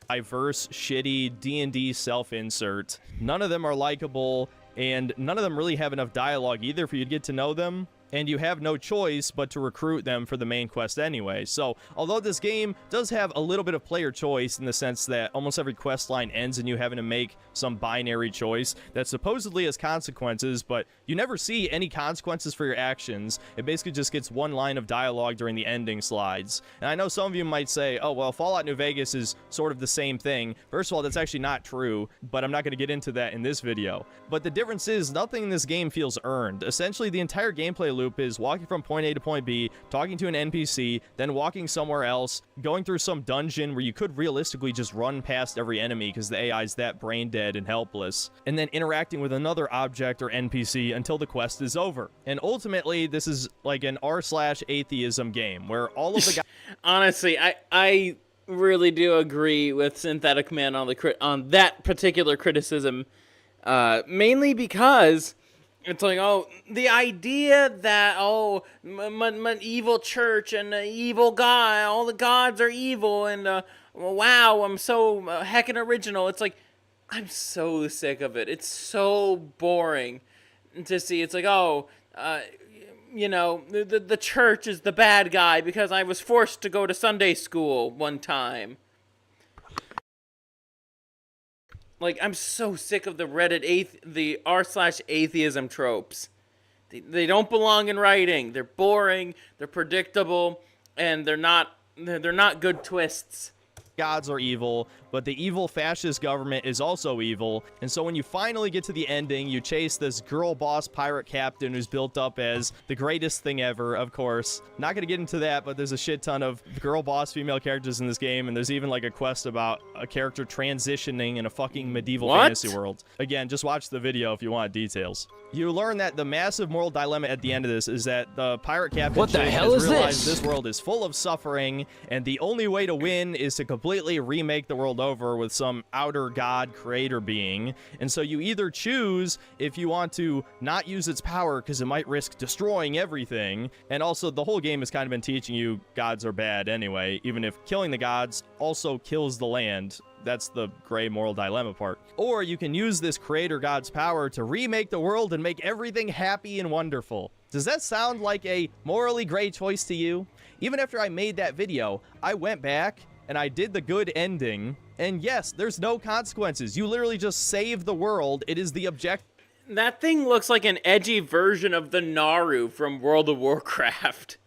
Diverse, shitty D&D self-insert. None of them are likable, and none of them really have enough dialogue either for you to get to know them. and you have no choice but to recruit them for the main quest anyway. So although this game does have a little bit of player choice in the sense that almost every quest line ends in you having to make some binary choice that supposedly has consequences, but you never see any consequences for your actions. It basically just gets one line of dialogue during the ending slides. And I know some of you might say, oh, well, Fallout New Vegas is sort of the same thing. First of all, that's actually not true, but I'm not going to get into that in this video. But the difference is nothing in this game feels earned. Essentially, the entire gameplay loop is walking from point A to point B, talking to an NPC, then walking somewhere else, going through some dungeon where you could realistically just run past every enemy because the AI is that brain dead and helpless, and then interacting with another object or NPC until the quest is over. And ultimately, this is like an r/atheism game where all of the guys... Honestly, I really do agree with Synthetic Man on that particular criticism, mainly because it's like, oh, the idea that, oh, evil church and evil god, all the gods are evil, and wow, I'm so heckin' original. It's like, I'm so sick of it. It's so boring to see. It's like, oh, you know, the church is the bad guy because I was forced to go to Sunday school one time. Like, I'm so sick of the the r/atheism tropes. They don't belong in writing. They're boring, they're predictable, and they're not good twists. Gods are evil, but the evil fascist government is also evil. And so when you finally get to the ending, you chase this girl boss pirate captain who's built up as the greatest thing ever, of course. Not gonna get into that, but there's a shit ton of girl boss female characters in this game, and there's even like a quest about a character transitioning in a fucking medieval fantasy world. Again, just watch the video if you want details. You learn that the massive moral dilemma at the end of this is that the pirate captain has realized this world is full of suffering, and the only way to win is to completely remake the world over with some outer god creator being. And so you either choose if you want to not use its power because it might risk destroying everything, and also the whole game has kind of been teaching you gods are bad anyway, even if killing the gods also kills the land. That's the gray moral dilemma part. Or you can use this creator god's power to remake the world and make everything happy and wonderful. Does that sound like a morally gray choice to you? Even after I made that video, I went back and I did the good ending. And yes, there's no consequences. You literally just save the world. It is the objective. That thing looks like an edgy version of the Naru from World of Warcraft.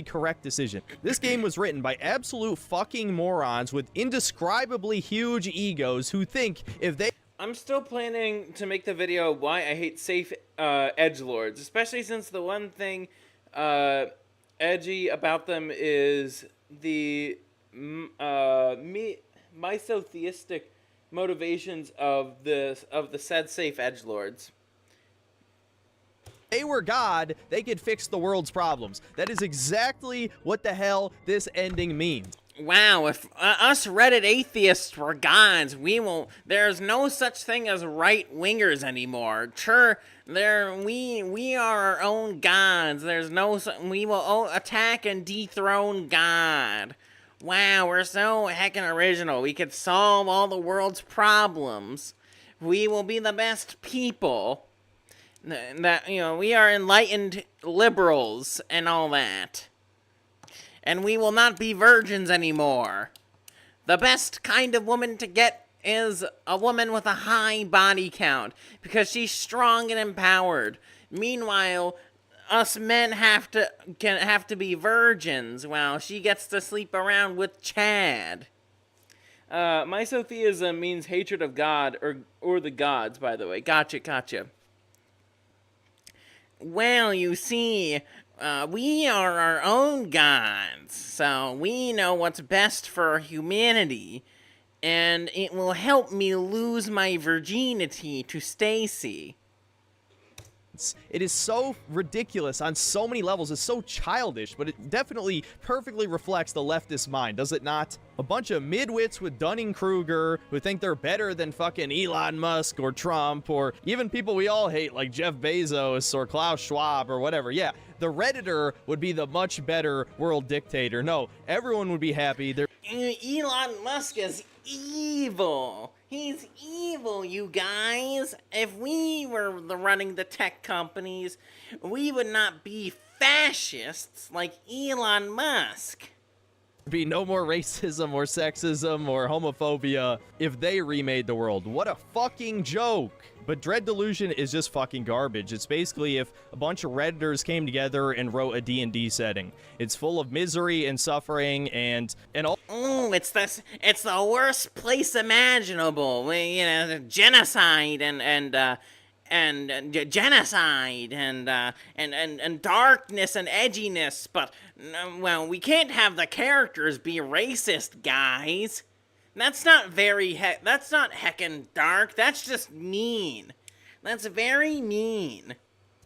Correct decision. This game was written by absolute fucking morons with indescribably huge egos who think if they... I'm still planning to make the video why I hate safe edgelords, especially since the one thing edgy about them is the misotheistic motivations of the said safe edgelords. They were God, they could fix the world's problems. That is exactly what the hell this ending means. Wow, if us Reddit atheists were gods, there's no such thing as right-wingers anymore. Sure, we are our own gods. We will attack and dethrone God. Wow, we're so heckin' original. We could solve all the world's problems. We will be the best people. That, you know, we are enlightened liberals and all that. And we will not be virgins anymore. The best kind of woman to get is a woman with a high body count, because she's strong and empowered. Meanwhile, us men have to be virgins while she gets to sleep around with Chad. Misotheism means hatred of God or the gods, by the way. Gotcha. Well, you see, we are our own gods, so we know what's best for humanity, and it will help me lose my virginity to Stacy. It is so ridiculous on so many levels. It's so childish, but it definitely perfectly reflects the leftist mind, does it not? A bunch of midwits with Dunning-Kruger who think they're better than fucking Elon Musk or Trump or even people we all hate like Jeff Bezos or Klaus Schwab or whatever. Yeah, the Redditor would be the much better world dictator. No, everyone would be happy. Elon Musk is evil. He's evil, you guys. If we were running the tech companies, we would not be fascists like Elon Musk. Be no more racism or sexism or homophobia if they remade the world. What a fucking joke. But Dread Delusion is just fucking garbage. It's basically if a bunch of Redditors came together and wrote a D&D setting. It's full of misery and suffering and all. Oh, it's the worst place imaginable. You know, genocide and genocide and darkness and edginess. But well, we can't have the characters be racist, guys. That's not that's not heckin' dark. That's just mean. That's very mean.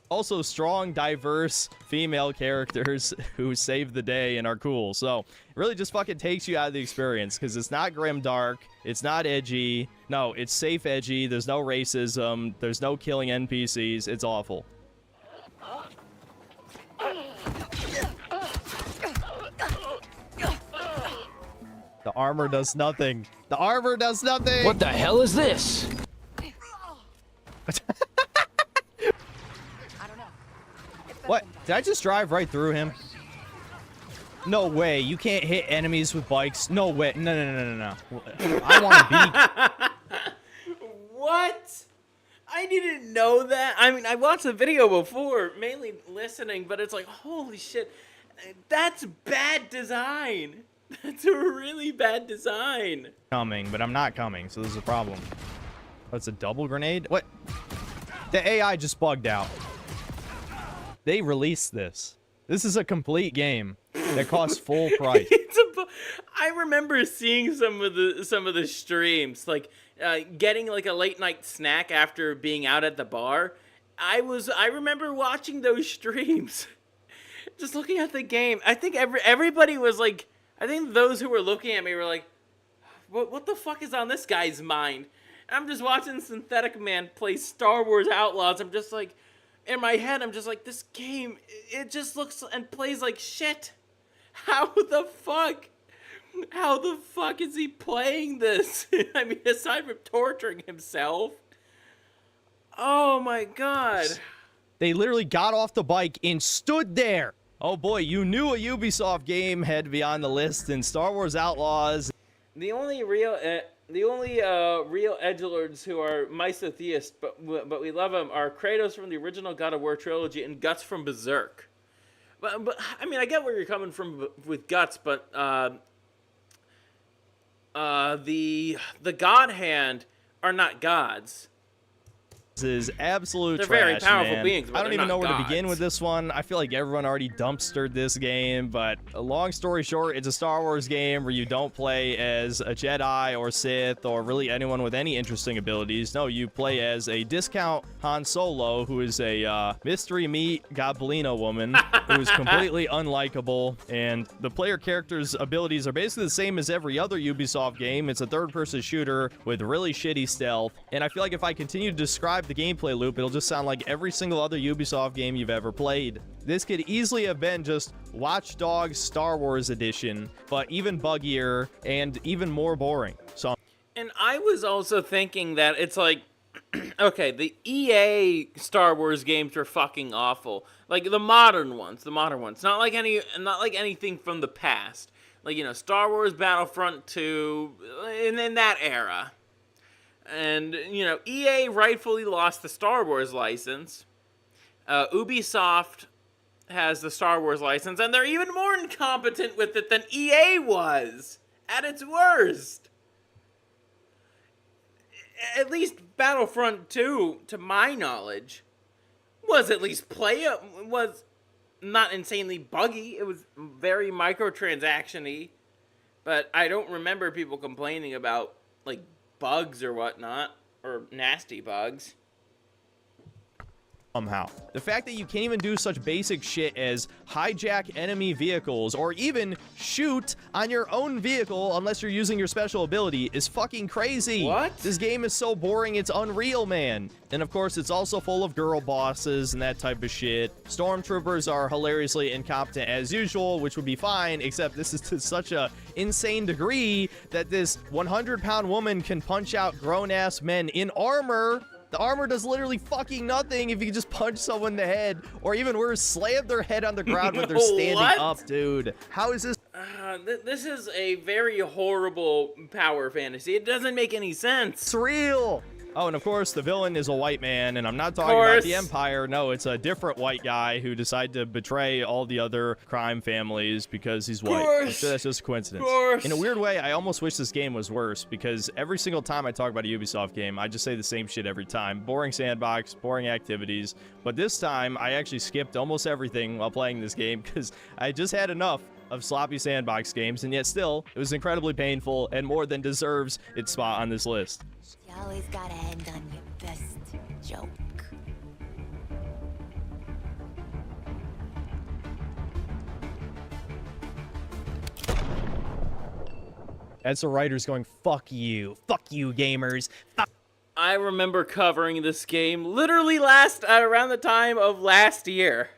Also strong, diverse female characters who save the day and are cool. So it really just fucking takes you out of the experience because it's not grim dark. It's not edgy. No, it's safe edgy. There's no racism. There's no killing NPCs. It's awful. The armor does nothing. The armor does nothing. What the hell is this? What? Did I just drive right through him? No way. You can't hit enemies with bikes. No way. No. I want to be... What? I didn't know that. I mean, I watched the video before, mainly listening, but it's like, holy shit. That's bad design. That's a really bad design. Coming, but I'm not coming, so this is a problem. That's a double grenade? What? The AI just bugged out. They released this. This is a complete game that costs full price. I remember seeing some of the streams, like getting like a late night snack after being out at the bar. I remember watching those streams, just looking at the game. I think everybody was like, I think those who were looking at me were like, what the fuck is on this guy's mind? And I'm just watching Synthetic Man play Star Wars Outlaws. I'm just like, in my head, I'm just like, this game, it just looks and plays like shit. How the fuck is he playing this? I mean, aside from torturing himself. Oh my god. They literally got off the bike and stood there. Oh boy, you knew a Ubisoft game had to be on the list in Star Wars Outlaws. The only real edgelords who are misotheists, but we love them, are Kratos from the original God of War trilogy and Guts from Berserk. But I mean, I get where you're coming from with Guts, but the God Hand are not gods. This is absolute They're trash, very powerful man. beings, but I don't they're even not know where gods. to begin with this one. I feel like everyone already dumpstered this game, but long story short, it's a Star Wars game where you don't play as a Jedi or Sith or really anyone with any interesting abilities. No, you play as a discount Han Solo, who is a mystery meat Goblino woman who is completely unlikable, and the player character's abilities are basically the same as every other Ubisoft game. It's a third-person shooter with really shitty stealth, and I feel like if I continue to describe the gameplay loop, it'll just sound like every single other Ubisoft game you've ever played. This could easily have been just Watch Dogs Star Wars Edition, but even buggier and even more boring. So, And I was also thinking that it's like, okay, the EA Star Wars games are fucking awful. Like the modern ones. Not like anything from the past. Like, you know, Star Wars Battlefront 2, in that era. And, you know, EA rightfully lost the Star Wars license. Ubisoft has the Star Wars license, and they're even more incompetent with it than EA was at its worst. At least Battlefront 2, to my knowledge, was at least was not insanely buggy. It was very microtransaction-y, but I don't remember people complaining about, like, bugs or whatnot, or nasty bugs. somehow. The fact that you can't even do such basic shit as hijack enemy vehicles or even shoot on your own vehicle unless you're using your special ability is fucking crazy. What? This game is so boring, it's unreal, man. And of course, it's also full of girl bosses and that type of shit. Stormtroopers are hilariously incompetent as usual, which would be fine, except this is to such a insane degree that this 100-pound woman can punch out grown-ass men in armor. The armor does literally fucking nothing if you can just punch someone in the head, or even worse, slam their head on the ground when they're standing up, dude. How is this? This is a very horrible power fantasy. It doesn't make any sense. It's real. Oh, and of course, the villain is a white man, and I'm not talking about the Empire. No, it's a different white guy who decided to betray all the other crime families because he's white. I'm sure that's just a coincidence. In a weird way, I almost wish this game was worse, because every single time I talk about a Ubisoft game, I just say the same shit every time. Boring sandbox, boring activities. But this time, I actually skipped almost everything while playing this game because I just had enough of sloppy sandbox games, and yet still, it was incredibly painful and more than deserves its spot on this list. You always gotta end on your best joke. That's the writers going, fuck you, gamers. Fuck. I remember covering this game literally around the time of last year.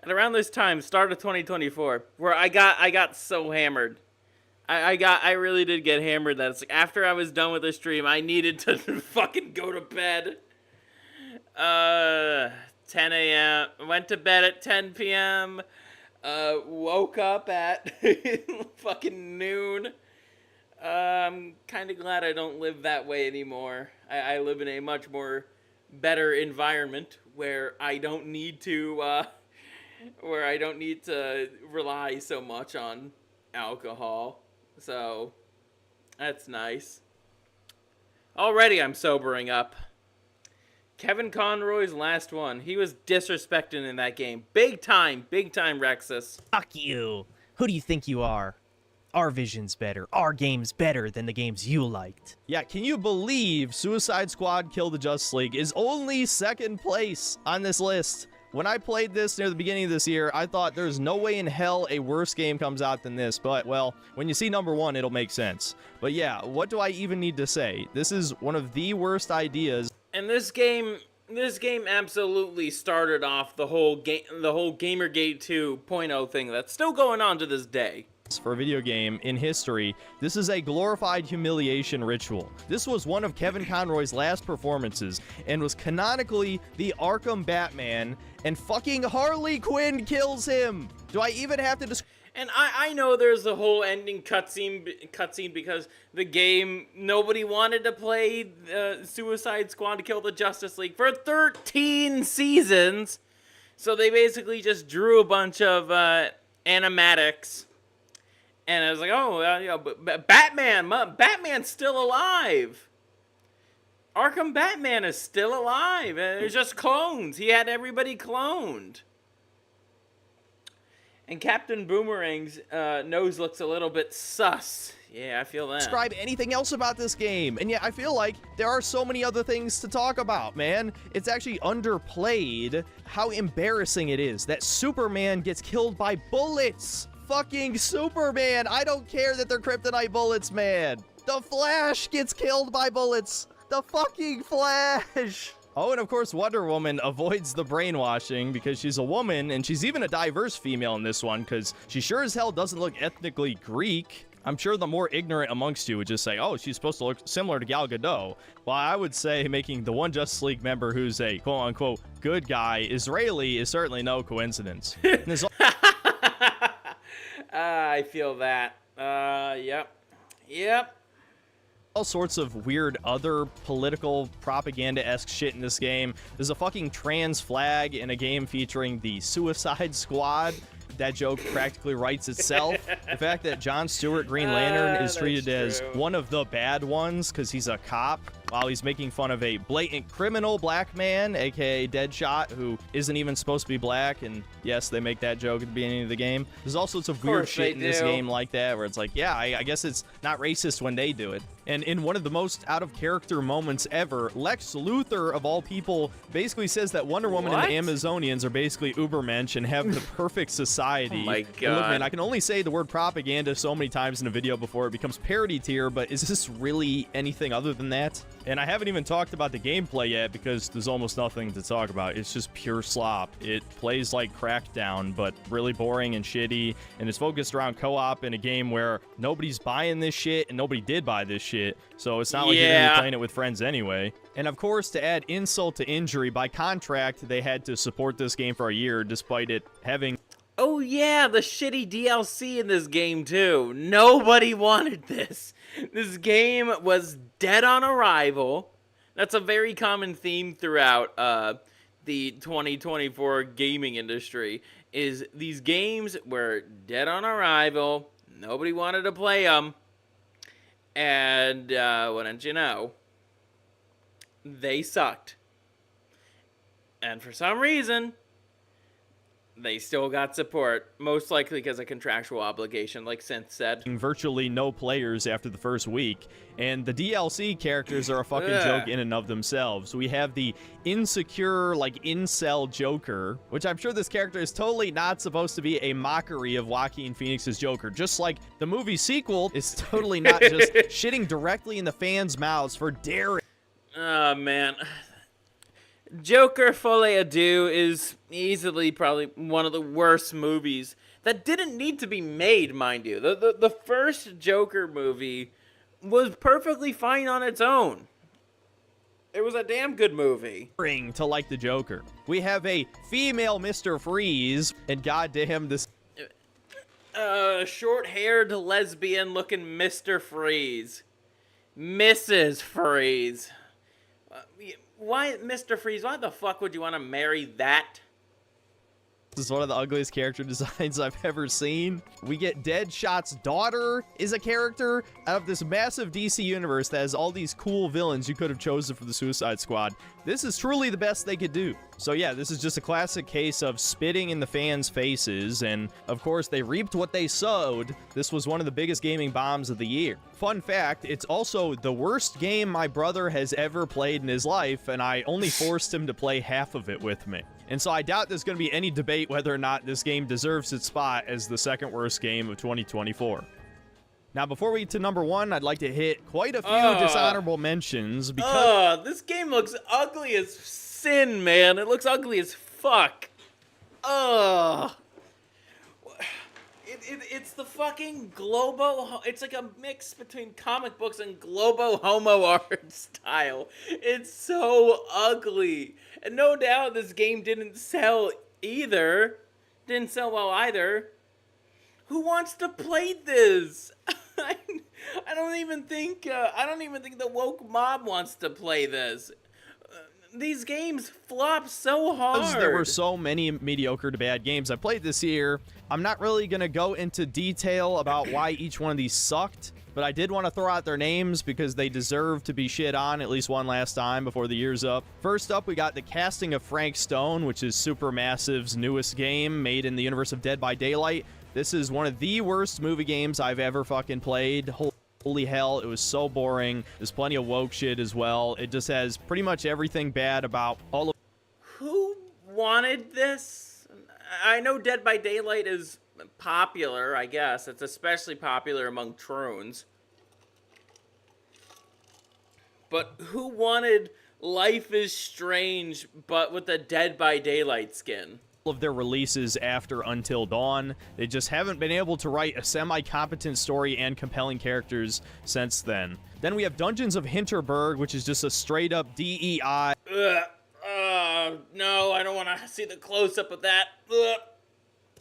And around this time, start of 2024, where I got so hammered. I really did get hammered that it's like after I was done with the stream, I needed to fucking go to bed. 10 a.m. Went to bed at 10 p.m. Woke up at fucking noon. I'm kind of glad I don't live that way anymore. I live in a much more better environment where I don't need to rely so much on alcohol. So, that's nice. Already I'm sobering up. Kevin Conroy's last one. He was disrespecting in that game. Big time, Rexus. Fuck you. Who do you think you are? Our vision's better. Our game's better than the games you liked. Yeah, can you believe Suicide Squad Kill the Justice League is only second place on this list? When I played this near the beginning of this year, I thought there's no way in hell a worse game comes out than this. But, well, when you see number one, it'll make sense. But yeah, what do I even need to say? This is one of the worst ideas. And this game absolutely started off the whole Gamergate 2.0 thing that's still going on to this day. For a video game in history, this is a glorified humiliation ritual. This was one of Kevin Conroy's last performances and was canonically the Arkham Batman, and fucking Harley Quinn kills him. Do I even have to describe? And I know there's a whole ending cutscene because the game, nobody wanted to play Suicide Squad to Kill the Justice League for 13 seasons. So they basically just drew a bunch of animatics. And I was like, oh, but Batman's still alive. Arkham Batman is still alive. It's just clones. He had everybody cloned. And Captain Boomerang's nose looks a little bit sus. Yeah, I feel that. Describe anything else about this game, and yet I feel like there are so many other things to talk about, man. It's actually underplayed how embarrassing it is that Superman gets killed by bullets. Fucking Superman! I don't care that they're kryptonite bullets, man. The Flash gets killed by bullets. The fucking Flash! Oh, and of course Wonder Woman avoids the brainwashing because she's a woman, and she's even a diverse female in this one because she sure as hell doesn't look ethnically Greek. I'm sure the more ignorant amongst you would just say, oh, she's supposed to look similar to Gal Gadot. Well, I would say making the one Justice League member who's a quote-unquote good guy Israeli is certainly no coincidence. I feel that. Yep. All sorts of weird other political propaganda-esque shit in this game. There's a fucking trans flag in a game featuring the Suicide Squad. That joke practically writes itself. The fact that Jon Stewart Green Lantern is treated as one of the bad ones because he's a cop. while he's making fun of a blatant criminal black man, aka Deadshot, who isn't even supposed to be black. And yes, they make that joke at the beginning of the game. There's all sorts of weird shit in this game like that, where it's like, yeah, I guess it's not racist when they do it. And in one of the most out-of-character moments ever, Lex Luthor, of all people, basically says that Wonder Woman and the Amazonians are basically Ubermensch and have the perfect society. Oh my And look, God. man, I can only say the word propaganda so many times in a video before it becomes parody tier, but is this really anything other than that? And I haven't even talked about the gameplay yet because there's almost nothing to talk about. It's just pure slop. It plays like Crackdown, but really boring and shitty, and it's focused around co-op in a game where nobody's buying this shit and nobody did buy this shit, so it's not like you're gonna be playing it with friends anyway. And of course, to add insult to injury, by contract, they had to support this game for a year despite it having... Oh yeah, the shitty DLC in this game too. Nobody wanted this. This game was dead on arrival. That's a very common theme throughout the 2024 gaming industry, is these games were dead on arrival. Nobody wanted to play them. And wouldn't you know, they sucked. And for some reason, they still got support, most likely because of contractual obligation, like Synth said. Virtually no players after the first week, and the DLC characters are a fucking joke in and of themselves. We have the insecure, like, incel Joker, which I'm sure this character is totally not supposed to be a mockery of Joaquin Phoenix's Joker, just like the movie sequel is totally not just shitting directly in the fans' mouths for daring. Oh, man. Joker Folie à Deux is easily probably one of the worst movies that didn't need to be made, mind you. The first Joker movie was perfectly fine on its own. It was a damn good movie. To like the Joker. We have a female Mr. Freeze, and goddamn this... short-haired, lesbian-looking Mr. Freeze. Mrs. Freeze. Why, Mr. Freeze, why the fuck would you want to marry that? This is one of the ugliest character designs I've ever seen. We get Deadshot's daughter is a character out of this massive DC universe that has all these cool villains you could have chosen for the Suicide Squad. This is truly the best they could do. So yeah, this is just a classic case of spitting in the fans' faces, and of course they reaped what they sowed. This was one of the biggest gaming bombs of the year. Fun fact, it's also the worst game my brother has ever played in his life, and I only forced him to play half of it with me. And so I doubt there's going to be any debate whether or not this game deserves its spot as the second worst game of 2024. Now, before we get to number one, I'd like to hit quite a few dishonorable mentions because... this game looks ugly as sin, man. It looks ugly as fuck. It's the fucking Globo... It's like a mix between comic books and Globo homo art style. It's so ugly. And no doubt this game didn't sell either. Didn't sell well either. Who wants to play this? I don't even think the woke mob wants to play this. These games flop so hard. There were so many mediocre to bad games I played this year. I'm not really going to go into detail about why each one of these sucked, but I did want to throw out their names because they deserve to be shit on at least one last time before the year's up. First up, we got The Casting of Frank Stone, which is Supermassive's newest game made in the universe of Dead by Daylight. This is one of the worst movie games I've ever fucking played. Holy hell, it was so boring. There's plenty of woke shit as well. It just has pretty much everything bad about all of... Who wanted this? I know Dead by Daylight is popular, I guess. It's especially popular among troons. But who wanted Life is Strange, but with a Dead by Daylight skin? Of their releases after Until Dawn. They just haven't been able to write a semi-competent story and compelling characters since then. Then we have Dungeons of Hinterberg, which is just a straight-up DEI. No, I don't want to see the close-up of that.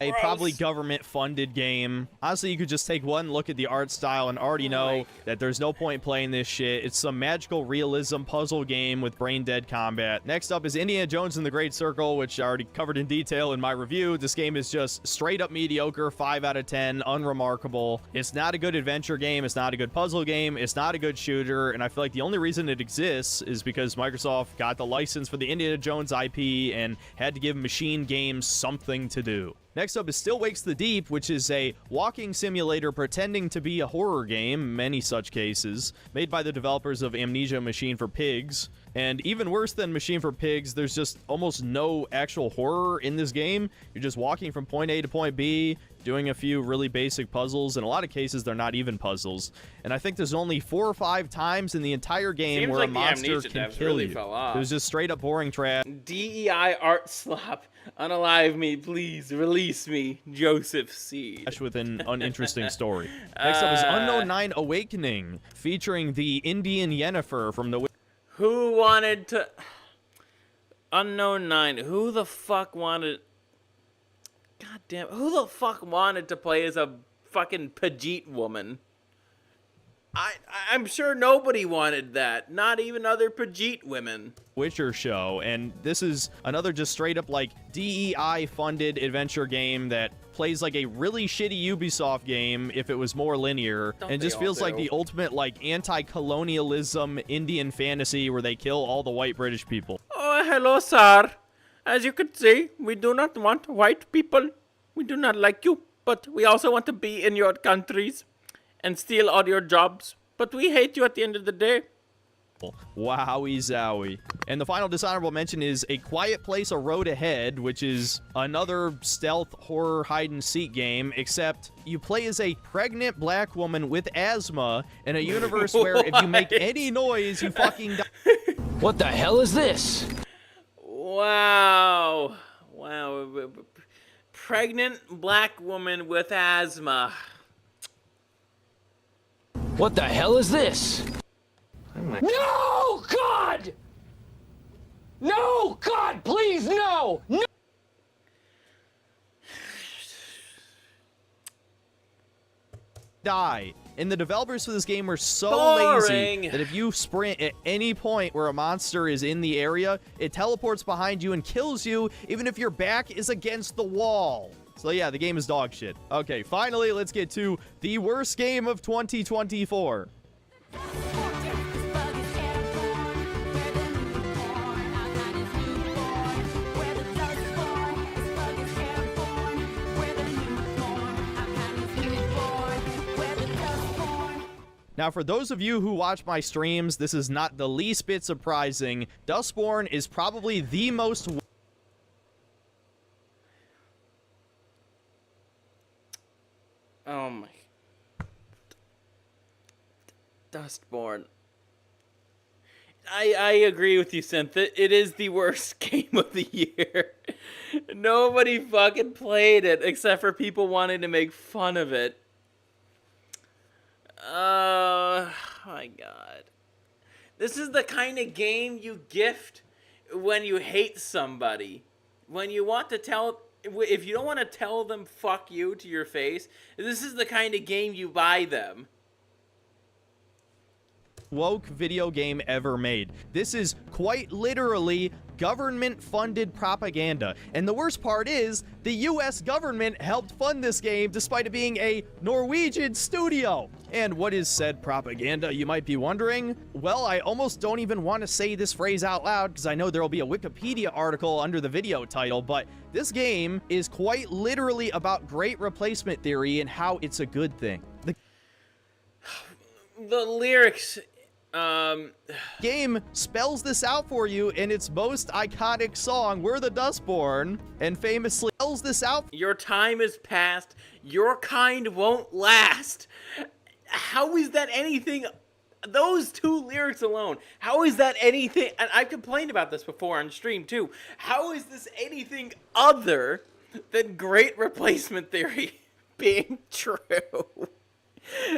a probably government-funded game. Honestly, you could just take one look at the art style and already know that there's no point playing this shit. It's some magical realism puzzle game with brain-dead combat. Next up is Indiana Jones and the Great Circle, which I already covered in detail in my review. This game is just straight-up mediocre, 5 out of 10, unremarkable. It's not a good adventure game. It's not a good puzzle game. It's not a good shooter, and I feel like the only reason it exists is because Microsoft got the license for the Indiana Jones IP and had to give Machine Games something to do. Next up is Still Wakes the Deep, which is a walking simulator pretending to be a horror game, many such cases, made by the developers of Amnesia Machine for Pigs. And even worse than Machine for Pigs, there's just almost no actual horror in this game. You're just walking from point A to point B, doing a few really basic puzzles. In a lot of cases, they're not even puzzles. And I think there's only 4 or 5 times in the entire game where a monster can kill you. It was just straight up boring trash. DEI art slop. Unalive me, please. Release me, Joseph C. With an uninteresting story. Next up is Unknown 9 Awakening, featuring the Indian Yennefer from the... Who wanted to... Unknown 9. Who the fuck wanted... God damn. Who the fuck wanted to play as a fucking Pajit woman? I'm sure nobody wanted that. Not even other Pajit women. Witcher show, and this is another just straight up like DEI funded adventure game that plays like a really shitty Ubisoft game if it was more linear, and just feels like the ultimate like anti-colonialism Indian fantasy where they kill all the white British people. Oh, hello, sir. As you can see, we do not want white people. We do not like you, but we also want to be in your countries and steal all your jobs. But we hate you at the end of the day. Wowie zowie. And the final dishonorable mention is A Quiet Place: A Road Ahead, which is another stealth horror hide-and-seek game, except you play as a pregnant black woman with asthma in a universe where if you make any noise, you fucking die. What the hell is this? Wow. Wow. Pregnant black woman with asthma. What the hell is this? No, God! No, God, please, no! No! Die. And the developers for this game were so Boring. lazy that if you sprint at any point where a monster is in the area, it teleports behind you and kills you, even if your back is against the wall. So yeah, the game is dog shit. Okay, finally, let's get to the worst game of 2024. Now, for those of you who watch my streams, this is not the least bit surprising. Dustborn is probably the most... Oh my... Dustborn. I agree with you, Synth. It is the worst game of the year. Nobody fucking played it except for people wanting to make fun of it. Oh my god. This is the kind of game you gift when you hate somebody. When you want to tell... If you don't want to tell them fuck you to your face, this is the kind of game you buy them. Woke video game ever made. This is quite literally government-funded propaganda. And the worst part is, the US government helped fund this game despite it being a Norwegian studio. And what is said propaganda, you might be wondering? Well, I almost don't even want to say this phrase out loud because I know there will be a Wikipedia article under the video title, but this game is quite literally about great replacement theory and how it's a good thing. The lyrics... game spells this out for you in its most iconic song, We're the Dustborn, and famously spells this out. Your time is past. Your kind won't last. How is that anything? Those two lyrics alone. How is that anything? And I've complained about this before on stream too. How is this anything other than great replacement theory being true?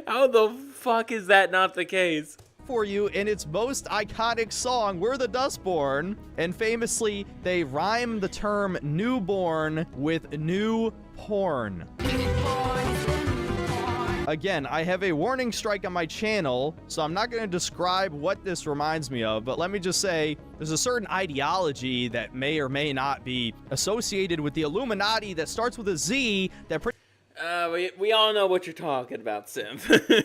How the fuck is that not the case? for you in its most iconic song, We're the Dustborn, and famously, they rhyme the term newborn with new porn. Again, I have a warning strike on my channel, so I'm not going to describe what this reminds me of, but let me just say, there's a certain ideology that may or may not be associated with the Illuminati that starts with a Z that we all know what you're talking about, Simp.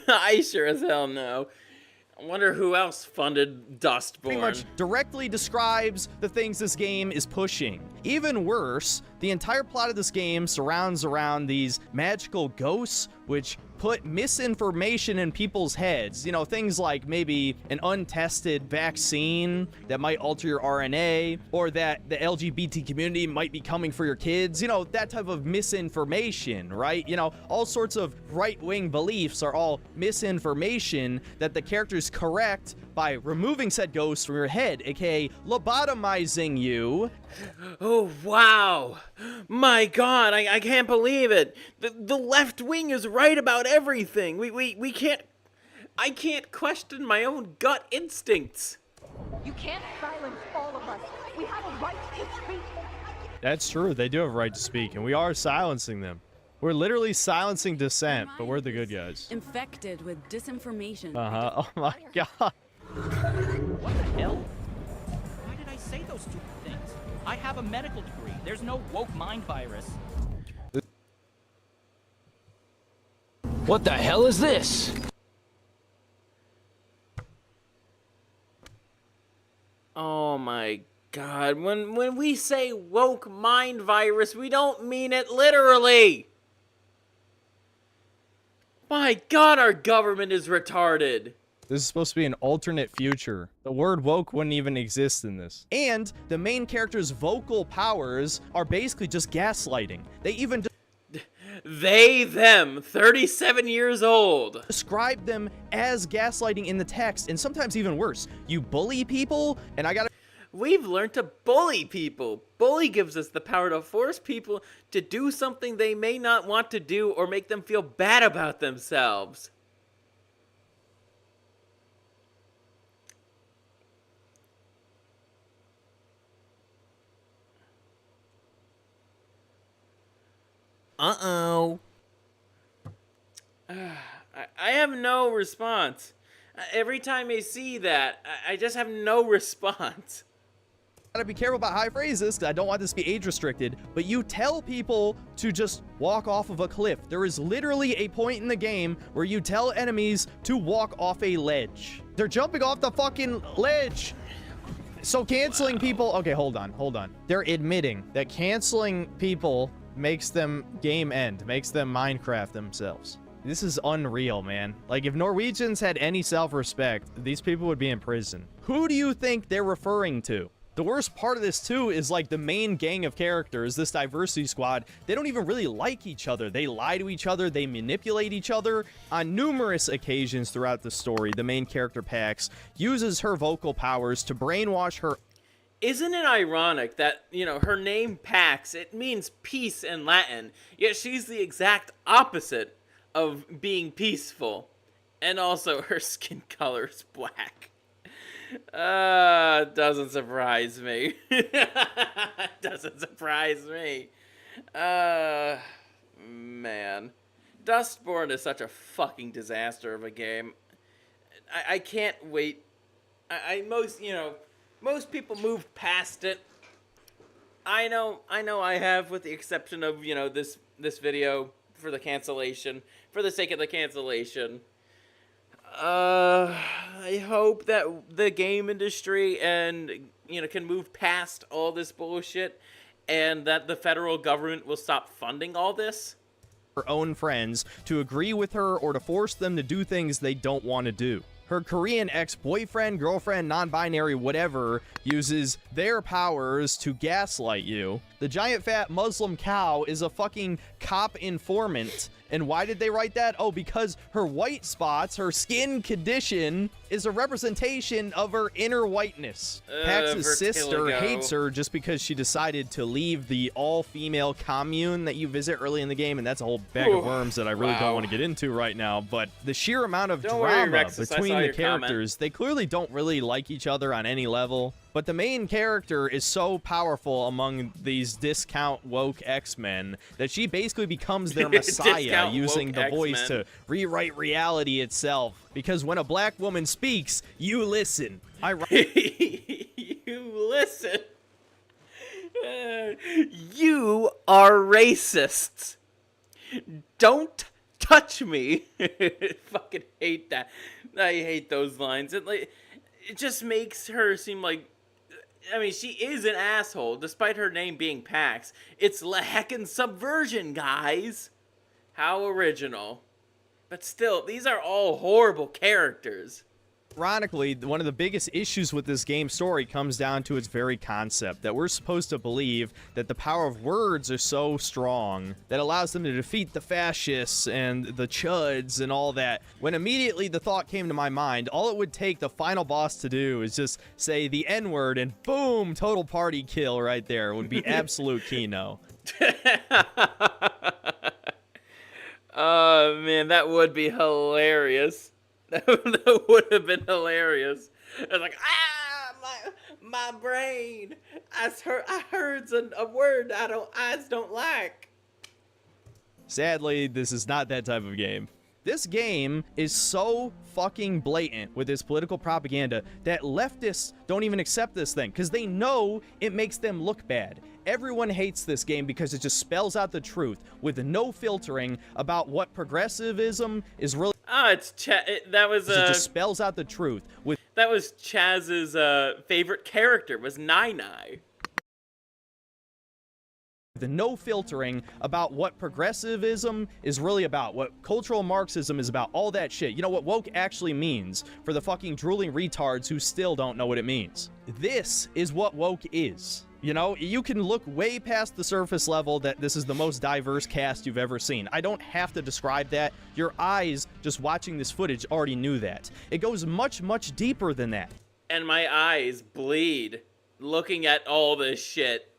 I sure as hell know. I wonder who else funded Dustborn. pretty much directly describes the things this game is pushing. Even worse, the entire plot of this game surrounds around these magical ghosts, which put misinformation in people's heads. You know, things like maybe an untested vaccine that might alter your RNA, or that the LGBT community might be coming for your kids. You know, that type of misinformation, right? You know, all sorts of right-wing beliefs are all misinformation that the characters correct by removing said ghosts from your head, aka lobotomizing you. Oh, wow. My God, I can't believe it. The left wing is right about everything. We can't... I can't question my own gut instincts. You can't silence all of us. We have a right to speak. That's true, they do have a right to speak, and we are silencing them. We're literally silencing dissent, but we're the good guys. Infected with disinformation. Uh-huh. Oh my God. What the hell? Why did I say those stupid things? I have a medical degree. There's no woke mind virus. What the hell is this? Oh my God. When we say woke mind virus, we don't mean it literally. My God, our government is retarded. This is supposed to be an alternate future. The word woke wouldn't even exist in this. And the main character's vocal powers are basically just gaslighting. They even They, them, 37 years old. Describe them as gaslighting in the text, and sometimes even worse. You bully people, and I gotta... We've learned to bully people. Bully gives us the power to force people to do something they may not want to do or make them feel bad about themselves. Uh-oh. I have no response. Every time I see that, I just have no response. Gotta be careful about how I phrase this, because I don't want this to be age restricted, but you tell people to just walk off of a cliff. There is literally a point in the game where you tell enemies to walk off a ledge. They're jumping off the fucking ledge. So canceling people... Okay, hold on. They're admitting that canceling people makes them game end, makes them Minecraft themselves. This is unreal, man. Like, if Norwegians had any self-respect, these people would be in prison. Who do you think they're referring to? The worst part of this, too, is like the main gang of characters, this diversity squad, they don't even really like each other. They lie to each other, they manipulate each other. On numerous occasions throughout the story, the main character, Pax, uses her vocal powers to brainwash her. Isn't it ironic that, you know, her name Pax, it means peace in Latin, yet she's the exact opposite of being peaceful. And also her skin color is black. Doesn't surprise me. Doesn't surprise me. Man. Dustborn is such a fucking disaster of a game. I can't wait. Most people move past it. I know I have, with the exception of, you know, this video for the cancellation, for the sake of the cancellation. I hope that the game industry and, you know, can move past all this bullshit, and that the federal government will stop funding all this. Her own friends to agree with her or to force them to do things they don't want to do. Her Korean ex-boyfriend, girlfriend, non-binary, whatever, uses their powers to gaslight you. The giant fat Muslim cow is a fucking cop informant. And why did they write that? Oh, because her white spots, her skin condition, is a representation of her inner whiteness. Pax's sister hates her just because she decided to leave the all-female commune that you visit early in the game, and that's a whole bag of worms that I really don't want to get into right now. But the sheer amount of drama between the characters, they clearly don't really like each other on any level. But the main character is so powerful among these discount woke X-Men that she basically becomes their messiah, using the voice to rewrite reality itself. Because when a black woman speaks, you listen. You listen. You are racist. Don't touch me. Fucking hate that. I hate those lines. It just makes her seem like, I mean, she is an asshole, despite her name being Pax. It's heckin' subversion, guys. How original. But still, these are all horrible characters. Ironically, one of the biggest issues with this game's story comes down to its very concept, that we're supposed to believe that the power of words are so strong that allows them to defeat the fascists and the chuds and all that. When immediately the thought came to my mind, all it would take the final boss to do is just say the N-word and boom, total party kill right there. It would be absolute Kino. Oh, man, that would be hilarious. That would have been hilarious. It's like, my brain. I heard a word eyes don't like. Sadly, this is not that type of game. This game is so fucking blatant with its political propaganda that leftists don't even accept this thing because they know it makes them look bad. Everyone hates this game because it just spells out the truth with no filtering about what progressivism is really. Oh, it's that was it just spells out the truth with. That was Chaz's favorite character was Nai. The no filtering about what progressivism is really about, what cultural Marxism is about, all that shit. You know what woke actually means for the fucking drooling retards who still don't know what it means. This is what woke is. You know, you can look way past the surface level that this is the most diverse cast you've ever seen. I don't have to describe that. Your eyes, just watching this footage, already knew that. It goes much, much deeper than that. And my eyes bleed looking at all this shit.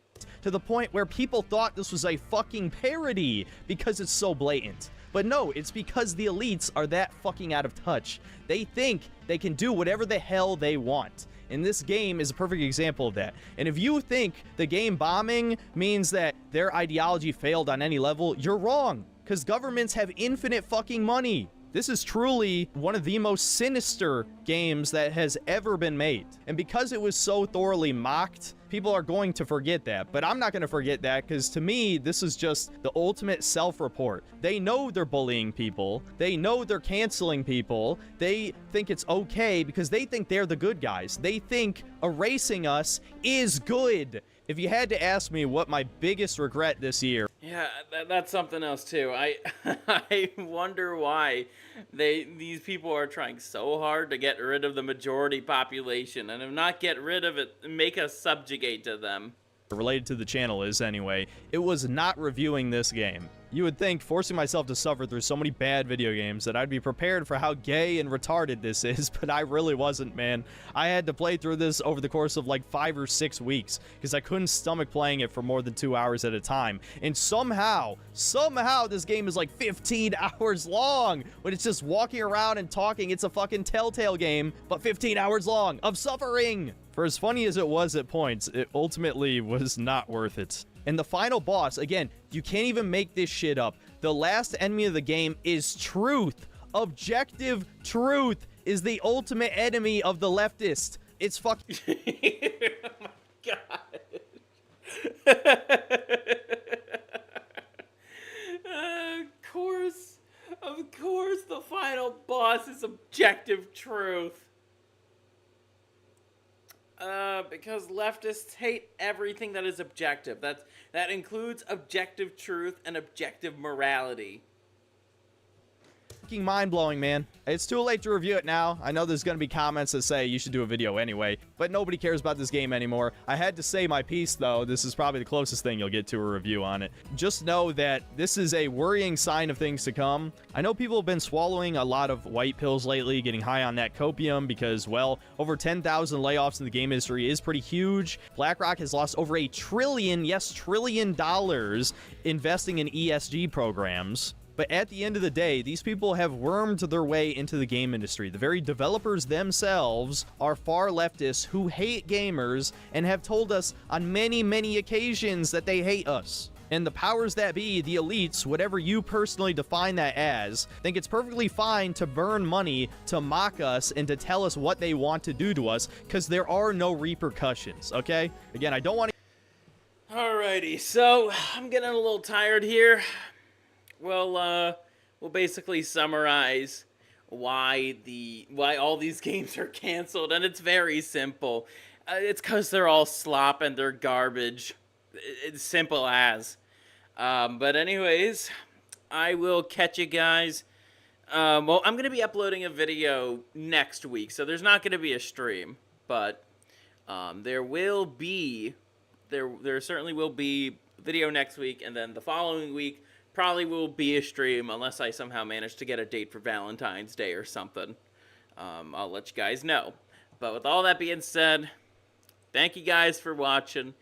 To the point where people thought this was a fucking parody because it's so blatant. But no, it's because the elites are that fucking out of touch. They think they can do whatever the hell they want. And this game is a perfect example of that. And if you think the game bombing means that their ideology failed on any level, you're wrong. Because governments have infinite fucking money. This is truly one of the most sinister games that has ever been made. And because it was so thoroughly mocked, people are going to forget that. But I'm not going to forget that because to me, this is just the ultimate self-report. They know they're bullying people. They know they're canceling people. They think it's okay because they think they're the good guys. They think erasing us is good. If you had to ask me what my biggest regret this year... Yeah, that's something else too. I wonder why these people are trying so hard to get rid of the majority population, and if not get rid of it, make us subjugate to them. Related to the channel is, anyway, it was not reviewing this game. You would think forcing myself to suffer through so many bad video games that I'd be prepared for how gay and retarded this is, but I really wasn't, man. I had to play through this over the course of like 5 or 6 weeks because I couldn't stomach playing it for more than 2 hours at a time. And somehow this game is like 15 hours long when it's just walking around and talking. It's a fucking Telltale game, but 15 hours long of suffering. For as funny as it was at points, it ultimately was not worth it. And the final boss, again, you can't even make this shit up. The last enemy of the game is truth. Objective truth is the ultimate enemy of the leftist. It's fucking... Oh my god. Of course, the final boss is objective truth. Because leftists hate everything that is objective. That includes objective truth and objective morality. fucking mind-blowing, man. It's too late to review it now. I know there's going to be comments that say you should do a video anyway, but nobody cares about this game anymore. I had to say my piece, though. This is probably the closest thing you'll get to a review on it. Just know that this is a worrying sign of things to come. I know people have been swallowing a lot of white pills lately, getting high on that copium because, well, over 10,000 layoffs in the game industry is pretty huge. BlackRock has lost over $1 trillion, yes, $1 trillion investing in ESG programs. But at the end of the day, these people have wormed their way into the game industry. The very developers themselves are far leftists who hate gamers and have told us on many, many occasions that they hate us. And the powers that be, the elites, whatever you personally define that as, think it's perfectly fine to burn money to mock us and to tell us what they want to do to us, because there are no repercussions, okay? Again, I don't want to... Alrighty, so I'm getting a little tired here. We'll basically summarize why all these games are canceled, and it's very simple. It's because they're all slop and they're garbage. It's simple as. But anyways, I will catch you guys. Well, I'm gonna be uploading a video next week, so there's not gonna be a stream, but there certainly will be video next week, and then the following week probably will be a stream unless I somehow manage to get a date for Valentine's Day or something. I'll let you guys know. But with all that being said, thank you guys for watching.